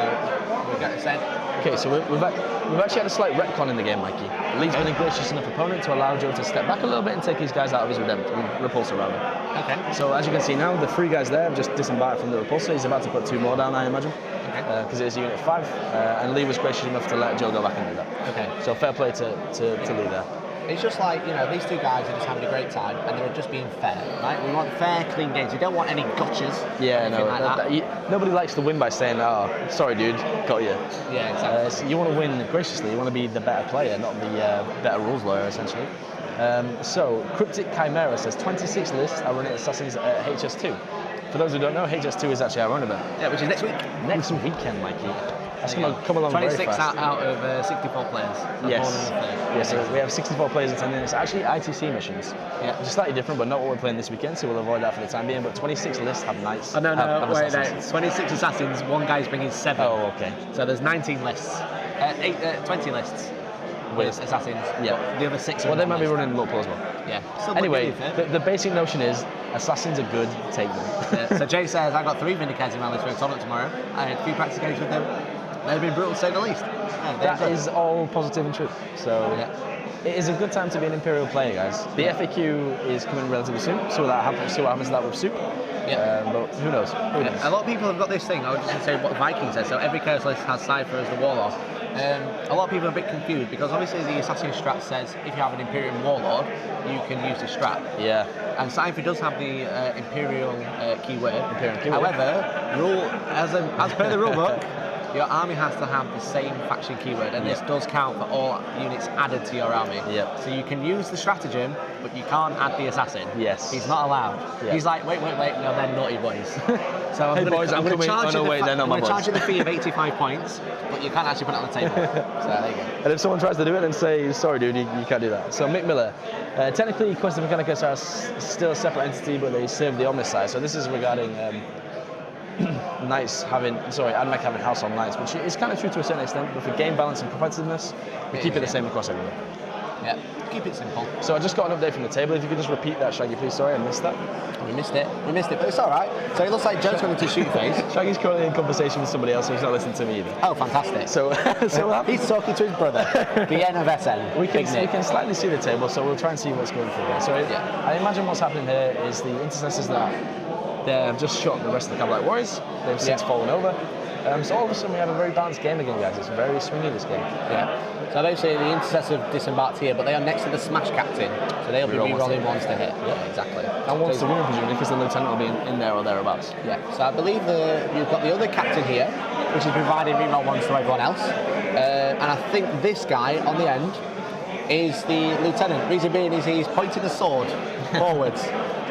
we've got to send. Okay, so we've actually had a slight retcon in the game, Mikey. Lee's been a gracious enough opponent to allow Joe to step back a little bit and take these guys out of his repulsor rather. Okay. So as you can see now, the 3 guys there have just disembarked from the repulsor. He's about to put 2 more down, I imagine. Because it is Unit 5, and Lee was gracious enough to let Joe go back and do that. Okay. So fair play to Lee there. It's just like, these 2 guys are just having a great time and they're just being fair, right? We want fair, clean games. We don't want any gotchas. Yeah, no. Nobody likes to win by saying, "Oh, sorry, dude, got you." Yeah, exactly. So you want to win graciously. You want to be the better player, not the better rules lawyer, essentially. So Cryptic Chimera says 26 lists are running Assassins at HS2. For those who don't know, HS2 is actually our own event. Yeah, which is next week. Next weekend, Mikey. That's going to come along very fast. 26 out of 64 players. Yes, so we have 64 players attending. It's actually ITC missions, which is slightly different, but not what we're playing this weekend, so we'll avoid that for the time being. But 26 lists have knights. Oh, no, wait, no. 26 assassins, 1 guy's bringing 7. Oh, okay. So there's 19 lists. 20 lists with assassins. Yeah. The other 6 Well, they might be running local as well. Yeah. Anyway, the basic notion is assassins are good, take them. So Jay says, I got 3 Vindicators in my list for a tournament tomorrow. I had a few practice games with them. They've been brutal to say the least. That is all positive and true. So it is a good time to be an Imperial player, guys. The FAQ is coming relatively soon, so what happens to that with Soup. But who knows? A lot of people have got this thing. I was just going to say what Viking says. So every chaos list has Cypher as the Warlord. A lot of people are a bit confused because obviously the Assassin strat says if you have an Imperial Warlord, you can use the strat. Yeah. And Cypher does have the Imperial keyword. Imperial keyword. However, as per the rulebook, your army has to have the same faction keyword, and this does count for all units added to your army. So you can use the stratagem, but you can't add the assassin. Yes. He's not allowed. He's like, wait, no, they're naughty boys. So I'm going to charge you the fee of 85 points, but you can't actually put it on the table. So there you go. And if someone tries to do it, then say, sorry, dude, you can't do that. So Mick Miller, technically, Quest of Mechanicus are still a separate entity, but they serve the Omnis side. So this is regarding Knights AdMech having House on Knights, which is kind of true to a certain extent, but for game balance and competitiveness, we keep it the same across everyone. Yeah, keep it simple. So I just got an update from the table. If you could just repeat that, Shaggy, please. Sorry, I missed that. We missed it, but it's all right. So it looks like Joe's going to shoot your face. Shaggy's currently in conversation with somebody else, so he's not listening to me either. Oh, fantastic. So he's talking to his brother, the N of SN. We can slightly see the table, so we'll try and see what's going through there. So I imagine what's happening here is the intercessors that they have just shot the rest of the Cavalite Warriors. They've since fallen over. So all of a sudden we have a very balanced game again, guys. It's very swingy, this game. So basically the intercessors have disembarked here, but they are next to the Smash Captain, so they'll be re-rolling ones to hit. Yeah, exactly. And ones to win, presumably, because the Lieutenant will be in there or thereabouts. Yeah, so I believe you've got the other Captain here, which is providing re-roll ones to everyone else. And I think this guy on the end is the Lieutenant. Reason being is he's pointing the sword forwards.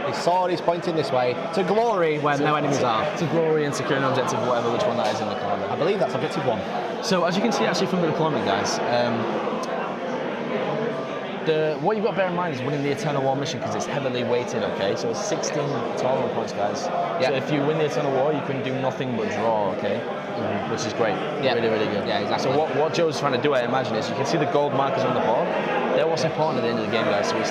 His sword is pointing this way to glory where no enemies are. To glory and secure an objective, whatever which one that is in the corner. I believe that's objective 1. So as you can see actually from the deployment, guys, what you've got to bear in mind is winning the Eternal War mission because it's heavily weighted, okay? So it's 16 tournament points, guys. So if you win the Eternal War, you can do nothing but draw, okay? Which is great. Yeah. Really, really good. Yeah, exactly. So what Joe's trying to do, I imagine, is you can see the gold markers on the board. They're what's important at the end of the game, guys. So he's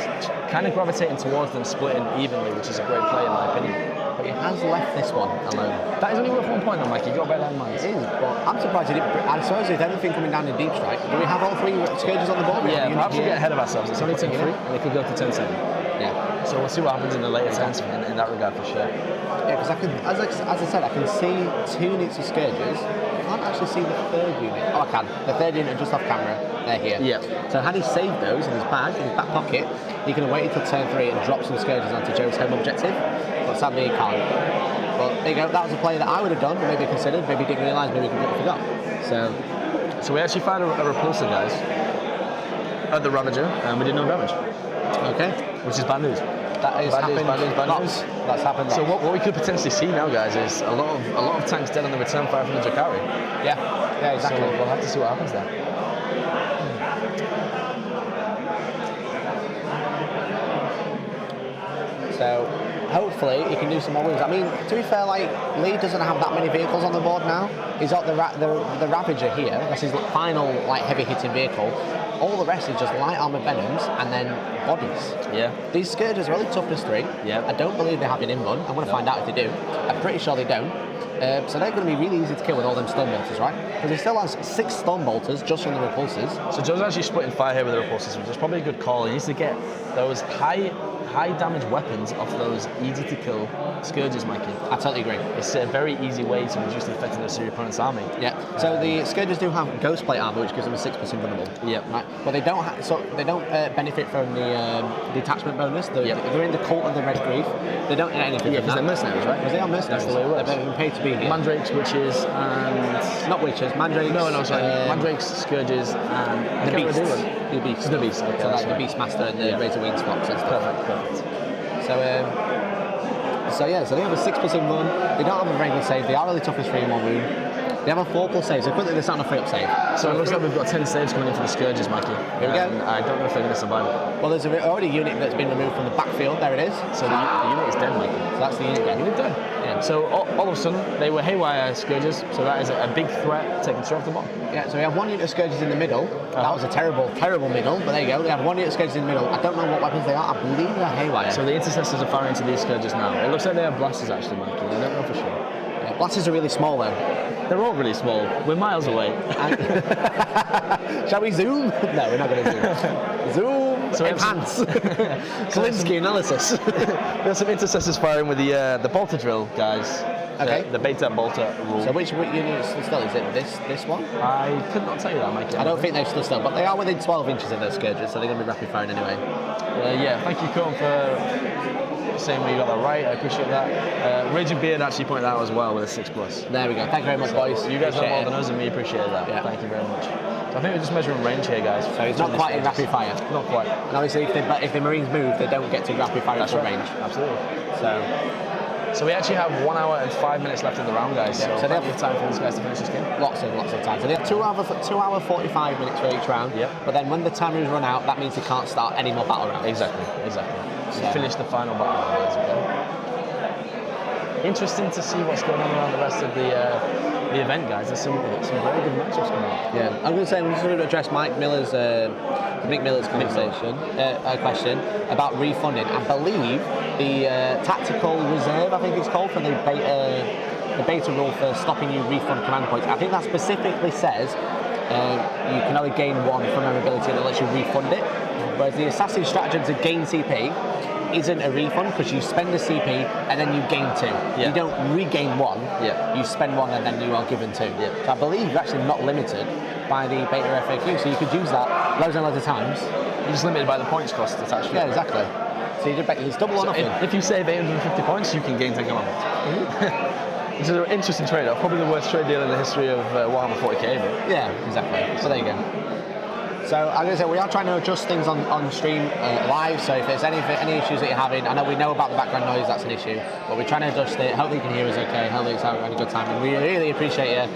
kind of gravitating towards them, splitting evenly, which is a great play in my opinion. But he has left this one alone. That is only worth 1 point though, Mike. You've got to bear that in mind. It is, but I'm surprised he didn't. I suppose with everything coming down in deep strike, do we have all 3 scourges on the board? Yeah, perhaps we get ahead of ourselves. It's only 10-3, and it could go to 10-7. Yeah. So we'll see what happens in the later turns in that regard for sure. Yeah, because as I said, I can see 2 units of scourges. I can't actually see the 3rd unit. Oh, I can. The 3rd unit just off camera. They're here. Yeah. So had he saved those in his back pocket, he could have waited till turn 3 and dropped some scourges onto Joe's home objective. But sadly, he can't. But there you go. That was a play that I would have done, maybe considered, maybe didn't realise, maybe completely forgot. So we actually fired a repulsor, guys, at the Ravager, and we did no damage. Okay. Which is bad news. That is Bad news, happened. bad news. That's happened. So what we could potentially see now, guys, is a lot of tanks dead on the return fire from the Drukhari. Yeah, exactly. So we'll have to see what happens there. So hopefully he can do some more wins. I mean, to be fair, like Lee doesn't have that many vehicles on the board now. He's got the Ravager here. That's his final like heavy hitting vehicle. All the rest is just light armored venoms and then bodies. Yeah. These scourges are only toughness 3. Yeah. I don't believe they have an invuln. I'm going to find out if they do. I'm pretty sure they don't. So they're going to be really easy to kill with all them stone bolters, right? Because he still has 6 stone bolters just from the repulsors. So Joe's actually splitting fire here with the repulsors, which is probably a good call. He needs to get those high damage weapons off those easy to kill scourges, Mikey. I totally agree. It's a very easy way to reduce the effectiveness of your opponent's army. Yeah. So the scourges do have ghost plate armor, which gives them a 6% vulnerable. Yeah. Right. But they don't. They don't benefit from the detachment bonus. They're in the cult of the Red Grief. They don't get anything. Yeah, from because they're that. mercenaries, right? Because they are mercenaries. That's the way it works. They're being paid to be here. Mandrakes, witches, and Not witches. Mandrakes. no, sorry. Mandrakes, scourges, and The beasts. The beasts. The beasts. Okay, So that's like the right. Beastmaster and the Razor Wings Fox and stuff. Perfect. So they have a 6+ invuln. They don't have a very good save. They are only toughness 3 and 1 wound. They have a 4+ save, so currently they're starting a 3-up save. So it looks like we've got 10 saves coming in for the scourges, Mikey. Here we go. I don't know if they're going to survive it. Well, there's already a unit that's been removed from the backfield. There it is. So the unit is dead, Mikey. So that's the unit dead. Unit dead. Yeah. So all of a sudden, they were haywire scourges, so that is a big threat taken straight off the bottom. Yeah, so we have 1 unit of scourges in the middle. That was a terrible middle, but there you go. We have 1 unit of scourges in the middle. I don't know what weapons they are. I believe they're haywire. So the intercessors are firing into these scourges now. It looks like they have blasters actually, Mikey. I don't know for sure. Yeah, blasters are really small though. They're all really small. We're miles away. Shall we zoom? No, we're not going to zoom. Zoom. So we have enhance. Kalinsky analysis. There's some intercessors firing with the bolter drill, guys. Okay. The beta bolter rule. So which unit is still? Is it this one? I could not tell you that, Mikey. I don't think they're still, but they are within 12 inches of those scourges, so they're going to be rapid firing anyway. Yeah, thank you, Cohen, for saying we got that right. I appreciate that. Raging Beard actually pointed that out as well with a 6+. There we go. Thank you very much, boys. You guys know Appreciate more it. than us, and we appreciate that. Yeah. Thank you very much. So I think we're just measuring range here, guys. So it's not quite in rapid fire. Not quite. And obviously, if the Marines move, they don't get to rapid fire That's full right. range. Absolutely. So So we actually have 1 hour and 5 minutes left in the round, guys. Yeah, So they they have time for these guys to finish this game. lots of time. So they have 2 hour 45 minutes for each round. Yep. But then when the timers run out, that means they can't start any more battle rounds. Exactly. So Yeah. finish the final battle, guys. Okay. Interesting to see what's going on around the rest of the event, guys. There's some very good matchups coming up. Yeah, I'm going to say I'm just going to address Mike Miller's question about refunding. I believe the tactical reserve, I think it's called, for the beta rule for stopping you refund command points. I think that specifically says you can only gain 1 from an ability that lets you refund it. Whereas the assassin stratagem to gain CP isn't a refund because you spend the CP and then you gain 2. Yeah. You don't regain 1. Yeah. You spend 1 and then you are given 2. Yeah. So I believe you're actually not limited by the beta FAQ, so you could use that loads and loads of times. You're just limited by the points cost attached to it. Yeah, exactly. So it's double or nothing. If you save 850 points, you can gain 10 command points. Which is an interesting trade-off. Probably the worst trade deal in the history of Warhammer 40K. But Yeah, exactly. So there you go. So I'm going to say we are trying to adjust things on stream live. So if there's any issues that you're having, I know we know about the background noise, that's an issue, but we're trying to adjust it. Hopefully you can hear us okay. Hopefully it's having a good time, and we really appreciate you.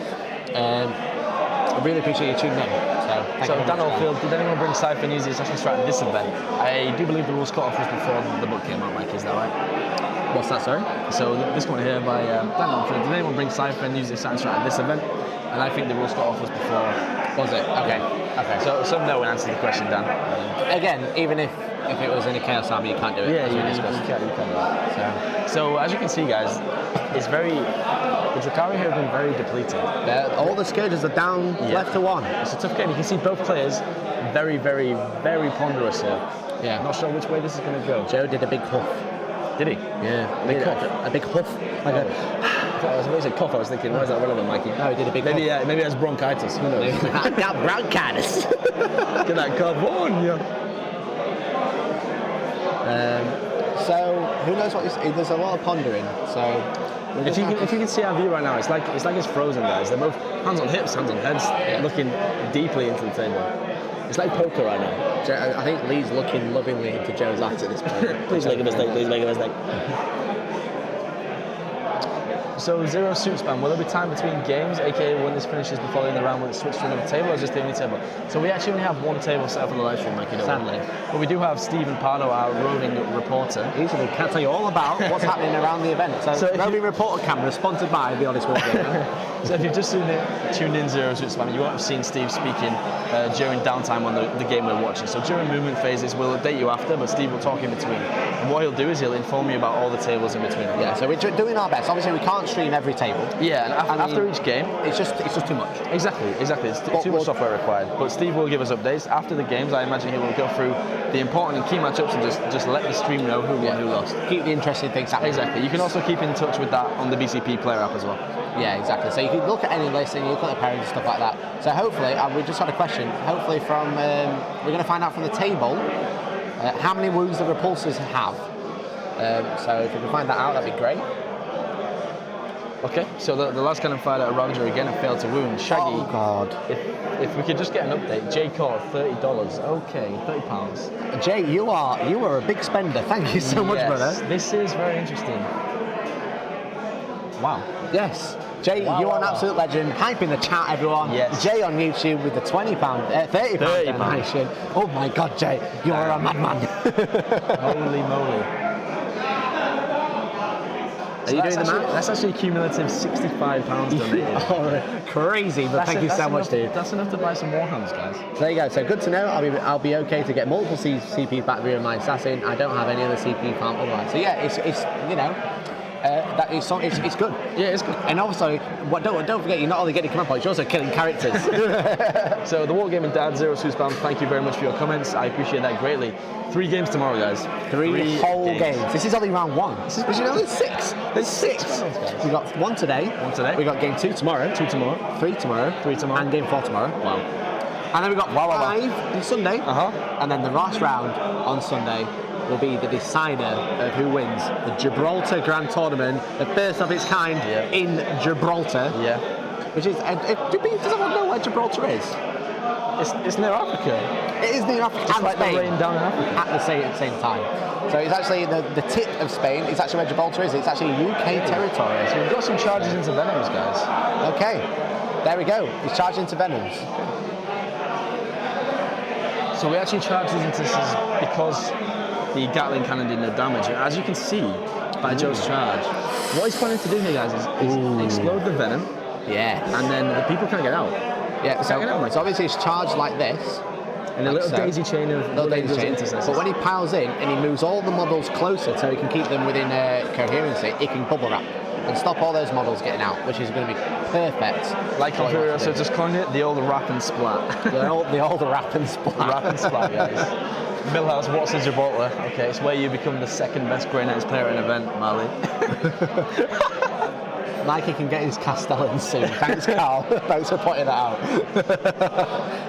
I really appreciate you tuning in. So Dan Oldfield, did anyone bring Cypher and use the Assassin's Strat at this event? I do believe the rules cut off was before the book came out, Mike. Is that right? What's that? Sorry. So this one here by Dan Oldfield. Did anyone bring Cypher and use the Assassin's Strat at this event? And I think the rules cut off was before. Was it? Okay. So no one answered the question, Dan. Again, even if it was in a Chaos Army, you can't do it. Yeah, you can't do it. So as you can see, guys, it's very. The Drukhari here have been very depleted. All the scourges are down left to one. It's a tough game. You can see both players very, very, very ponderous here. Yeah. Not sure which way this is going to go. Joe did a big huff. Did he? Yeah. A big huff. Like I was when you said cough, I was thinking, why is that relevant, Mikey? No, he did a big maybe maybe it has bronchitis. Who knows? I got bronchitis. Get that cough on, yeah. So who knows what there's a lot of pondering. So if you can see our view right now, it's like it's frozen, guys. They're both hands on hips, hands on heads, looking deeply into the table. It's like poker right now. I think Lee's looking lovingly into Joe's eyes at this point. Please make a mistake. So zero suit spam. Will there be time between games, aka when this finishes before the end of the round, will it switch to another table or just the only table? So we actually only have one table set up on the live stream, like you know. Sadly. But we do have Stephen Pardo, our roving reporter. Easily can tell you all about what's happening around the event. So roving reporter camera sponsored by Be Honest War Gamer. So if you've just tuned in Zero Suit Spam, you won't have seen Steve speaking during downtime on the game we're watching. So during movement phases, we'll update you after, but Steve will talk in between. And what he'll do is he'll inform you about all the tables in between. Yeah, so we're doing our best. Obviously, we can't stream every table. Yeah, and after each game, it's just too much. Exactly. It's too much software required. But Steve will give us updates after the games. I imagine he will go through the important and key matchups and just let the stream know who won, who lost. Keep the interesting things happening. Exactly. You can also keep in touch with that on the BCP player app as well. Yeah, exactly. So you can look at any list and you look at the pairings and stuff like that. So hopefully, we just had a question. Hopefully from we're going to find out from the table how many wounds the repulsors have. So if we can find that out, that'd be great. Okay, so the last cannon fired at a Ravager again and failed to wound. Shaggy. Oh God. If we could just get an update. Jay caught $30. Okay, £30. Jay, you are a big spender. Thank you so much, brother. This is very interesting. Wow. Yes. Jay, you're an absolute legend. Hype in the chat, everyone. Yes. Jay on YouTube with the £30 donation. Oh my God, Jay, you're a madman. Holy moly. Are you doing the math? That's actually a cumulative £65 donated. Oh, crazy, but thank you so much, dude. That's enough to buy some Warhammers, guys. So there you go. So good to know. I'll be okay to get multiple CP back via my assassin. I don't have any other CP farm otherwise. So yeah, it's you know. It's good. Yeah, it's good. And also, don't forget, you're not only getting command points, you're also killing characters. So the Wargaming Dad, Zero Suit Spam, thank you very much for your comments. I appreciate that greatly. 3 games tomorrow, guys. 3 whole games. This is only round 1. Did you know there's 6? There's 6. We got 1 today. 1 today. We got game 2 tomorrow. 2 tomorrow. 3 tomorrow. 3 tomorrow. And game 4 tomorrow. Wow. And then we got 5 on Sunday. And then the last round on Sunday will be the decider of who wins the Gibraltar Grand Tournament, the first of its kind in Gibraltar. Yeah. Which is, does everyone know where Gibraltar is? It's near Africa. It is near Africa. It's like the rain down in Africa. At the same time. So it's actually the tip of Spain. It's actually where Gibraltar is. It's actually UK territory. So we've got some charges into Venoms, guys. Okay. There we go. He's charged into Venoms. So we actually charged these into because the Gatling cannon did no damage. As you can see by Joe's charge, what he's planning to do here, guys, is explode the venom. Yeah. And then the people can't get out. Yeah. So obviously it's charged like this. And a little daisy chain of intercessors. But when he piles in and he moves all the models closer so he can keep them within coherency, he can bubble wrap and stop all those models getting out, which is going to be perfect. Like Imperial, so just calling it the old wrap and splat. the old wrap and splat. Wrap and splat, guys. Millhouse, what's in Gibraltar? Okay, it's where you become the second best Grey Knights player in an event, Mali. Mikey can get his Castellan soon. Thanks, Carl. Thanks for pointing that out.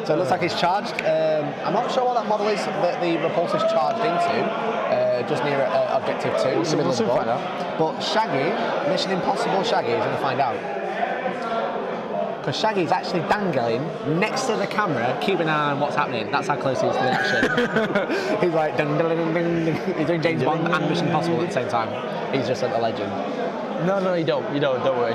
So it looks like he's charged. I'm not sure what that model is that the repulsor's charged into. Just near objective 2. We'll soon find out. But Shaggy, Mission Impossible Shaggy, is going to find out. Because Shaggy's actually dangling next to the camera, keeping an eye on what's happening. That's how close he is to the action. He's like, dun, dun, dun, dun, dun. He's doing James Bond and Mission Impossible at the same time. He's just a legend. No, you don't. Don't worry.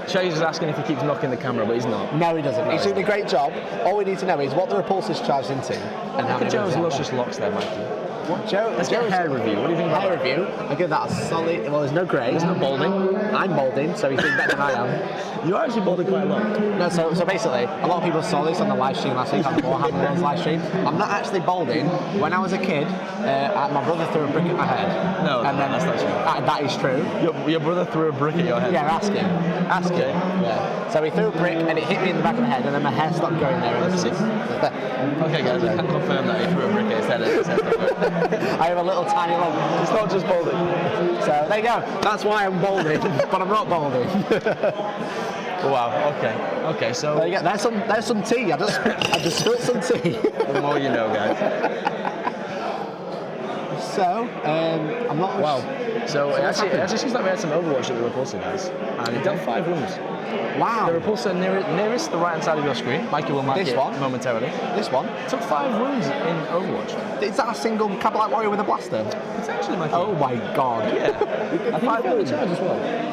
Shaggy's just asking if he keeps knocking the camera, but he's not. No, he doesn't. He's doing a great job. All we need to know is what the repulsor's charged into and how many. Joe's luscious locks there, Mikey. What, Joe? Let's get a hair review. What do you think about hair that? review? I give that a solid. Well, there's no grey. There's no balding. I'm balding, so he's doing better than I am. You are actually balding quite a lot. No, so basically, a lot of people saw this on the live stream last week on the Warhammer live stream. I'm not actually balding. When I was a kid, my brother threw a brick at my head. No, and then that's not true. That is true. Your brother threw a brick at your head? Yeah, ask him. Ask him. Yeah. So he threw a brick and it hit me in the back of the head, and then my hair stopped growing there. Let's see. Okay, guys, I can confirm that he threw a brick at his head. I have a little tiny lump. It's not just balding. So there you go. That's why I'm balding, but I'm not balding. Wow. Okay. So there you go. There's some tea. I just spilled some tea. The more you know, guys. So I'm not. Wow. So it actually seems like we had some Overwatch at the Repulsor, guys, and it dealt 5 wounds. Wow. The Repulsor nearest the right hand side of your screen. Mikey will mark it momentarily. This one took 5 wounds in Overwatch. Is that a single Cabalite Warrior with a blaster? Potentially, Mikey. Oh my god. Yeah. I think 5 wounds charge as well.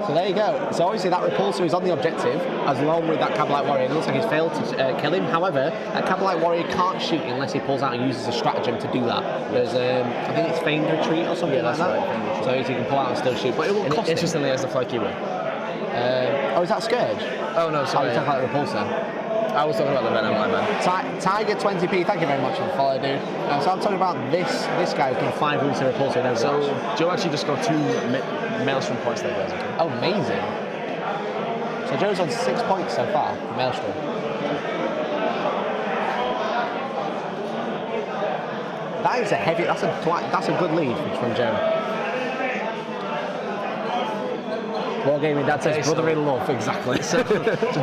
So there you go. So obviously that Repulsor is on the objective, as along with that Cabalite Warrior. It looks like he's failed to kill him. However, that Cabalite Warrior can't shoot unless he pulls out and uses a stratagem to do that. There's, I think it's Feigned Retreat or something like that. Right, so he can pull out and still shoot. But it will cost him. Interestingly, as the fly keyword. Is that Scourge? Oh no, sorry. Oh, you're talking about the Repulsor. I was talking about the Venom, my man. Tiger 20p, thank you very much for the follow, dude. So I'm talking about this guy who's done 5 wounds to Repulsor. So Joe actually just got 2 Maelstrom points there, guys. Okay? Oh, amazing. So Joe's on 6 points so far for Maelstrom. That is a heavy. That's a good lead from Joe. Wargaming Dad says brother in love, exactly. So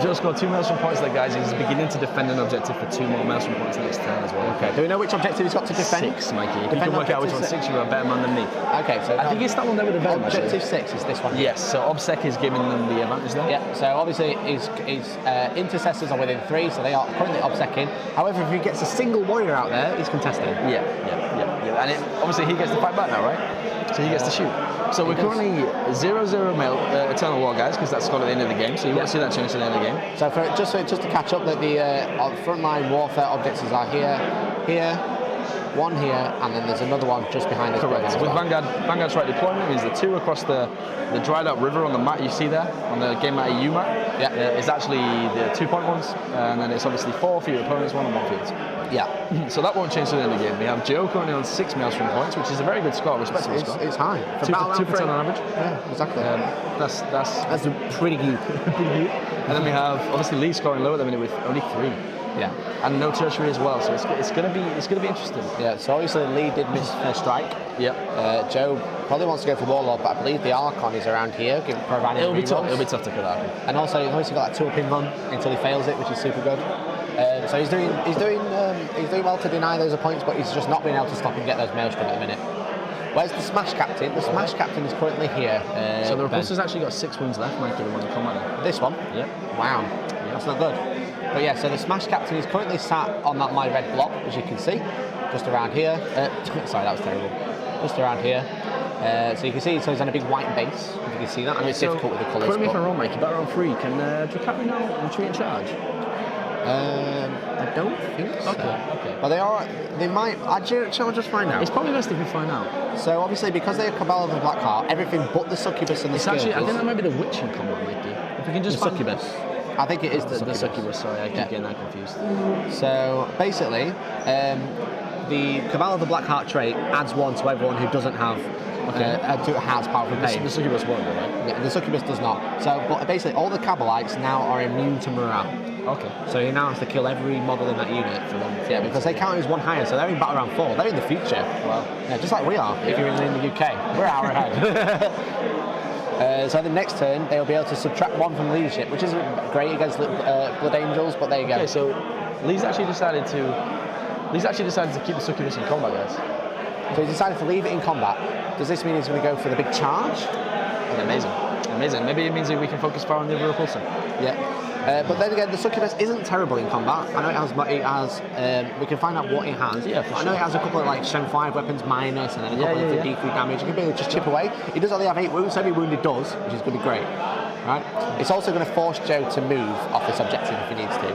Joe scored 2 Maelstrom points there, guys. He's beginning to defend an objective for 2 more Maelstrom points next turn as well. Okay. Do we know which objective he's got to defend? 6, Mikey. If you can work out which one's 6, you're a better man than me. Okay, so I think it's that one there with the Venom. Objective 6 is this one. Yes. So Obsec is giving them the advantage there. Yeah. So obviously his intercessors are within 3, so they are currently obsecking. However, if he gets a single warrior out there, he's contesting. Yeah. And obviously he gets to fight back now, right? So he gets to shoot. So we're currently 0-0 Eternal War, guys, because that's scored at the end of the game. So you won't see that change at the end of the game. So just to catch up, that the frontline warfare objectives are here, one here, and then there's another one just behind this building. With Vanguard's right deployment means the 2 across the dried up river on the map you see there, on the Game Mat EU map, is actually the 2-point ones, and then it's obviously 4 for your opponents, 1 on 1 field. Yeah. So that won't change to the end of the game. We have Joe currently on 6 Maelstrom points, which is a very good score, respectable score. It's high. For 2% on average. Yeah, exactly. That's pretty good. And then we have obviously Lee scoring low at the minute with only 3. Yeah. And no tertiary as well, so it's gonna be interesting. Yeah. So obviously Lee did miss first strike. Yeah. Joe probably wants to go for Warlord, but I believe the Archon is around here, providing It'll be tough to kill that. And also he's obviously got that 2-up-in run until he fails it, which is super good. So he's doing well to deny those points, but he's just not being able to stop and get those Maelstrom at the minute. Where's the Smash Captain? The Smash Captain is currently here. So the Repulsor's actually got 6 wounds left, Mikey, the one in combat. This one? Yep. Wow. That's not good. But yeah, so the Smash Captain is currently sat on that my red block, as you can see, just around here. Sorry, that was terrible. Just around here. So you can see, so he's on a big white base, if you can see that. I know it's difficult with the colours. Correct me if I'm wrong, Mikey, but on 3, can Drukhari now retreat and charge? I don't think so. Okay. But they might, shall I just find out? It's probably best if we find out. So obviously, because they are Cabal of the Black Heart, everything but the Succubus and the Scourges. Actually, I think that might be the Witch in combat, Mikey. If we can just find Succubus. I think it is the Succubus, sorry, I keep getting that confused. So basically, the Cabal of the Black Heart trait adds 1 to everyone who doesn't have has powerful pain. The Succubus won't, right? Yeah, the Succubus does not. So, but basically, all the Cabalites now are immune to morale. Okay. So he now has to kill every model in that unit for them. Yeah, because they count as 1 higher, so they're in battle round 4. They're in the future. Wow. Yeah, just like we are. If you're in the UK, we're an hour ahead. So the next turn, they'll be able to subtract 1 from leadership, which isn't great against Blood Angels, but there you go. Okay, so Lee's actually decided to keep the Succubus in combat, guys. So he decided to leave it in combat. Does this mean he's going to go for the big charge? Amazing. Amazing. Maybe it means that we can focus far on the other repulsor. Yeah. But then again, the succubus isn't terrible in combat. I know it has. We can find out what it has. Yeah, for I know sure. it has a couple of like strength 5 weapons minus, and then a couple of D3 damage. You can basically just chip away. It does only have 8 wounds, so every wound it does, which is going to be great. Right. It's also going to force Joe to move off this objective if he needs to.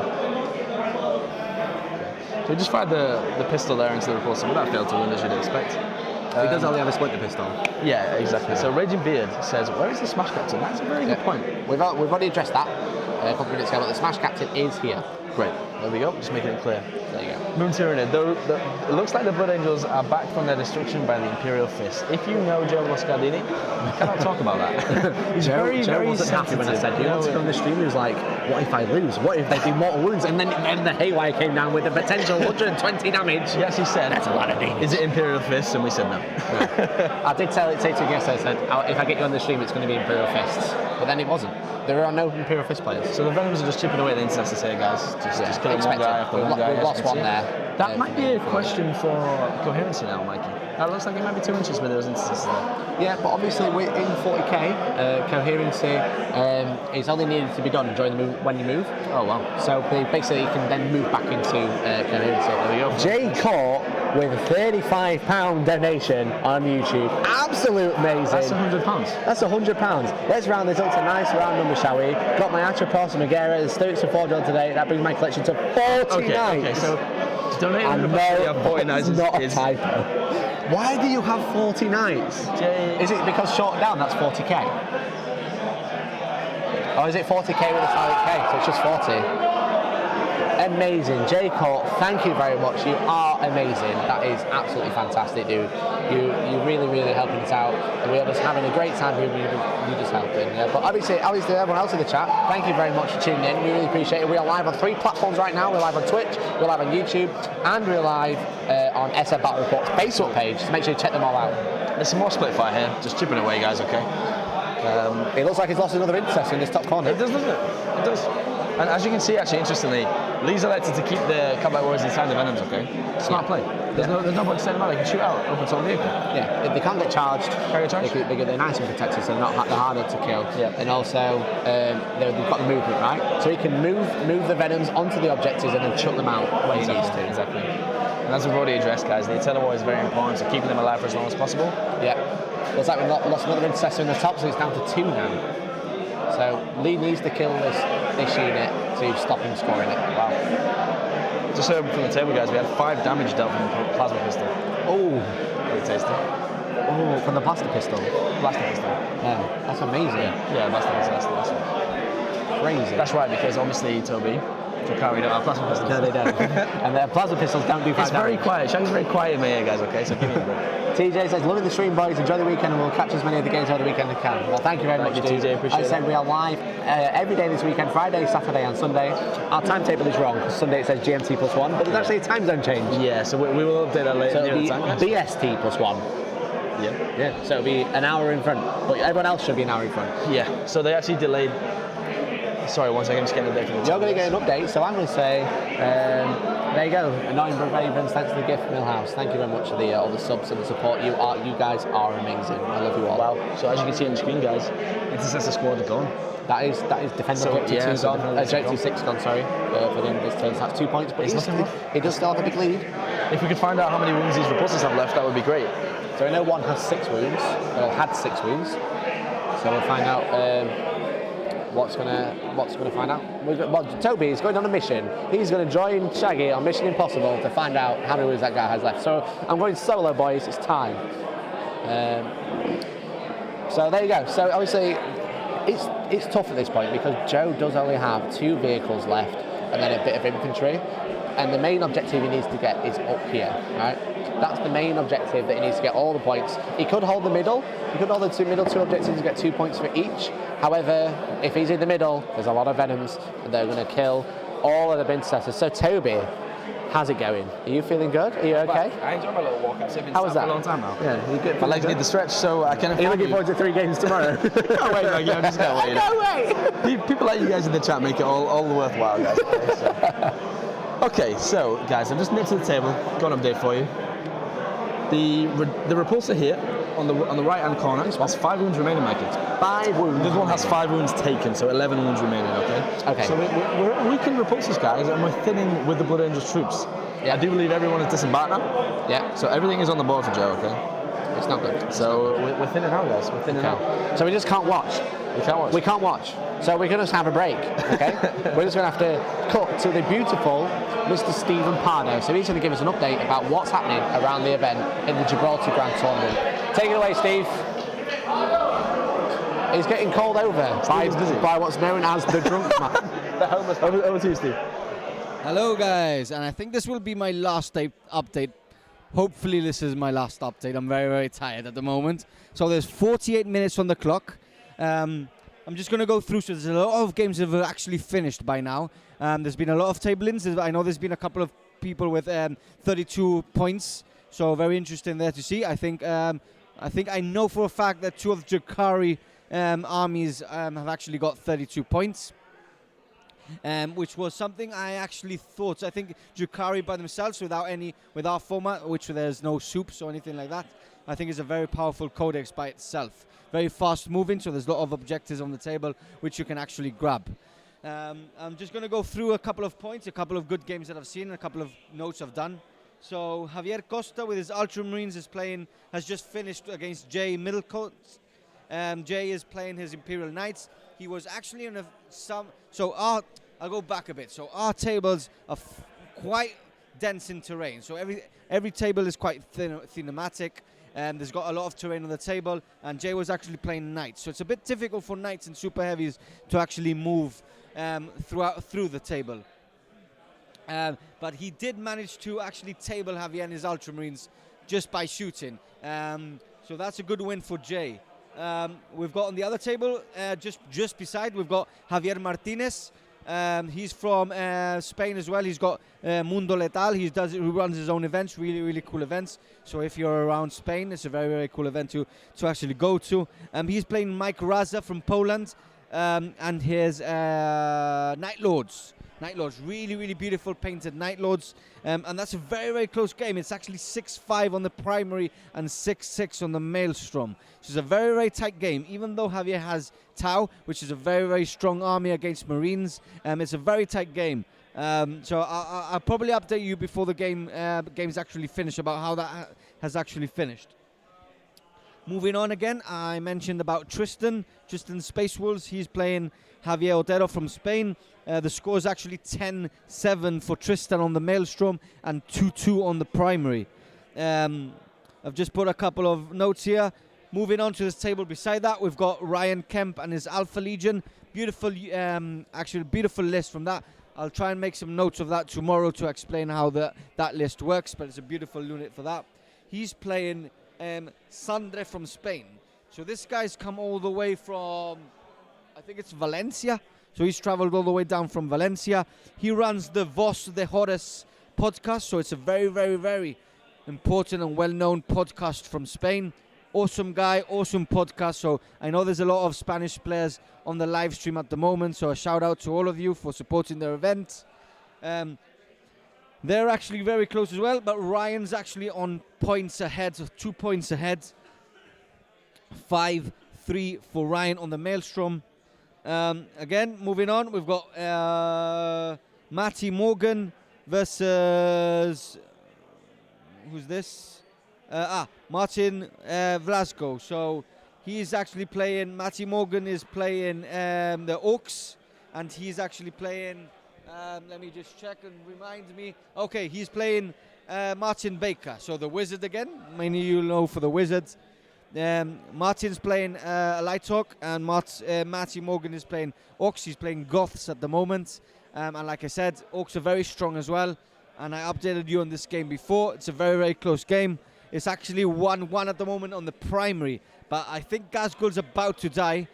So we just fired the pistol there into the repulsor, but that failed to win as you'd expect. He does only have a splinter pistol. Yeah, exactly. So Raging Beard says, where is the Smash Captain? That's a very good point. We've already addressed that a couple of minutes ago, but the Smash Captain is here. Great. There we go. Just making it clear. There you go. Moon Tyranid. It looks like the Blood Angels are back from their destruction by the Imperial Fist. If you know Joe Loscardini, you cannot talk about that. He's Joe very wasn't happy when I said, you he wanted to go on the stream, he was like, what if I lose? What if they do mortal wounds? And then the Haywire came down with a potential 120 damage. He actually said, that's a lot of damage. Is it Imperial Fist? And we said no. I did say to you yesterday, I said, if I get you on the stream, it's going to be Imperial Fists. But then it wasn't. There are no Imperial Fist players. So the Venoms are just chipping away at the intercessors here, guys. Just killing one guy after one guy. We've lost one there. That might be a question for coherency now, Mikey. That looks like it might be 2 inches with those intercessors there. Yeah, but obviously we're in 40k, coherency is only needed to be done during the move when you move. Oh wow. So basically you can then move back into coherency. There we go. Jay Court with a £35 donation on YouTube. Absolute amazing. That's £100. That's £100. Let's round this up to a nice round number, shall we? Got my Atropos and Megara and Stokes and Forge on today. That brings my collection to 40 nights. Okay, so donating I to the know, Buffalo of 40 nights that's not a is typo. Why do you have 40 nights? Jay. Is it because short down, that's 40k? Or is it 40k with a silent K, so it's just 40? Amazing. Jay Court, thank you very much. You are amazing. That is absolutely fantastic, dude. You're really, really helping us out. And we are just having a great time here. You're just helping. Yeah. But obviously, everyone else in the chat, thank you very much for tuning in. We really appreciate it. We are live on 3 platforms right now. We're live on Twitch, we're live on YouTube, and we're live on SF Battle Report's Facebook page. So make sure you check them all out. There's some more split fire here. Just chipping away, guys, okay? It looks like he's lost another intercessor in this top corner. It does, doesn't it? It does. And as you can see, actually, interestingly, Lee's elected to keep the combat warriors inside the Venoms, okay? Smart play. There's no point sending them out. They can shoot out open top vehicle. Yeah, if they can't get charged. They're nice and protected, so they're harder to kill. Yeah. And also, they've got the movement, right? So he can move the Venoms onto the objectives and then chuck them out when he needs to. Exactly. And as we've already addressed, guys, the Eternal War is very important, so keeping them alive for as long as possible. Yeah. Looks like we've lost another intercessor in the top, so it's down to 2 now. So Lee needs to kill this unit to stop him scoring it. Wow. Just so from the table, guys, we had 5 damage dealt from the plasma pistol. Oh. Pretty tasty. Oh, from the blaster pistol. Blaster pistol. Yeah, that's amazing. Yeah, blaster pistol, that's the last one. Crazy. That's right, because obviously, Toby, Drukhari don't have plasma pistols. No, they don't. And their plasma pistols don't do 5 It's very damage. quiet. Shaggy's very quiet in my ear, guys, okay? So give me a break. TJ says, loving the stream, boys. Enjoy the weekend, and we'll catch as many of the games over the weekend as we can. Well, thank you very much, you, dude. TJ. Appreciate I said it. we are live every day this weekend, Friday, Saturday, and Sunday. Our timetable is wrong because Sunday it says GMT +1, but there's actually a time zone change. Yeah, so we will update that later. So it'll be time, guys. BST +1. Yeah. Yeah. So it'll be an hour in front, but everyone else should be an hour in front. Yeah. So they actually delayed. Sorry, 1 second. I'm just getting a different. You're going to get an update, so I'm going to say, there you go. Annoying Ravens, thanks for the gift, Millhouse. Thank you very much for all the subs and the support. You guys are amazing. I love you all. Wow. So as you can see on the screen, guys, Intercessor squad are gone. That is defender So, objective yeah, 2 so gone. defender Objective 6 gone, sorry, for the end of this turn. So that's 2 points, but It's nothing more. he does still have a big lead. If we could find out how many wounds these repulsors have left, that would be great. So I know one has 6 wounds, or had 6 wounds. So we'll find out what's gonna find out. Toby is going on a mission. He's going to join Shaggy on Mission Impossible to find out how many wounds that guy has left. So I'm going solo, boys. It's time. So there you go. So obviously, it's tough at this point because Joe does only have 2 vehicles left and then a bit of infantry. And the main objective he needs to get is up here, right? That's the main objective that he needs to get all the points. He could hold the middle. He could hold the middle 2 objectives and get 2 points for each. However, if he's in the middle, there's a lot of Venoms and they're going to kill all of the intercessors. So Toby, how's it going? Are you feeling good? Are you okay? I enjoyed my little walk. I've been How was that? for a long time now. Yeah, you good? My legs need the stretch, so I can. Are you looking forward to 3 games tomorrow? No way, Maggie, I'm just gonna wait. No way! People like you guys in the chat make it all worthwhile, guys. Okay, so guys, I've just nipped to the table. Got an update for you. The repulsor here on the right hand corner, has 5 wounds remaining, Mikey. 5 wounds. This one has 5 wounds taken, so 11 wounds remaining. Okay. So we can repulse these guys, and we're thinning with the Blood Angels troops. Yeah. I do believe everyone is disembarked now. Yeah. So everything is on the board for Joe. Okay. It's not good. So we're thinning out, guys. We're thinning out. So we just can't watch. We can't watch. So we're going to have a break, okay? We're just going to have to cut to the beautiful Mr. Stephen Pardo. So he's going to give us an update about what's happening around the event in the Gibraltar Grand Tournament. Take it away, Steve. He's getting called over by what's known as the drunk man. The homeless man. Over to you, Steve. Hello, guys, and I think this will be my last update. Hopefully this is my last update. I'm very, very tired at the moment. So there's 48 minutes on the clock. I'm just going to go through. So there's a lot of games that have actually finished by now. There's been a lot of table-ins. I know there's been a couple of people with 32 points. So very interesting there to see. I think I know for a fact that 2 of the Drukhari armies have actually got 32 points. Which was something I actually thought. I think Drukhari by themselves, with our format, which there's no soups or anything like that, I think is a very powerful codex by itself. Very fast moving, so there's a lot of objectives on the table which you can actually grab. I'm just going to go through a couple of points, a couple of good games that I've seen, and a couple of notes I've done. So Javier Costa with his Ultramarines has just finished against Jay Middlecote. Jay is playing his Imperial Knights. He was actually in I'll go back a bit. So our tables are quite dense in terrain. So every table is quite thematic. There's got a lot of terrain on the table, and Jay was actually playing Knights. So it's a bit difficult for Knights and Super Heavies to actually move through the table. But he did manage to actually table Javier and his Ultramarines just by shooting. So that's a good win for Jay. We've got on the other table, just beside, we've got Javier Martinez. He's from Spain as well. He's got Mundo Letal. He runs his own events, really, really cool events. So if you're around Spain, it's a very, very cool event to actually go to. He's playing Mike Raza from Poland, and his Night Lords. Night Lords, really, really beautiful painted Night Lords. And that's a very, very close game. It's actually 6-5 on the primary and 6-6 on the Maelstrom. So it's a very, very tight game. Even though Javier has Tau, which is a very, very strong army against Marines, it's a very tight game. So I'll probably update you before the games actually finish about how that has actually finished. Moving on again, I mentioned about Tristan Space Wolves. He's playing Javier Otero from Spain. The score is actually 10-7 for Tristan on the Maelstrom and 2-2 on the primary. I've just put a couple of notes here. Moving on to this table beside that, we've got Ryan Kemp and his Alpha Legion. Beautiful, actually beautiful list from that. I'll try and make some notes of that tomorrow to explain how that list works, but it's a beautiful unit for that. He's playing Sandre from Spain. So this guy's come all the way from, I think it's Valencia. So he's traveled all the way down from Valencia. He runs the Voz de Horus podcast. So it's a very, very, very important and well-known podcast from Spain. Awesome guy, awesome podcast. So I know there's a lot of Spanish players on the live stream at the moment. So a shout out to all of you for supporting their event. They're actually very close as well. But Ryan's actually on points ahead, so 2 points ahead. 5-3 for Ryan on the Maelstrom. Again, moving on, we've got Matty Morgan versus, who's this? Martin Vlasco. So he's actually playing, Matty Morgan is playing the Orcs, and he's actually playing, let me just check and remind me. Okay, he's playing Martin Baker, so the Wizard again. Many of you know for the Wizards. Martin's playing Light Hawk, and Matty Morgan is playing Orcs. He's playing Goths at the moment. And like I said, Orcs are very strong as well. And I updated you on this game before. It's a very, very close game. It's actually 1-1 at the moment on the primary. But I think Gazgul's about to die.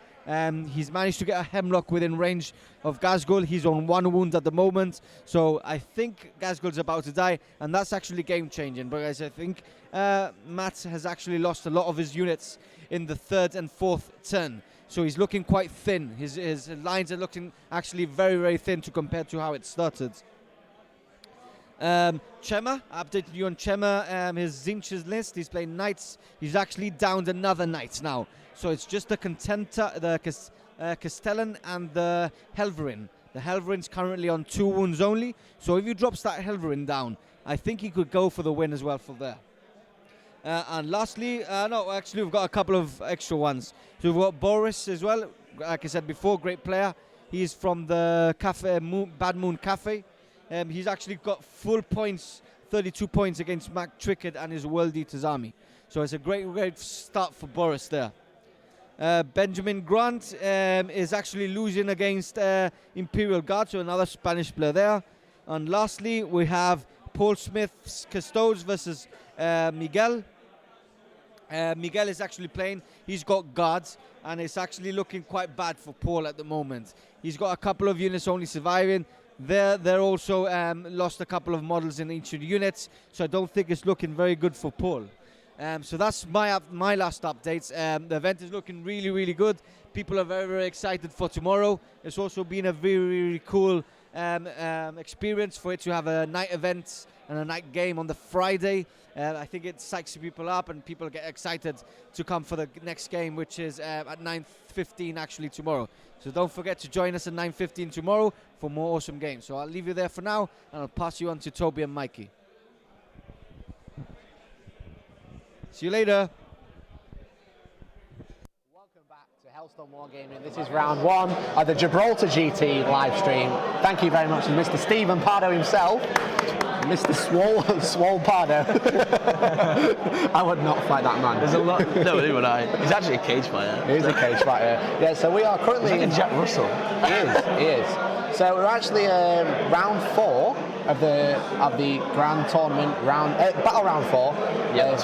He's managed to get a Hemlock within range of Gazgul. He's on 1 wound at the moment. So I think Gazgul's about to die. And that's actually game-changing. But guys, I think Matt has actually lost a lot of his units in the 3rd and 4th turn. So he's looking quite thin. His lines are looking actually very, very thin to compare to how it started. Chema, I updated you on Chema. His Zinch's list. He's playing knights. He's actually downed another knight now. So it's just the Contenta, the Castellan, and the Helverin. The Helverin's currently on 2 wounds only. So if he drops that Helverin down, I think he could go for the win as well for there. And lastly, no, actually we've got a couple of extra ones. So we've got Boris as well. Like I said before, great player. He's from the Bad Moon Cafe. He's actually got full points, 32 points against Mac Trickett and his World Eaters army. So it's a great start for Boris there. Benjamin Grant is actually losing against Imperial Guard, so another Spanish player there. And lastly, we have Paul Smith's Custodes versus Miguel. Miguel is actually playing. He's got guards, and it's actually looking quite bad for Paul at the moment. He's got a couple of units only surviving. They're also lost a couple of models in each of the units, so I don't think it's looking very good for Paul. So that's my last updates. The event is looking really good. People are very excited for tomorrow. It's also been a very cool experience for it to have a night event and a night game on the Friday. I think it psychs people up and people get excited to come for the next game, which is at 9:15 actually tomorrow. So don't forget to join us at 9:15 tomorrow for more awesome games. So I'll leave you there for now, and I'll pass you on to Toby and Mikey. See you later. Welcome back to Hellstorm Wargaming. This is round 1 of the Gibraltar GT live stream. Thank you very much to Mr. Stephen Pardo himself. Mr. Swole Pardo. I would not fight that man. There's a lot. No, neither would I. He's actually a cage fighter. He is a cage fighter. Yeah, so we are currently in Jack Russell. He is. So we're actually round 4 of the grand tournament battle round 4 of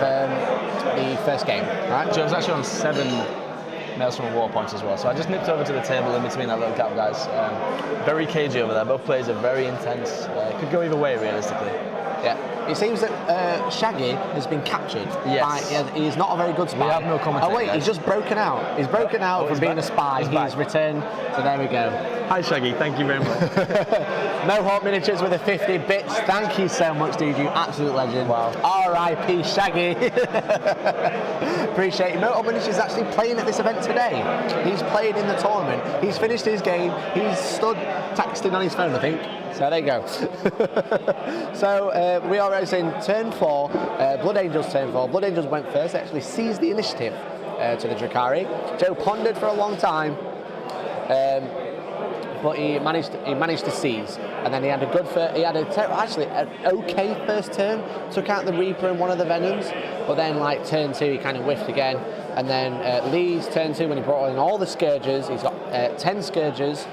the first game. Right. Joe's actually on 7 Maelstrom War points as well. So I just nipped over to the table in between that little gap, guys. Very cagey over there. Both players are very intense. Could go either way, realistically. Yeah. It seems that Shaggy has been captured. Yes. He's not a very good spy. We have no commentator. Oh wait, he's just broken out. He's broken out from being a spy. He's returned. So there we go. Hi Shaggy, thank you very much. Mohawk Miniatures with the 50 bits. Thank you so much, dude. You absolute legend. Wow. R.I.P. Shaggy. Appreciate it. Mohawk Miniatures is actually playing at this event today. He's playing in the tournament. He's finished his game. He's stood texting on his phone, I think. So there you go. So we are racing turn 4, Blood Angels turn 4. Blood Angels went first, actually seized the initiative to the Drukhari. Joe pondered for a long time, but he managed to seize, and then he had an okay first turn. Took out the Reaper and one of the Venoms, but then like turn 2 he kind of whiffed again, and then Lee's turn 2 when he brought in all the Scourgers. He's got 10 Scourgers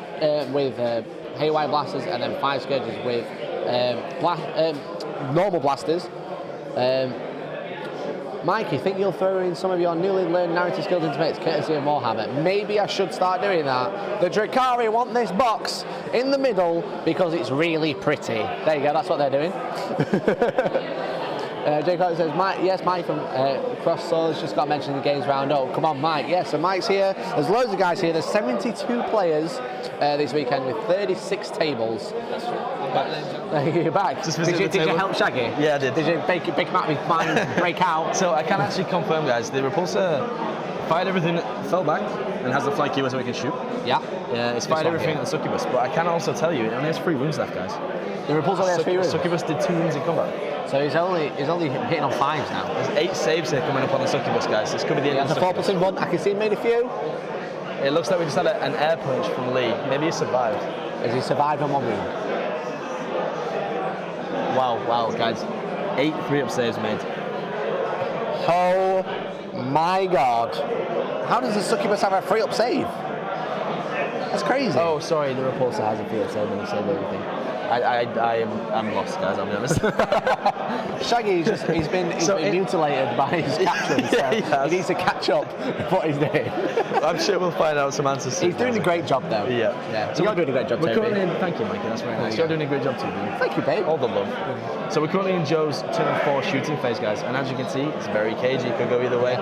with Haywire Blasters, and then 5 Scourgers with normal blasters. Mike, you think you'll throw in some of your newly learned narrative skills into mates courtesy of Warhammer? Maybe I should start doing that. The Drukhari want this box in the middle because it's really pretty. There you go, that's what they're doing. Jacob says, Mike, yes, Mike from Cross Swords just got mentioned in the games round up. Come on, Mike. Yes, so Mike's here. There's loads of guys here. There's 72 players this weekend with 36 tables. You're back. Did you help Shaggy? Yeah, I did. Did you bake him out of his mind, break out? So I can actually confirm, guys, the Repulsor fired everything, fell back, and has the flight keyword so we can shoot. Yeah. Yeah, it's fired everything at the Succubus, but I can also tell you, it only has 3 wounds left, guys. The Repulsor only has 3 wounds? Succubus did 2 wounds in combat. So he's only hitting on 5s now. There's 8 saves here coming up on the Succubus, guys. This could be the end of the Succubus. That's a 4+1. I can see he made a few. It looks like we just had an air punch from Lee. Maybe he survived. Has he survived on 1 wound? Wow, guys. 8 3-up saves made. Oh my god. How does the Succubus have a 3-up save? That's crazy. Oh, sorry, the Repulsor has a 3-up save and he saved everything. I'm lost, guys, I'll be honest. Shaggy, he's been mutilated by his captain, so he needs to catch up with what he's doing. I'm sure we'll find out some answers soon. He's doing a great job, though. Yeah. So you're doing a great job, Toby. Thank you, Mikey, that's very nice. You're doing a great job too, man. Thank you, babe. All the love. So we're currently in Joe's turn 4 shooting phase, guys, and as you can see, it's very cagey, it could go either way.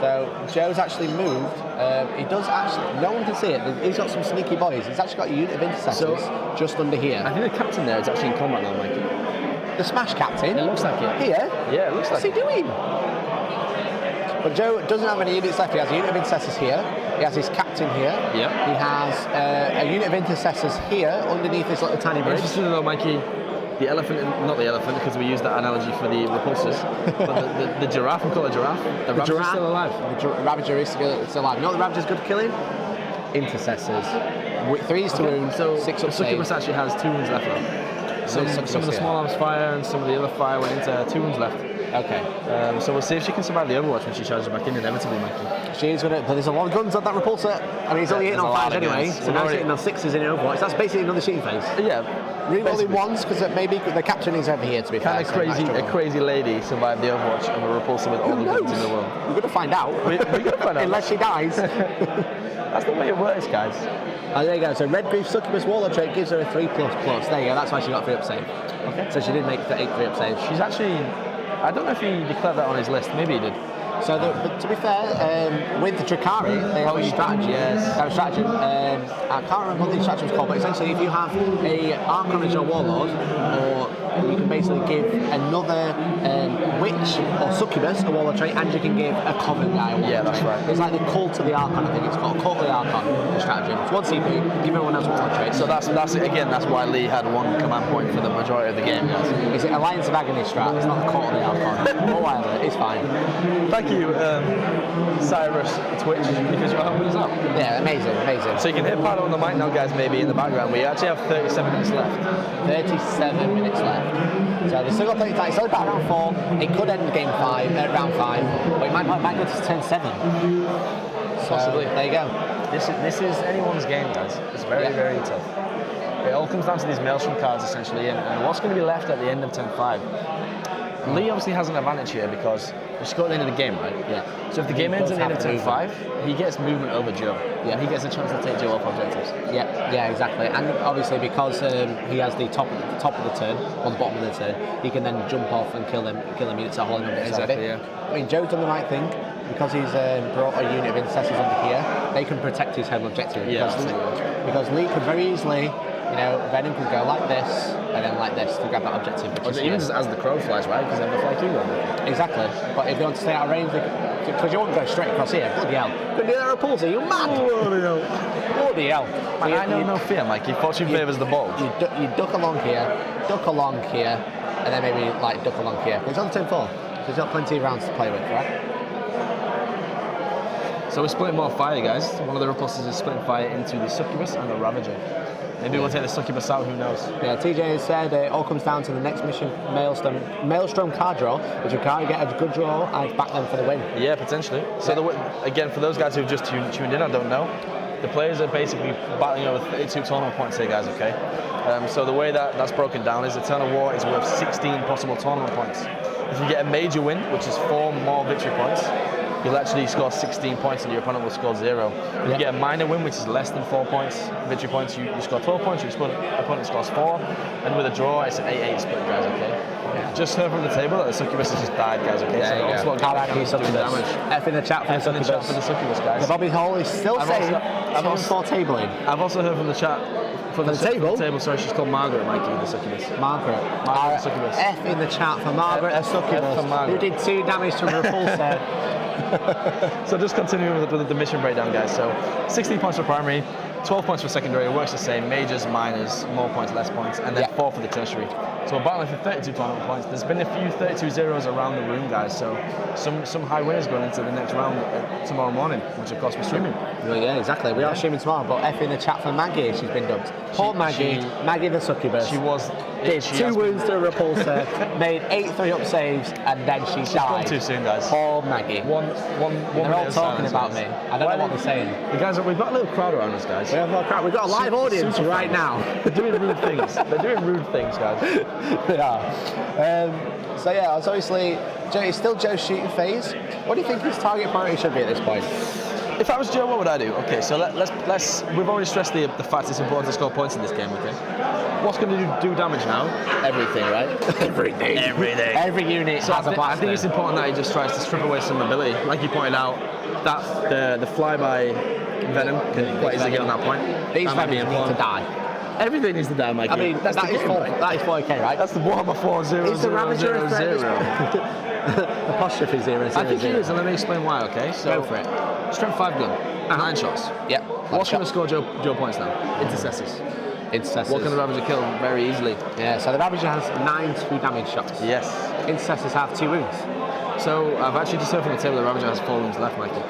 So Joe's actually moved. He does actually, no one can see it. He's got some sneaky boys. He's actually got a unit of intercessors just under here. I think the captain there is actually in combat now, Mikey. the Smash captain. It looks like it. Here? Yeah, it looks like What's he doing? But Joe doesn't have any units left. He has a unit of intercessors here. He has his captain here. Yeah. He has a unit of intercessors here underneath this little tiny bridge. Interesting though, Mikey. The elephant, not the elephant, because we used that analogy for the repulsors. But the giraffe, we call it giraffe. The Ravager's giraffe, still alive. The Ravager is still alive. You know what the Ravager's good at killing? Intercessors. 3s to wound, So 6 the up save. succubus actually has 2 wounds left though. Some of the small arms fire and some of the other fire went into 2 wounds left. Okay. So we'll see if she can survive the Overwatch when she charges back in inevitably, Mikey. She's gonna, but there's a lot of guns on that repulsor. I mean, he's only hitting there's on a lot 5s of anyway, guns. so We've now he's already- hitting on 6s in Overwatch. That's basically another shooting phase. Yeah. Rerolling basically. 1s because maybe the captain is over here to be Kind fair. of crazy, a crazy lady survived the Overwatch of a repulsor with all the guns in the world. We're going to find out. We're gonna find out. Unless she dies. That's the way it works, guys. Oh, there you go. So Red Grief Succubus Warlord trait gives her a 3++. There you go. That's why she got 3 up save. Okay. So she did make the 8 3 up saves. She's actually, I don't know if he declared that on his list. Maybe he did. So, but to be fair, with the Drukhari, they have a strategy. Yes. They have a strategy. I can't remember what the strategy was called, but essentially, if you have a Archon as your warlord, or you can basically give another witch or succubus a warlord trait, and you can give a coven guy a warlord Yeah, that's trait. right. It's like the cult of the Archon, I think it's called. Cult of the Archon, the strategy. It's 1 CP, give everyone else 1 trait. So that's again, that's why Lee had 1 command point for the majority of the game, guys. Is it Alliance of Agony strat? It's not the cult of the Archon. Or whatever, it's fine. Thank you, Cyrus Twitch, because you're helping us out. Yeah, amazing. So you can hit pilot on the mic now, guys, maybe in the background. We actually have 37 minutes left. 37 minutes left. So they've still got plenty of time. It's only about round 4. It could end game 5, round 5, but it might go to turn 7. So, Possibly. There you go. This is anyone's game, guys. It's very tough. It all comes down to these Maelstrom cards, essentially, and what's going to be left at the end of turn 5. Lee obviously has an advantage here because she's got the end of the game, right? Yeah. So if the game ends at the end of turn 5, he gets movement over Joe. Yeah. And he gets a chance to take Joe off objectives. Yeah, exactly. And obviously because he has the top of the turn, or the bottom of the turn, he can then jump off and kill them units at holding objectives. Exactly, yeah. I mean, Joe's done the right thing because he's brought a unit of intercessors under here. They can protect his home objective. Yeah, Because Lee could very easily, Venom could go like this and then like this to grab that objective. Or even just as the crow flies, right? Because then they fly through them. Exactly. But if they want to stay out of range, because you won't go straight across here. Bloody hell. Couldn't do that repulsor, you mad? Bloody hell. Man, I know no fear, Mikey. Fortune favours the bold. You duck along here, and then maybe duck along here. It's on turn 4, so you've got plenty of rounds to play with, right? So we're splitting more fire, guys. One of the repulsors is splitting fire into the Succubus and the Ravager. Maybe we'll take the Succubus out, who knows? Yeah, TJ has said it all comes down to the next mission, Maelstrom card draw. If you can't get a good draw, I'd back them for the win. Yeah, potentially. So again, for those guys who've just tuned in, I don't know, the players are basically battling over 32 tournament points here, guys, okay? So the way that's broken down is Eternal War is worth 16 possible tournament points. If you get a major win, which is 4 more victory points, you'll actually score 16 points and your opponent will score 0. If you get a minor win, which is less than 4 points, victory points, you score 12 points, your opponent scores 4. And with a draw, it's an 8-8 split, guys, okay? Yeah. Just heard from the table that the Succubus has just died, guys, okay? Yeah, so the onslaught Succubus. damage. F in the chat for the F in the chat for the Succubus, guys. The Bobby Hall is still saying turn 4 tabling. I've also heard from the chat. From the table? Sorry, she's called Margaret, Mikey, the Succubus. Margaret the Succubus. F in the chat for Margaret, the Succubus, who did 2 damage to Repulsor. So just continuing with the mission breakdown, guys. So 16 points for primary, 12 points for secondary, it works the same, majors, minors, more points, less points, and then 4 for the tertiary. So we're battling for 32 tournament points. There's been a few 32 zeros around the room, guys, so some high winners going into the next round tomorrow morning, which of course we're streaming. Well, yeah, exactly. We are streaming tomorrow, but F in the chat for Maggie, she's been dubbed. Poor Maggie, Maggie the Succubus. She was... Did 2 wounds to a Repulsor, made 8 3-up saves, and then she died. Gone too soon, guys. Poor Maggie. They're all talking about me. I don't know what they're saying. The guys, we've got a little crowd around us, guys. We have a crowd. We've got a live audience right now. They're doing rude things. They're doing rude things, guys. They are. So yeah, it's obviously it's still Joe's shooting phase. What do you think his target priority should be at this point? If I was Joe, what would I do? Okay, so let's. We've already stressed the fact it's important to score points in this game. Okay, what's going to do damage now? Everything, right? Everything. Every unit has a blaster. I think it's important that he just tries to strip away some mobility. Like you pointed out, that the flyby Venom can quite easily get on that point. These that might be Venoms need to die. Everything needs to die, Mikey. I mean, that is 40K, right? That's the Warhammer 40K. Is the Ravager a threat? Apostrophe 000. I think he is, and let me explain why, okay? So, Go for it. Strength 5 gun, 9 shots. Yep. What's going to score Joe points now? Intercessors. Intercessors. What can the Ravager kill very easily? Yeah, so the Ravager has 9 2 damage shots. Yes. Intercessors have 2 wounds. So I've actually just heard from the table the Ravager has 4 wounds left, Mikey.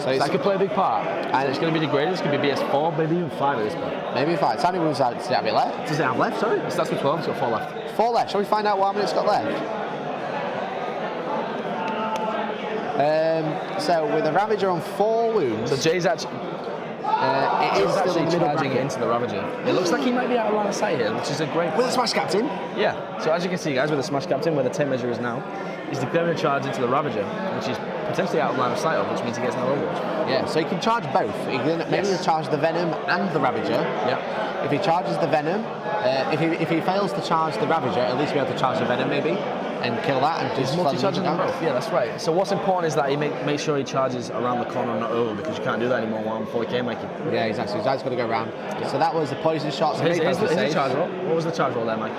So that could play a big part. And it's going to be degraded. It's going to be BS4, maybe even 5 at this point. Maybe 5. How many wounds does it have left? Does it have left? Sorry? It starts with 12, it's got 4 left. 4 left. Shall we find out how many it's got left? So with the Ravager on 4 wounds. So Jay's actually. It is still actually charging it into the Ravager. It looks like he might be out of line of sight here, which is a great. With the Smash Captain? Yeah. So as you can see, guys, with the Smash Captain, where the tape measure is now, he's declaring a charge into the Ravager, which is potentially out of line of sight of, which means he gets no overwatch. Yeah. So he can charge both. He can maybe charge the Venom and the Ravager. Yeah. If he charges the Venom, if he fails to charge the Ravager, at least be able to charge the Venom maybe, and kill that and just multi-charging them both. Yeah, that's right. So what's important is that he make sure he charges around the corner and not over, because you can't do that anymore while I'm 40K making. Yeah, exactly. His guy's got to go around. Yeah. So that was the poison shot. So here's the charge roll. What was the charge roll there, Mike?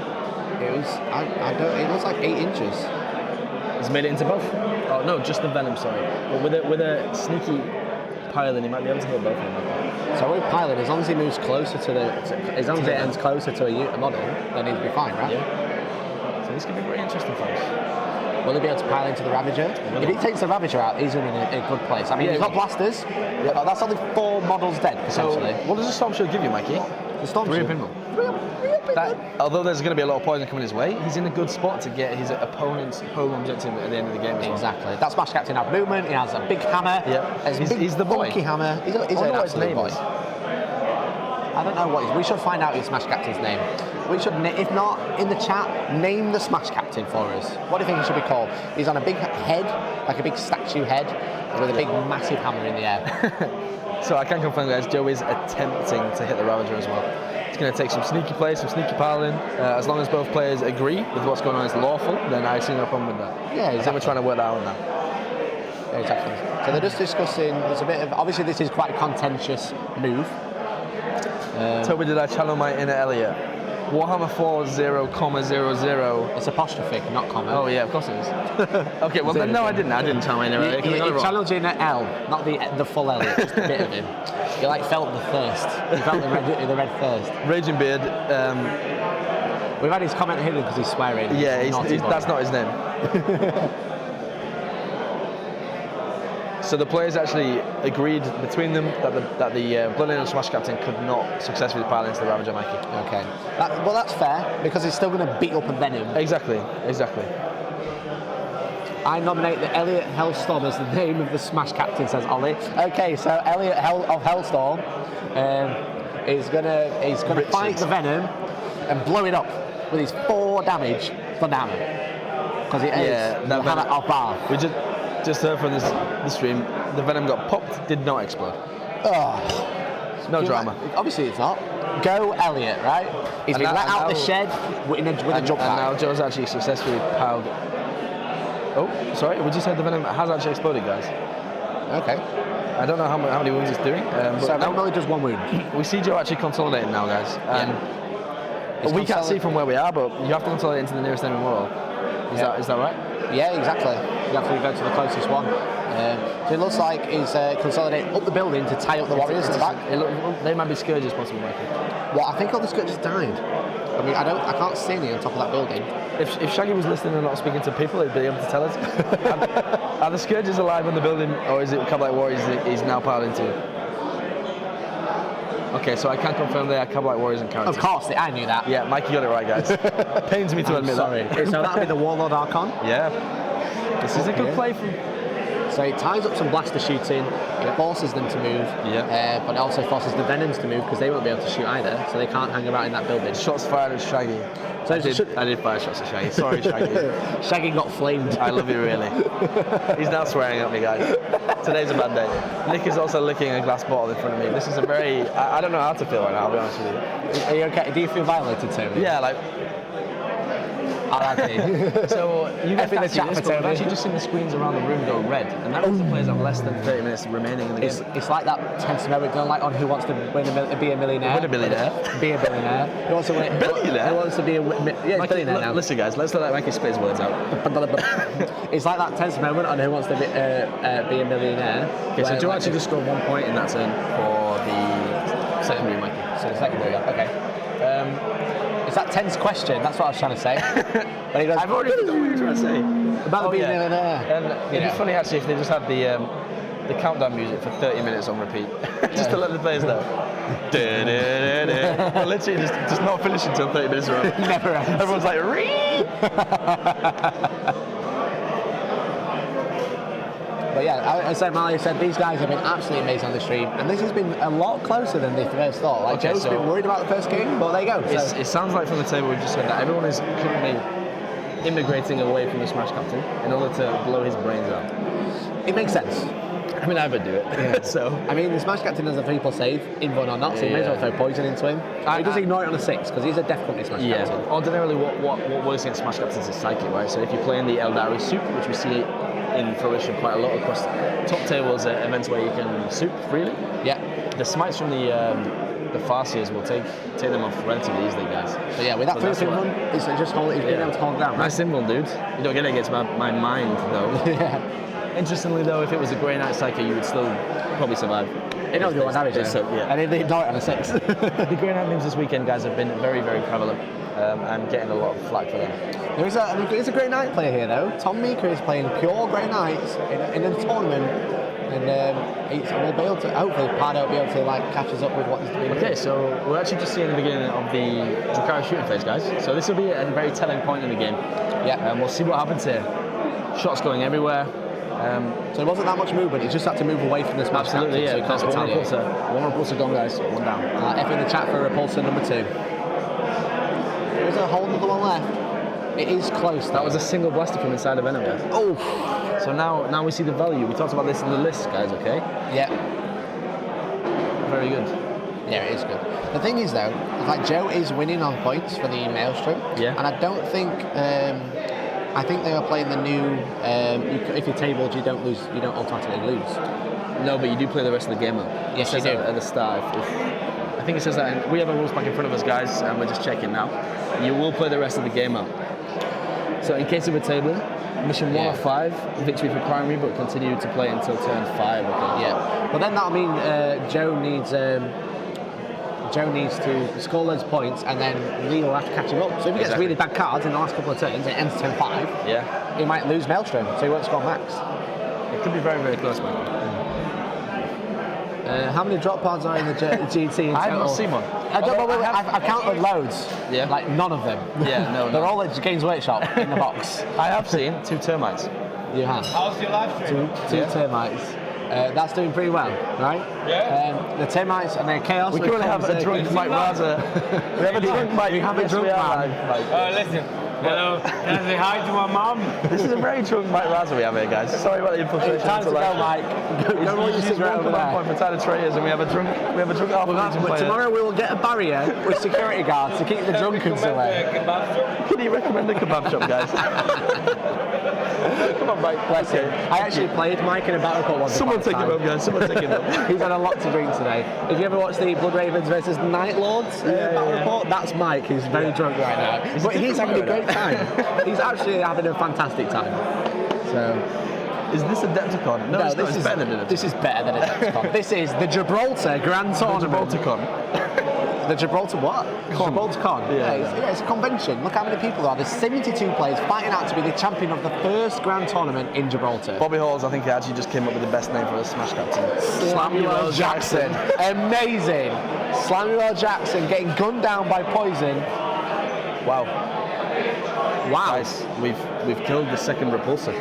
It was it looks like 8 inches. He's made it into both. Oh no, just the Venom. Sorry, but with a sneaky piling, he might be able to hit both of them. So with piling, as long as he moves closer as long as it ends closer to a model, then he'll be fine, right? Yeah. So this could be very interesting for us. Will he be able to pile into the Ravager? If he takes the Ravager out, he's in a good place. I mean, he's got blasters. Yeah. That's only 4 models dead, potentially. So, what does the Storm Shield give you, Mikey? The Storm Shield? 3 pinball. Although there's going to be a lot of poison coming his way, he's in a good spot to get his opponent's home objective at the end of the game as well. Exactly. That Smash Captain has movement, he has a big hammer. Yeah. He's the boy. Hammer. He's an absolute boy. Is. I don't know what we should find out his Smash Captain's name. We should, if not in the chat, name the Smash Captain for us. What do you think he should be called? He's on a big head, like a big statue head, with a big massive hammer in the air. So I can confirm, guys, Joe is attempting to hit the Ravager as well. It's going to take some sneaky play, some sneaky piling. As long as both players agree with what's going on is lawful, then I see no problem with that. Yeah, exactly. I think we're trying to work that out now. Yeah, exactly. So they're just discussing, there's a bit of, obviously this is quite a contentious move. Toby, did I channel my inner Elliot? Warhammer 40,00. It's apostrophe, not comma. Oh yeah, of course it is. Okay, well then, no, I didn't channel my inner Elliot. You channeled in an L, not the full Elliot, just a bit of him. You felt the thirst. You felt the red thirst. Raging Beard. We've had his comment hidden because he's swearing. Yeah, that's not his name. So the players actually agreed between them that the Blood Angel Smash Captain could not successfully pile into the Ravager, Mikey. Okay. Well, that's fair, because he's still going to beat up a Venom. Exactly. I nominate the Elliot Hellstorm as the name of the Smash Captain, says Ollie. Okay, so Elliot of Hellstorm is gonna fight the Venom and blow it up with his 4 damage for the hammer. Because it is the hammer of bar. We just heard from the stream, the Venom got popped, did not explode. Oh. No drama. Obviously it's not. Go Elliot, right? He's been let out the shed with a jump back. And now Joe's actually successfully piled. Oh, sorry, would you say the Venom has actually exploded, guys? Okay. I don't know how many wounds it's doing. So Venom only does 1 wound. We see Joe actually consolidating now, guys. We can't see from where we are, but you have to consolidate into the nearest enemy model. Is that right? Yeah, exactly. You have to go to the closest one. So it looks like he's consolidating up the building to tie up the warriors at the back. They might be scourges, possibly, Michael. Well, I think all the scourges died. I mean, I can't see any on top of that building. If Shaggy was listening and not speaking to people, he'd be able to tell us. Are the scourges alive in the building, or is it Cabalite Warriors he's now piled into? Okay, so I can confirm they are Cabalite Warriors and characters. Of course, I knew that. Yeah, Mikey got it right, guys. Pains me to admit that. So that'll be the Warlord Archon? Yeah. This is a good play from... So it ties up some blaster shooting, it forces them to move, but it also forces the Venoms to move because they won't be able to shoot either, so they can't hang around in that building. Shots fired at Shaggy. So I did fire shots at Shaggy. Sorry, Shaggy. Shaggy got flamed. I love you, really. He's now swearing at me, guys. Today's a bad day. Nick is also licking a glass bottle in front of me. This is a very... I don't know how to feel right now, I'll be honest with you. Are you okay? Do you feel violated, Tony? Yeah, like... I like it. So you guys can't see this, but we've actually just seen the screens around the room go red. And that means the players have less than 30 minutes remaining in the game. It's like that tense moment done like on Who Wants to be a Millionaire. Win a billionaire. Be a billionaire. Who wants to win? Billionaire? Who wants to be a billionaire now? Listen, guys, let's let Mikey spit his words out. It's like that tense moment on Who Wants to be a Millionaire. Okay, so Joe actually just scored 1 point in that turn for the secondary, Mikey. So the secondary, okay. It's that tense question. That's what I was trying to say. But he goes, I've already forgotten what you were trying to say. About being a millionaire. And it'd be funny actually if they just had the countdown music for 30 minutes on repeat, just to let the players know. But literally just not finish until 30 minutes are up. Never ends. Everyone's like, Ree! But yeah, as Mali said, these guys have been absolutely amazing on the stream, and this has been a lot closer than they first thought. Like Okay, Joe's so- been worried about the first game, but there you go. So, It sounds like from the table we've just said that everyone is currently immigrating away from the Smash Captain in order to blow his brains out. it makes sense. I mean, I would do it. Yeah. So I mean, the Smash Captain has a 3+ save, in one or not, so you may as well throw poison into him. He does ignore it on a 6 because he's a Death Company Smash Captain. Ordinarily, what works against Smash Captains is Psychic, right? So if you're playing the Eldari Soup, which we see in fruition quite a lot across top tables at events where you can soup freely, Yeah. the smites from the Farseers will take them off relatively easily, guys. But yeah, with that So first that's one, it's just he's been able to hold down. Nice symbol, dude. You don't get it against my mind, though. Yeah. Interestingly, though, if it was a Grey Knight Psychic, you would still probably survive. It knows what damage is. So, yeah. And they ignore it on a 6. The Grey Knight memes this weekend, guys, have been very, very prevalent. I'm getting a lot of flack for them. There's a Grey Knight player here though. Tom Meeker is playing pure Grey Knights in a tournament, and we'll be able to, hopefully Pardo will be able to like catch us up with what he's doing. Okay, so we're actually just seeing the beginning of the Drukhari shooting phase, guys. So this will be a very telling point in the game. Yeah. And we'll see what happens here. Shots going everywhere. So there wasn't that much movement. He just had to move away from the Smash Absolutely, Captain, yeah. so he can't retaliate. One repulsor gone, guys. One down. F in the chat for repulsor number 2. There's a whole another one left. It is close. That was a single blaster from inside of enemy. Oh. So now we see the value. We talked about this in the list, guys. Okay. Yeah. Very good. Yeah, it is good. The thing is though, like Joe is winning on points for the Maelstrom. Yeah. And I don't think. I think they are playing the new. If you're tabled, you don't automatically lose. No, but you do play the rest of the game out. Yes, it says you do. that at the start. I think it says that. And we have a rules pack in front of us, guys, and we're just checking now. You will play the rest of the game out. So in case of a table, mission 1 of 5, victory for primary, but continue to play until turn 5. Okay. Yeah. But then that'll mean Joe needs to score loads of points, and then Lee will have to catch him up. So if he gets really bad cards in the last couple of turns and it ends turn 5, Yeah. he might lose Maelstrom, so he won't score max. It could be very, very close, man. How many drop pods are in the GT in I've total? not seen one. I've counted loads. Yeah. Like none of them. Yeah, no. They're all at Games Workshop in the box. I have seen 2 termites. You have. How's your live stream? Two termites. That's doing pretty well, right? Yeah. The termites and their chaos. We currently have a drunk Mike Raza. We have a drunk Mike. We have a drunk man. Listen. Hello. Can I say hi to my mom? This is a very drunk Mike Raza we have here, guys. Sorry about the infiltration. Time to go, Mike. Go roll your cigarette over there. Point for Tyler Traders, and we have a drunk Alpha player. Tomorrow we will get a barrier with security guards to keep the drunkens away. Can you recommend a kebab shop, guys? Come on, Mike. Bless him. I actually played Mike in a battle call once. Someone take him up, guys. Someone take him up. He's had a lot to drink today. If you ever watched the Blood Ravens versus Night Lords battle report, that's Mike. He's very drunk right now. But he's having a great time. He's actually having a fantastic time. So. Is this a Depticon? No, this is better than a Depticon. This is better than a Depticon. This is the Gibraltar Grand Tournament. The Gibraltarcon. The Gibraltar what? Gibraltar Con. Yeah, it's a convention. Look how many people there are. There's 72 players fighting out to be the champion of the first Grand Tournament in Gibraltar. Bobby Halls, I think, actually just came up with the best name for a Smash Captain. Samuel Jackson. Amazing. Samuel Jackson getting gunned down by poison. Wow. Wow. Guys, we've killed the second repulsor.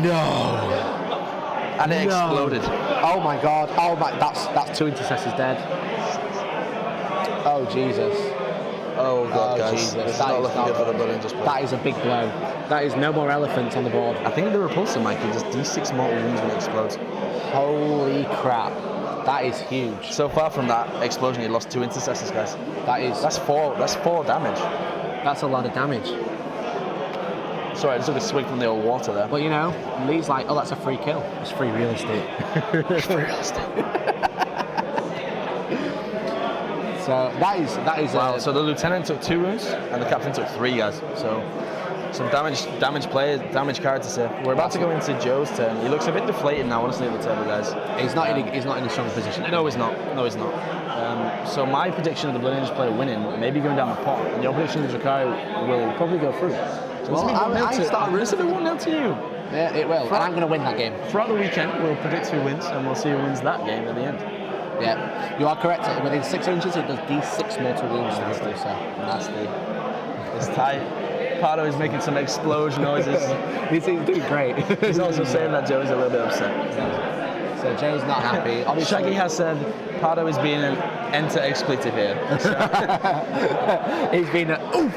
No. And it exploded. Oh my god. Oh my, that's 2 intercessors dead. Oh Jesus. Oh god, guys. Jesus. This is not looking good for the Blood Angels. That is a big blow. That is no more elephants on the board. I think the repulsor, Mikey, does D6 mortal wounds when it explodes. Holy crap. That is huge. So far from that explosion, he lost 2 intercessors, guys. That's 4 damage. That's a lot of damage. Sorry, I just took a swig from the old water there. But you know, Lee's like, oh, that's a free kill. It's free real estate. Free real estate. So that is. Wow. So the lieutenant took 2 wounds and the captain took 3, guys. So some damaged players, damaged characters here. We're about to go into Joe's turn. He looks a bit deflated now, honestly, at the table, guys. He's not in a strong position. No, he's not. No, he's not. So my prediction of the Blood Angels player winning, maybe going down the pot, and your prediction of the Drukhari will probably go through. So Well, I started This is a 1-0 to you. Yeah, it will. And I'm going to win that game. Throughout the weekend, we'll predict who wins, and we'll see who wins that game at the end. Yeah, you are correct. Within 6 inches, it does D6 mortal wounds. Nasty. It's tight. Pardo is making some explosion noises. He's doing great. He's also saying that Joe is a little bit upset. So Joe's not happy. Obviously, Shaggy has said Pardo is being an enter expletive here. So. He's been a oof.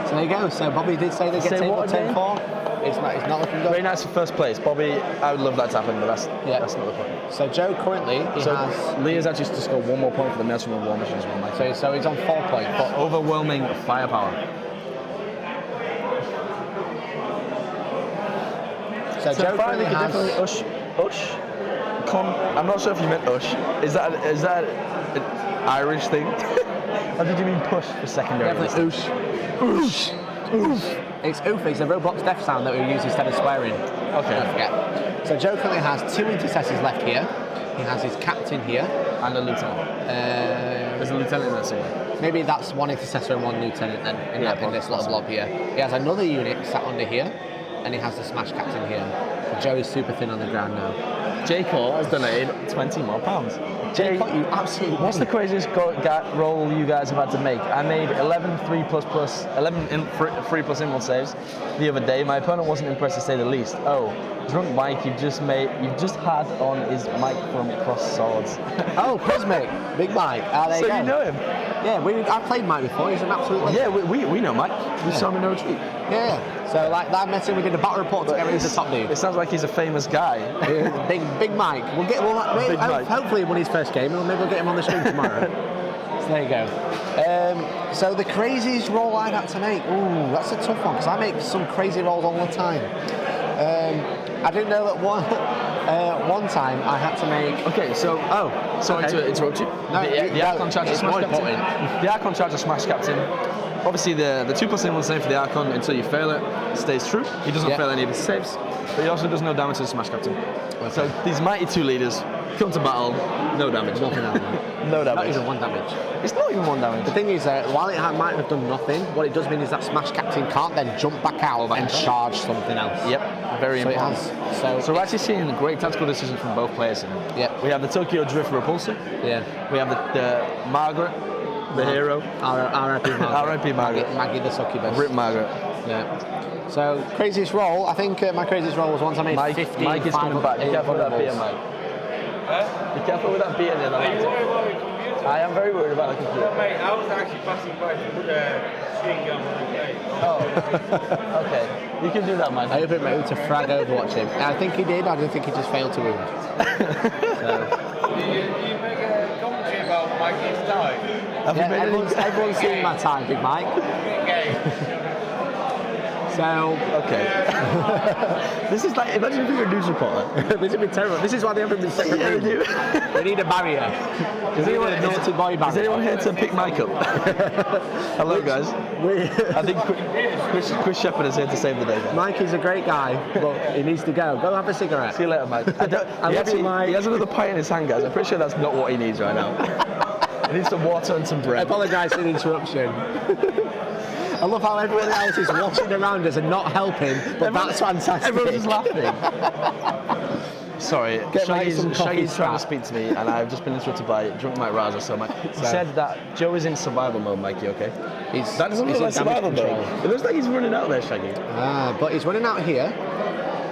So there you go. So Bobby did say they get table 10-4. It's not looking good. Very nice for first place. Bobby, I would love that to happen, but that's not the point. So Joe currently has... Lee has actually just scored 1 more point for the Maelstrom of War mission as well, Mike. So he's on 4 points. But overwhelming firepower. So Joe finally currently has... definitely Ush. I'm not sure if you meant Ush. Is that an Irish thing? Or did you mean push for secondary? Definitely Oosh. Oosh. Oof. It's oof. It's a Roblox death sound that we use instead of swearing. Okay. Don't forget. So Joe currently has 2 intercessors left here. He has his captain here. And a lieutenant. There's a lieutenant in there somewhere. Maybe that's 1 intercessor and 1 lieutenant then in this little blob here. He has another unit sat under here. And he has the smash captain here. So Joe is super thin on the ground now. J. Cole has donated £20 more. J. Cole, you absolutely... What's the craziest roll you guys have had to make? I made 11 3 plus 3 plus inward saves the other day. My opponent wasn't impressed to say the least. Oh, drunk Mike, you've just had on his mic from Cross Swords. Oh, Prismic, Big Mike. There you go. You know him? Yeah, I've played Mike before. He's an absolute legend. Yeah, we know Mike. We saw him in no retreat. Yeah. So like that messing, we did a battle report together. He's a top dude. It sounds like he's a famous guy. Big Mike. Hopefully win his first game, and maybe we'll get him on the stream tomorrow. So there you go. So the craziest roll I've had to make. Ooh, that's a tough one because I make some crazy rolls all the time. I didn't know that one time I had to make. Okay, so sorry to interrupt you. No, the Archon Charger Smash Captain. The Archon Charger Smash Captain. Obviously, the 2 plus 1 save for the Archon until you fail it stays true. He doesn't fail any of his saves, but he also does no damage to the Smash Captain. Okay. So these mighty 2 leaders come to battle, no damage. Nothing else. No damage. Not even 1 damage. It's not even 1 damage. The thing is, while it might have done nothing, what it does mean is that Smash Captain can't then jump back out and charge something else. Yep, very important. So we're actually seeing great tactical decisions from both players here. Yep. We have the Tokyo Drift Repulsor. Yeah. We have the Margaret, the hero. R.I.P. Margaret. R.I.P. Margaret. Maggie the succubus. Rip Margaret. Yeah. So craziest roll, I think my craziest roll was once I made 15. Mike is coming back. Be careful with that beer, Mike. Be careful with that beer near the laptop. I am very worried about the computer. Mate, I was actually passing by to put a chewing gum on the plate. Oh, okay. You can do that, man. I hope it made to frag Overwatch him. I think he did. I don't think he just failed to wound. You make a commentary about Mikey's time. Everyone's seen my time, Big Mike. So, okay. This is like, imagine if you were a news reporter. This would be terrible. This is why they haven't been separate rooms. They need a barrier. Is anyone here to pick Mike up? Hello, guys. I think Chris Shepherd is here to save the day. Guys. Mike is a great guy, but he needs to go. Go have a cigarette. See you later, Mike. He has another pint in his hand, guys. I'm pretty sure that's not what he needs right now. He needs some water and some bread. I apologise for the interruption. I love how everyone else is watching around us and not helping, but that's fantastic. Everyone's just laughing. Sorry, Shaggy's trying to speak to me, and I've just been interrupted by Drunk Mike Raza. So he said that Joe is in survival mode, Mikey, okay? That doesn't look like survival mode. It looks like he's running out there, Shaggy. But he's running out here.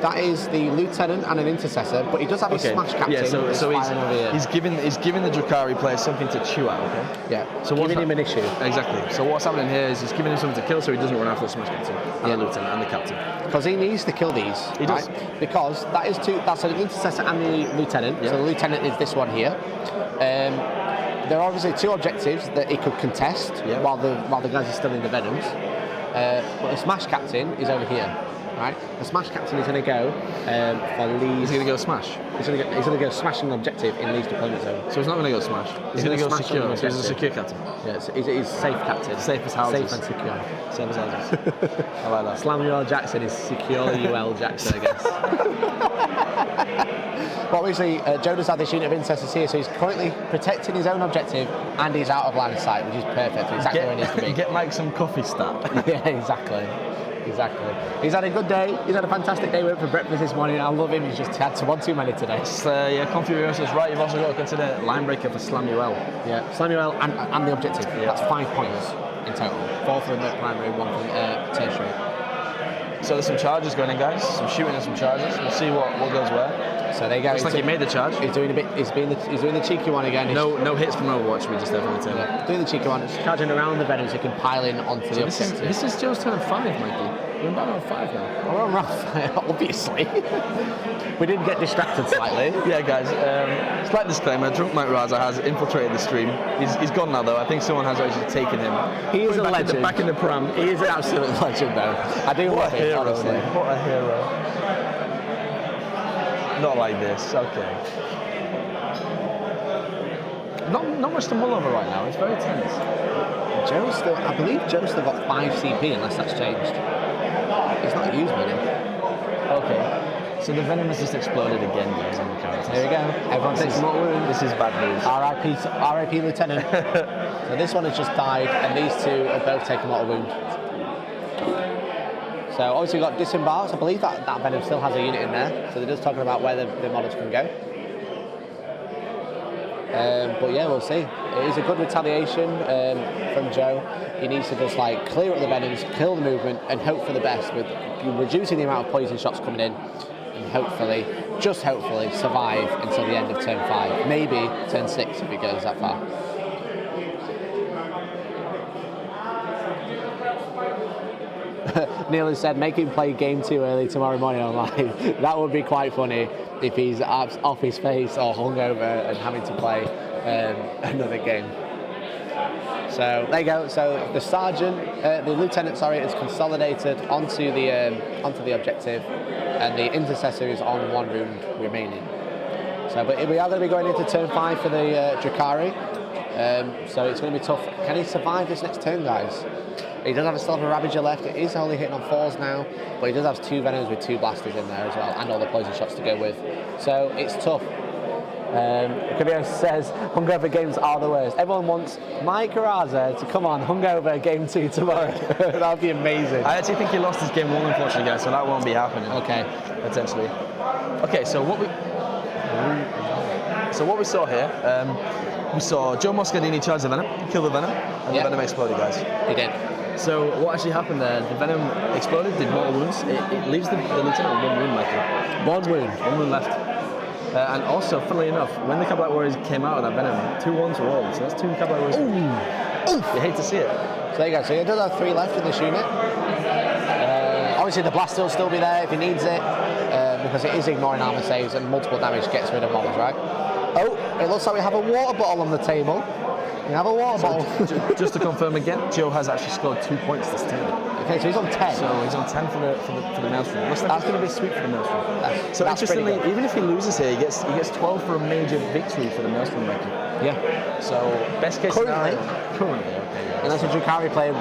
That is the lieutenant and an intercessor, but he does have his smash captain. Yeah, so he's giving the Drukhari player something to chew at, okay? Yeah, so giving him an issue. Exactly. So what's happening here is he's giving him something to kill so he doesn't run after the smash captain and the lieutenant and the captain. Because he needs to kill these. He does. Because that's an intercessor and the lieutenant. Yeah. So the lieutenant is this one here. there are obviously 2 objectives that he could contest while the guys are still in the Venoms. But the Smash Captain is over here. Right? The Smash Captain is going to go for Lee's... He's going to go Smash? He's going to go smashing an objective in Lee's deployment zone. So he's not going to go Smash? He's going to go secure, so he's a secure captain? Yeah, he's safe captain. Safe as houses. Safe and secure. Safe as houses. I like that. Samuel Jackson is secure UL Jackson, I guess. But obviously, Joe does have this unit of intercessors here, so he's currently protecting his own objective and he's out of line of sight, which is perfect. Exactly where he needs to be. Get Mike some coffee stat. Yeah, exactly. He's had a good day. He's had a fantastic day. We went for breakfast this morning. I love him. He's just had one too many today. Yeah, Confurious is right. You've also got to consider line breaker for Slamuel. Yeah, Slamuel and the objective. Yeah. That's 5 points in total. 4 from the primary, 1 from tertiary. So there's some charges going in, guys. Some shooting and some charges. We'll see what goes where. So there you go. Looks like he made the charge. He's doing a bit. He's doing the cheeky one again. No hits from Overwatch. We just definitely tell. Yeah, doing the cheeky one. It's charging around the Venoms. So he can pile in onto the objective. This is Joe's turn of 5, Mikey. We're on round 5 now. We're on round 5, obviously. We did get distracted slightly. Yeah, guys. Slight disclaimer: Drunk Mike Raza has infiltrated the stream. He's gone now, though. I think someone has actually taken him. He is a legend. Back in the pram. He is an absolute legend, though. I do love him, honestly. What a hero. Not like this. Okay. Not much to mull over right now. It's very tense. I believe Joe's still got 5 CP unless that's changed. He's not used many. Okay. So the Venom has just exploded again, guys, on the characters. There we go. Everyone takes a mortal wound. This is bad news. R.I.P. Lieutenant. So this one has just died, and these 2 have both taken a mortal wound. So obviously we've got disembarks. I believe that Venom still has a unit in there. So they're just talking about where the models can go. But yeah, we'll see. It is a good retaliation from Joe. He needs to just clear up the Venoms, kill the movement, and hope for the best with reducing the amount of poison shots coming in, and hopefully, just hopefully, survive until the end of turn 5. Maybe turn 6 if it goes that far. Neil has said, make him play game 2 early tomorrow morning online. That would be quite funny if he's off his face or hungover and having to play another game. So there you go. So the lieutenant, is consolidated onto the objective, and the intercessor is on 1 rune remaining. So, but we are going to be going into turn 5 for the Drukhari. So it's going to be tough. Can he survive this next turn, guys? He does still have a Ravager left. It is only hitting on 4s now, but he does have 2 Venoms with 2 blasters in there as well, and all the poison shots to go with. So it's tough. Kabir says hungover games are the worst. Everyone wants Mike Raza to come on hungover game 2 tomorrow. That would be amazing. I actually think he lost his game 1, unfortunately, guys, so that won't be happening. Okay, potentially. Okay, so what we saw here, we saw Joe Moscardini charge the Venom, kill the Venom, and the Venom exploded, guys. He did. So what actually happened there? The Venom exploded, did mortal wounds. It leaves the lieutenant with 1 wound, Michael. 1 wound. 1 wound left. And also, funnily enough, when the Cabalite Warriors came out of that Venom, 2 1s were rolled. So that's 2 Cabalite Warriors. Ooh. You hate to see it. So there you go. So he does have 3 left in this unit. Obviously the blaster will still be there if he needs it, because it is ignoring armor saves and multiple damage gets rid of models, right? Oh, it looks like we have a water bottle on the table. We have a water bottle. Just to confirm again, Joe has actually scored 2 points this turn. Okay, so he's on 10. So he's on 10 for the Maelstrom. Looks like that's going to be sweet for the Maelstrom. So interestingly, even if he loses here, he gets 12 for a major victory for the Maelstrom making. Yeah. So best case currently, okay. And that's a Drukhari player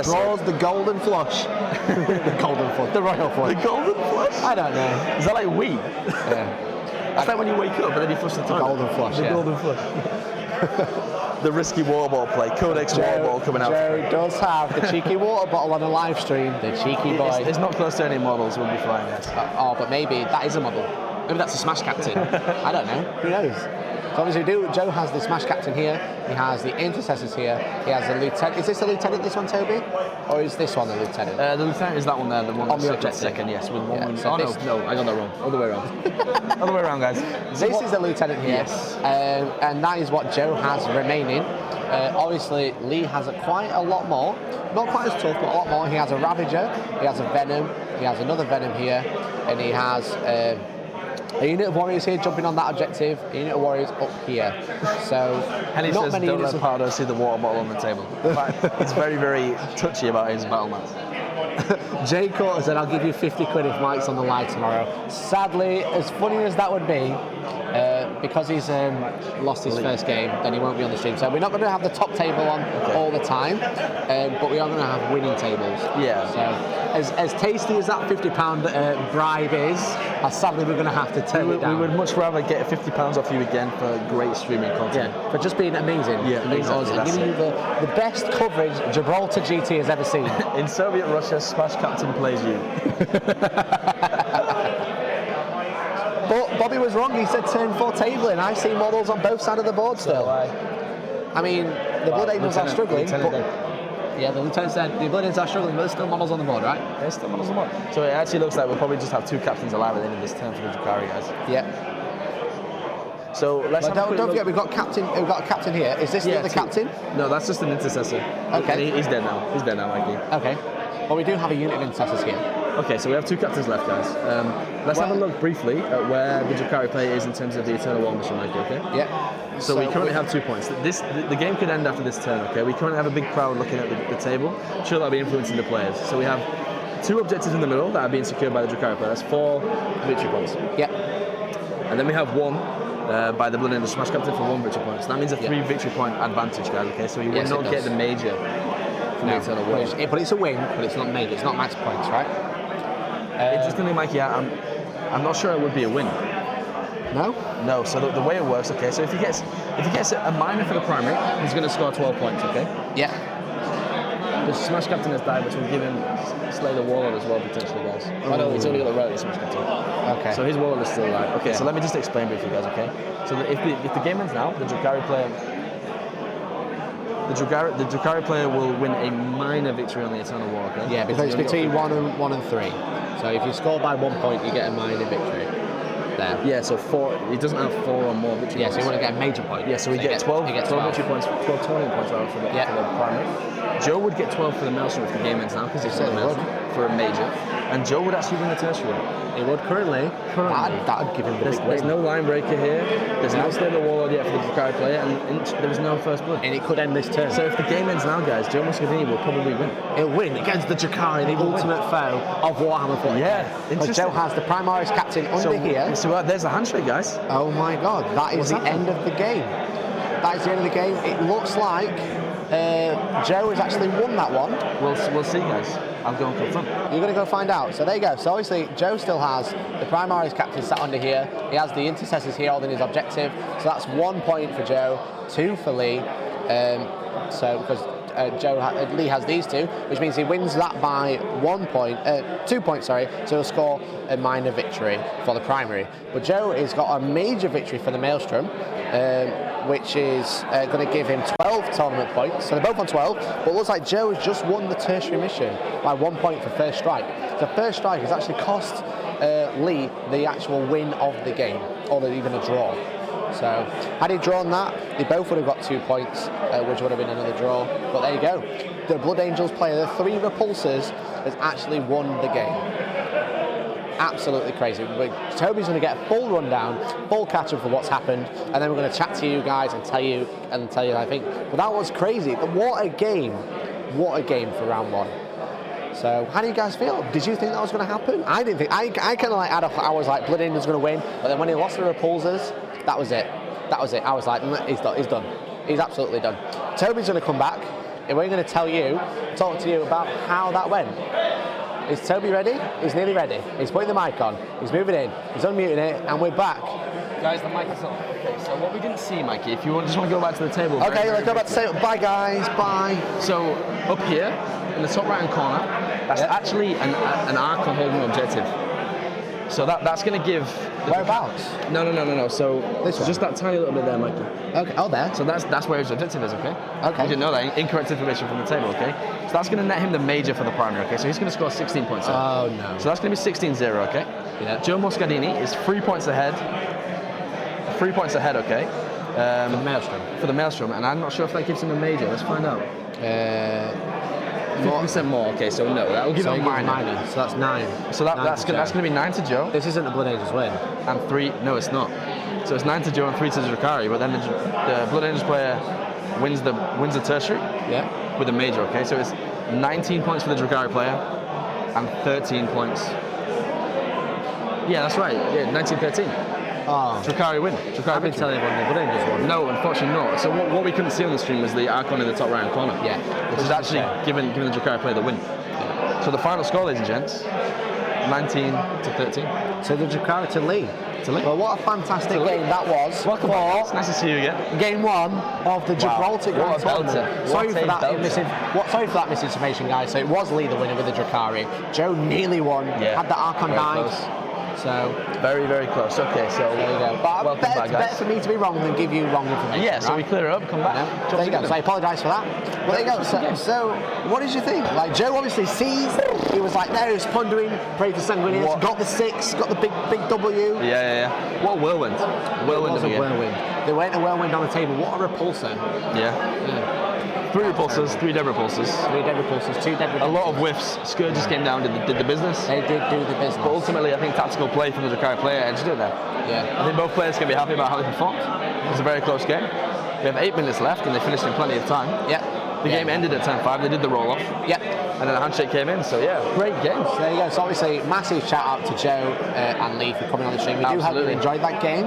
draws the golden flush. The golden flush. The royal flush. The golden flush? I don't know. Is that like Wii? Yeah. It's like when you wake up and then you flush the toilet. Golden flush. The golden flush. The risky water bottle play. Codex water bottle coming out. Joe does have the cheeky water bottle on a live stream. The cheeky boy. It's not close to any models. We'll be flying it. But maybe that is a model. Maybe that's a Smash Captain. I don't know. Who knows? So obviously Joe has the Smash Captain here, he has the Intercessors here, he has the Lieutenant. Is this the Lieutenant, this one, Toby? Or is this one the Lieutenant? The Lieutenant is that one there, the one on the objective. Second, yes, with 1 wound. So no, I got that wrong. Other way around. Other way around, guys. This is the Lieutenant here, yes. And that is what Joe has remaining. Obviously, Lee has quite a lot more. Not quite as tough, but a lot more. He has a Ravager, he has a Venom, he has another Venom here, and he has A unit of warriors here jumping on that objective. A unit of warriors up here. So Henny not says, many don't units let Pardo see the water bottle on the table. In fact, he's very, very touchy about his battle mats. Jay Court said, I'll give you 50 quid if Mike's on the live tomorrow. Sadly, as funny as that would be, because he's lost his first game, then he won't be on the stream. So we're not going to have the top table on all the time, but we are going to have winning tables. Yeah. So as tasty as that £50 bribe is, sadly we're going to have to turn it down. We would much rather get £50 off you again for great streaming content. Yeah, for just being amazing. Yeah, being exactly, us and giving you the best coverage Gibraltar GT has ever seen. In Soviet Russia, Smash Captain plays you. But Bobby was wrong. He said turn 4 tabling. I see models on both sides of the board still. I mean, the Blood Angels are struggling. Yeah, the Lieutenant said the Blood Angels are struggling, but there's still models on the board, right? There's still models on the board. So it actually looks like we'll probably just have 2 captains alive at the end of this turn for the Drukhari guys. Yeah. So let's don't forget we've got a captain here. Is this the other captain? No, that's just an intercessor. Okay. He's dead now. He's dead now, Mikey. Okay. Well, we do have a unit of intercessors here. Okay, so we have 2 captains left, guys. Let's have a look briefly at where the Drukhari player is in terms of the Eternal War mission, Mikey, okay? Yeah. So we currently have 2 points. The game could end after this turn, okay? We currently have a big crowd looking at the table. I'm sure that'll be influencing the players. So we have 2 objectives in the middle that are being secured by the Drukhari player. That's 4 victory points. Yeah. And then we have 1 by the Blood Angel Smash Captain for 1 victory point. So that means a 3 victory point advantage, guys, okay? So we will not get the major from the Eternal War. But it's a win, but it's not major. It's not max points, right? Interestingly, Mikey, I'm not sure it would be a win. No? No, so the way it works, okay, so if he gets a minor for the primary, he's going to score 12 points, okay? Yeah. The Smash Captain has died, which will give him Slay the Warlord as well, potentially, guys. Oh no, he's only got the relic Smash Captain. Okay. So his Warlord is still alive. Okay, so let me just explain briefly, guys, okay? So if the game ends now, the Drukhari player will win a minor victory on the Eternal War, okay? Yeah, because it's between 1 and 3. So if you score by 1 point, you get a minor victory. There. Yeah, so 4. He doesn't have 4 or more victory points. Yeah, so you want to get a major point. Yeah, so we get 12 victory points, 12 tournament points rather for the primary. Joe would get 12 for the Maelstrom if the game ends now, because he's still for a major. And Joe would actually win the tertiary. He would currently. That would give him the big win. There's no line breaker here. There's no Slay the Warlord yet for the Drukhari player, and there was no first blood. And it could end this turn. So if the game ends now, guys, Joe Muscadini will probably win. He'll win against the Drukhari, the ultimate foe of Warhammer 40K. Yeah, interesting. Joe has the Primaris captain under here. So there's the handshake, guys. Oh my God, that is the end of the game. That is the end of the game. It looks like Joe has actually won that one. We'll see, guys. I'll go and confront. You're going to go find out. So there you go. So obviously Joe still has the Primaris captain sat under here. He has the intercessors here holding his objective. So that's 1 point for Joe, 2 for Lee. So because Lee has these 2, which means he wins that by 1 point, 2 points, sorry. So he'll score a minor victory for the primary. But Joe has got a major victory for the Maelstrom, which is going to give him 12 tournament points. So they're both on 12, but it looks like Joe has just won the tertiary mission by 1 point for first strike. So first strike has actually cost Lee the actual win of the game, or even a draw. So had he drawn that, they both would have got 2 points, which would have been another draw. But there you go. The Blood Angels player, the 3 repulsors, has actually won the game. Absolutely crazy. Toby's going to get a full rundown, full catch-up for what's happened, and then we're going to chat to you guys and tell you I think. But that was crazy. What a game for round 1. So how do you guys feel? Did you think that was going to happen? I didn't think. I kind of like I was like Blood Angels going to win, but then when he lost the repulsors, that was it. I was like, he's done. He's absolutely done. Toby's going to come back, and we're going to talk to you about how that went. Is Toby ready? He's nearly ready. He's putting the mic on. He's moving in. He's unmuting it, and we're back. Guys, the mic is on. Okay, so what we didn't see, Mikey, if you just want to go back to the table. Okay, let's go back to the table. Bye, guys. Bye. So up here, in the top right-hand corner, that's actually an Archon holding an objective. So that's going to give... Whereabouts? No. So this one? Just that tiny little bit there, Mikey. Okay. Oh, there. So that's where his objective is, okay? Okay. You didn't know that. Incorrect information from the table, okay? So that's going to net him the major for the primary, okay? So he's going to score 16 points. Oh, no. So that's going to be 16-0, okay? Yeah. Joe Muscadini is 3 points ahead. 3 points ahead, okay? For the Maelstrom. For the Maelstrom, and I'm not sure if that gives him a major. Let's find out. 50% more. Okay, so no, that will give So him he a gives minor. minor. So that's 9. So that's Joe. going to be 9 to Joe This isn't a Blood Angels win. and 3. No, it's not. So it's 9 to Joe and 3 to Drukhari. But then the Blood Angels player wins the tertiary. Yeah. With a major. Okay, so it's 19 points for the Drukhari player and 13 points. Yeah, that's right. Yeah, 19-13. Oh. Drukhari win. I've been telling everyone the Blood Angels won. No, unfortunately not. So what we couldn't see on the stream was the icon in the top right-hand corner. Yeah. Which is actually giving the Drukhari player the win. So the final score, ladies and gents, 19-13. So the Drukhari to Lee. To Lee. Well, what a fantastic game that was. Welcome back. It's nice to see you again. Game 1 of the Gibraltar Grand What a Tournament. belter. Sorry What for a that belter. sorry for that misinformation, guys. So it was Lee the winner with the Drukhari. Joe nearly won. Yeah. Had the Archon Very died. close. So Very, very close. Okay, so there you go. But welcome better, back, better guys. for me to be wrong than give you wrong information. Yeah, so right? we clear it up, come back. Yeah. Jobs There you go. again. So I apologise for that. Well, there you go. So what did you think? Like Joe obviously seized. He was like there, he was pondering, prayed for sanguineous, What? got the 6, got the big W. Yeah. What a whirlwind. Whirlwind It was of a a game. whirlwind. There went a whirlwind on the table. What a repulsor. Yeah. Yeah. 3 repulsors, 3 dead repulsors. 3 dead repulsors, 2 dead repulsors. A lot of whiffs. Scourges came down, did the business. They did do the business. But ultimately, I think tactical play from the Drukhari player edged it there. Yeah. I think both players can be happy about how they performed. It was a very close game. We have 8 minutes left and they finished in plenty of time. Yeah. The game ended at 10-5, they did the roll-off. Yep. And then a handshake came in, so yeah, great game. So there you go. So obviously, massive shout out to Joe and Lee for coming on the stream. We do hope Absolutely. you enjoyed that game.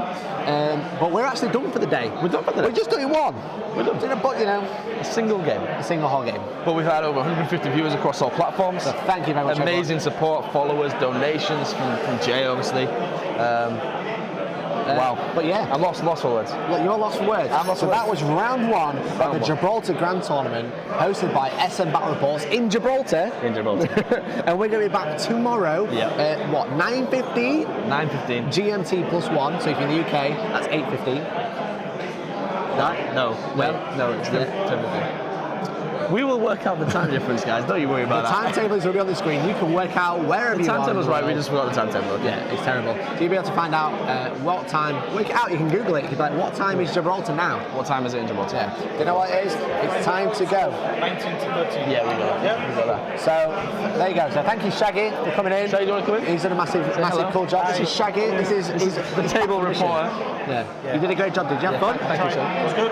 But we're actually done for the day. We're done for the day. We're just doing one. We're done. But you know, A single game. a single whole game. But we've had over 150 viewers across all platforms. So thank you very much. Amazing support, followers, donations from Jay, obviously. Wow. But yeah. I'm lost for words. Look, you're lost for words. I'm lost So for that words. was round 1 of the Round one. Gibraltar Grand Tournament, hosted by SM Battle Reports in Gibraltar. In Gibraltar. And we're going to be back tomorrow. Yeah. At what, 9:15? 9:15. GMT +1. So if you're in the UK, that's 8:15. No, it's 10:15. We will work out the time difference, guys. Don't you worry The about that. timetables will be on the screen. You can work out wherever The you are. timetable's in the right, we world. just forgot the timetable. Okay. Yeah, it's terrible. So you'll be able to find out what time. Work it out. You can Google it. You can be like, what time is Gibraltar now? What time is it in Gibraltar? Yeah. You know what it is? It's time to go. 19 to 13. Yeah, we got that. We got that. So there you go. So thank you, Shaggy, for coming in. Shaggy, do you want to come in? He's done a massive hello. cool job. This is Shaggy. This is the table reporter. Yeah. You did a great job. Did you have fun? Thank you, sir. It was good.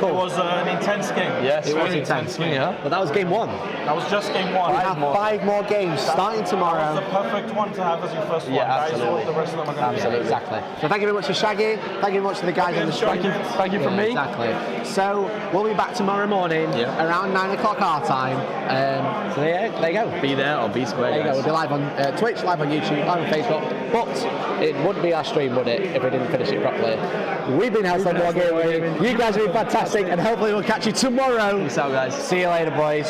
Cool. It was an intense game. Yes, It was very intense. game. Yeah. But that was game 1. That was just game 1. We have 5 more games starting That tomorrow. was the perfect one to have as your first one. Yeah, Guys, absolutely. what the rest of them are going to be. Exactly. So thank you very much to Shaggy. Thank you very much to the guys on the stream. Thank you from me. Exactly. So we'll be back tomorrow morning around 9 o'clock our time. So there you go. Be there or be square, There you go. guys. We'll be live on Twitch, live on YouTube, live on Facebook. But it wouldn't be our stream, would it, if we didn't finish it properly? We've been Hellstorm Wargaming. You guys have been fantastic, and hopefully we'll catch you tomorrow. Peace out, guys. See you later, boys.